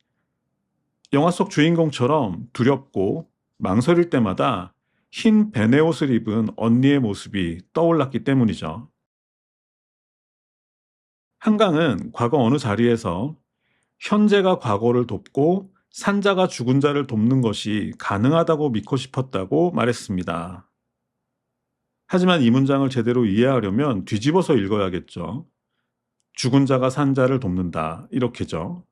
영화 속 주인공처럼 두렵고 망설일 때마다 흰 베네옷을 입은 언니의 모습이 떠올랐기 때문이죠. 한강은 과거 어느 자리에서 현재가 과거를 돕고 산자가 죽은 자를 돕는 것이 가능하다고 믿고 싶었다고 말했습니다. 하지만 이 문장을 제대로 이해하려면 뒤집어서 읽어야겠죠. 죽은 자가 산자를 돕는다. 이렇게죠.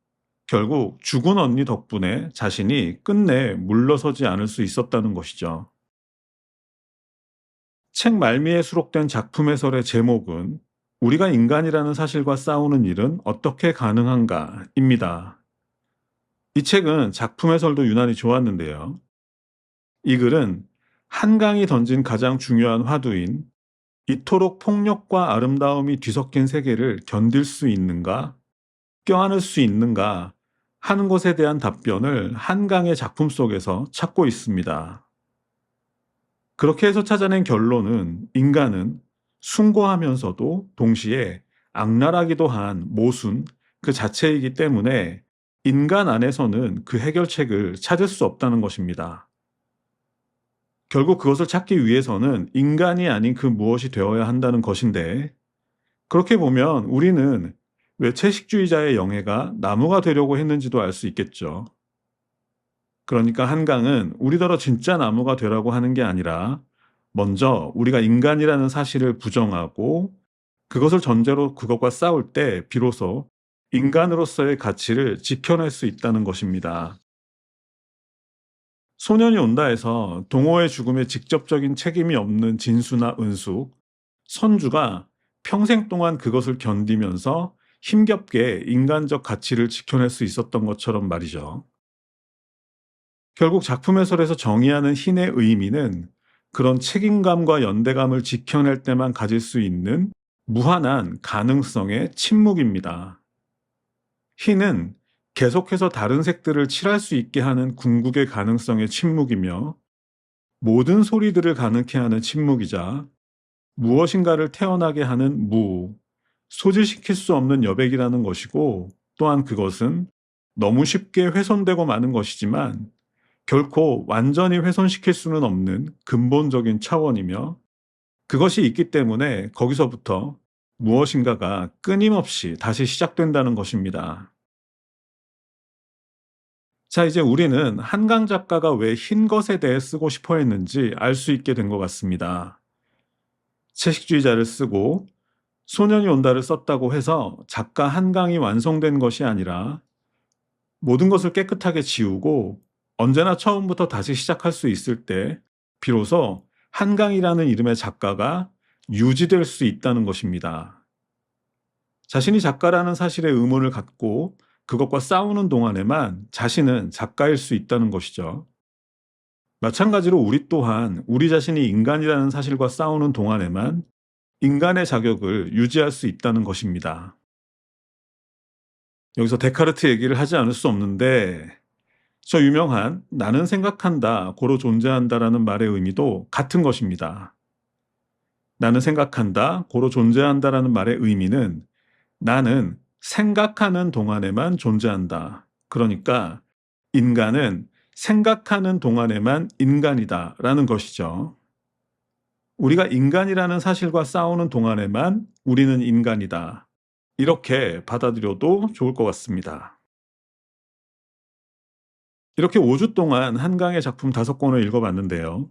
결국 죽은 언니 덕분에 자신이 끝내 물러서지 않을 수 있었다는 것이죠. 책 말미에 수록된 작품 해설의 제목은 우리가 인간이라는 사실과 싸우는 일은 어떻게 가능한가? 입니다. 이 책은 작품 해설도 유난히 좋았는데요. 이 글은 한강이 던진 가장 중요한 화두인 이토록 폭력과 아름다움이 뒤섞인 세계를 견딜 수 있는가, 껴안을 수 있는가 하는 것에 대한 답변을 한강의 작품 속에서 찾고 있습니다. 그렇게 해서 찾아낸 결론은 인간은 숭고하면서도 동시에 악랄하기도 한 모순 그 자체이기 때문에 인간 안에서는 그 해결책을 찾을 수 없다는 것입니다. 결국 그것을 찾기 위해서는 인간이 아닌 그 무엇이 되어야 한다는 것인데, 그렇게 보면 우리는 왜 채식주의자의 영예가 나무가 되려고 했는지도 알 수 있겠죠. 그러니까 한강은 우리더러 진짜 나무가 되라고 하는 게 아니라 먼저 우리가 인간이라는 사실을 부정하고 그것을 전제로 그것과 싸울 때 비로소 인간으로서의 가치를 지켜낼 수 있다는 것입니다. 소년이 온다에서 동호의 죽음에 직접적인 책임이 없는 진수나 은수, 선주가 평생 동안 그것을 견디면서 힘겹게 인간적 가치를 지켜낼 수 있었던 것처럼 말이죠. 결국 작품 해설에서 정의하는 흰의 의미는 그런 책임감과 연대감을 지켜낼 때만 가질 수 있는 무한한 가능성의 침묵입니다. 흰은 계속해서 다른 색들을 칠할 수 있게 하는 궁극의 가능성의 침묵이며 모든 소리들을 가능케 하는 침묵이자 무엇인가를 태어나게 하는 소질시킬 수 없는 여백이라는 것이고, 또한 그것은 너무 쉽게 훼손되고 마는 것이지만 결코 완전히 훼손시킬 수는 없는 근본적인 차원이며, 그것이 있기 때문에 거기서부터 무엇인가가 끊임없이 다시 시작된다는 것입니다. 자, 이제 우리는 한강 작가가 왜 흰 것에 대해 쓰고 싶어 했는지 알 수 있게 된 것 같습니다. 채식주의자를 쓰고 소년이 온다를 썼다고 해서 작가 한강이 완성된 것이 아니라 모든 것을 깨끗하게 지우고 언제나 처음부터 다시 시작할 수 있을 때 비로소 한강이라는 이름의 작가가 유지될 수 있다는 것입니다. 자신이 작가라는 사실에 의문을 갖고 그것과 싸우는 동안에만 자신은 작가일 수 있다는 것이죠. 마찬가지로 우리 또한 우리 자신이 인간이라는 사실과 싸우는 동안에만 인간의 자격을 유지할 수 있다는 것입니다. 여기서 데카르트 얘기를 하지 않을 수 없는데, 저 유명한 나는 생각한다, 고로 존재한다라는 말의 의미도 같은 것입니다. 나는 생각한다, 고로 존재한다라는 말의 의미는 나는 생각하는 동안에만 존재한다. 그러니까 인간은 생각하는 동안에만 인간이다 라는 것이죠. 우리가 인간이라는 사실과 싸우는 동안에만 우리는 인간이다. 이렇게 받아들여도 좋을 것 같습니다. 이렇게 5주 동안 한강의 작품 5권을 읽어봤는데요.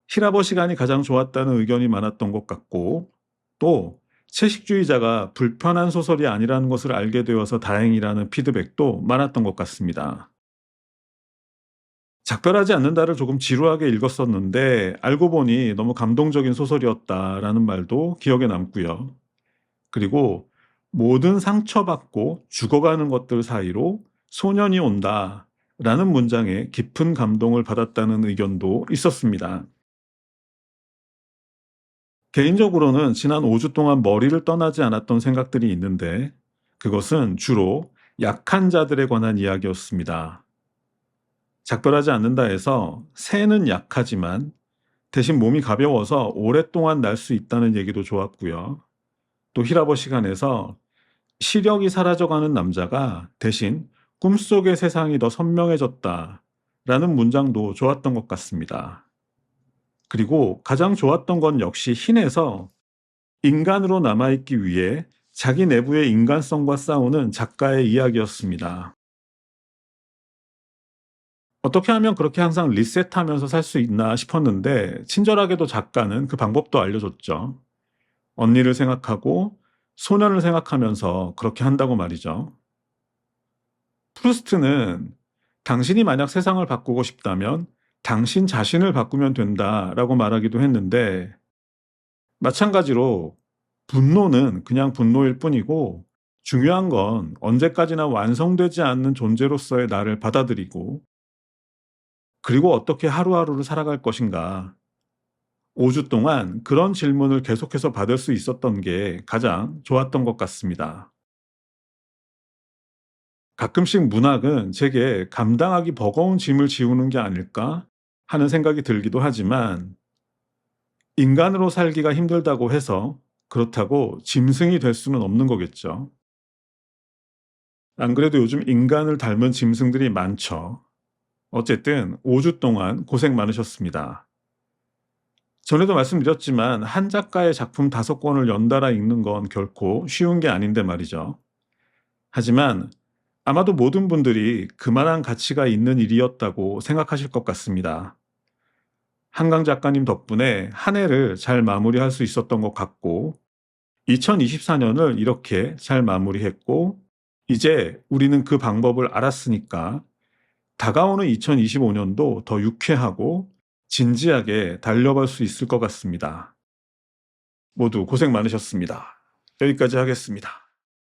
히라버 시간이 가장 좋았다는 의견이 많았던 것 같고, 또 채식주의자가 불편한 소설이 아니라는 것을 알게 되어서 다행이라는 피드백도 많았던 것 같습니다. 작별하지 않는다를 조금 지루하게 읽었었는데 알고 보니 너무 감동적인 소설이었다라는 말도 기억에 남고요. 그리고 모든 상처받고 죽어가는 것들 사이로 소년이 온다라는 문장에 깊은 감동을 받았다는 의견도 있었습니다. 개인적으로는 지난 5주 동안 머리를 떠나지 않았던 생각들이 있는데, 그것은 주로 약한 자들에 관한 이야기였습니다. 작별하지 않는다에서 새는 약하지만 대신 몸이 가벼워서 오랫동안 날 수 있다는 얘기도 좋았고요. 또 히라버 시간에서 시력이 사라져가는 남자가 대신 꿈속의 세상이 더 선명해졌다라는 문장도 좋았던 것 같습니다. 그리고 가장 좋았던 건 역시 흰에서 인간으로 남아있기 위해 자기 내부의 인간성과 싸우는 작가의 이야기였습니다. 어떻게 하면 그렇게 항상 리셋하면서 살 수 있나 싶었는데, 친절하게도 작가는 그 방법도 알려줬죠. 언니를 생각하고 소년을 생각하면서 그렇게 한다고 말이죠. 프루스트는 당신이 만약 세상을 바꾸고 싶다면 당신 자신을 바꾸면 된다라고 말하기도 했는데, 마찬가지로 분노는 그냥 분노일 뿐이고 중요한 건 언제까지나 완성되지 않는 존재로서의 나를 받아들이고, 그리고 어떻게 하루하루를 살아갈 것인가. 5주 동안 그런 질문을 계속해서 받을 수 있었던 게 가장 좋았던 것 같습니다. 가끔씩 문학은 제게 감당하기 버거운 짐을 지우는 게 아닐까 하는 생각이 들기도 하지만, 인간으로 살기가 힘들다고 해서 그렇다고 짐승이 될 수는 없는 거겠죠. 안 그래도 요즘 인간을 닮은 짐승들이 많죠. 어쨌든 5주 동안 고생 많으셨습니다. 전에도 말씀드렸지만 한 작가의 작품 5권을 연달아 읽는 건 결코 쉬운 게 아닌데 말이죠. 하지만 아마도 모든 분들이 그만한 가치가 있는 일이었다고 생각하실 것 같습니다. 한강 작가님 덕분에 한 해를 잘 마무리할 수 있었던 것 같고 2024년을 이렇게 잘 마무리했고 이제 우리는 그 방법을 알았으니까 다가오는 2025년도 더 유쾌하고 진지하게 달려볼 수 있을 것 같습니다. 모두 고생 많으셨습니다. 여기까지 하겠습니다.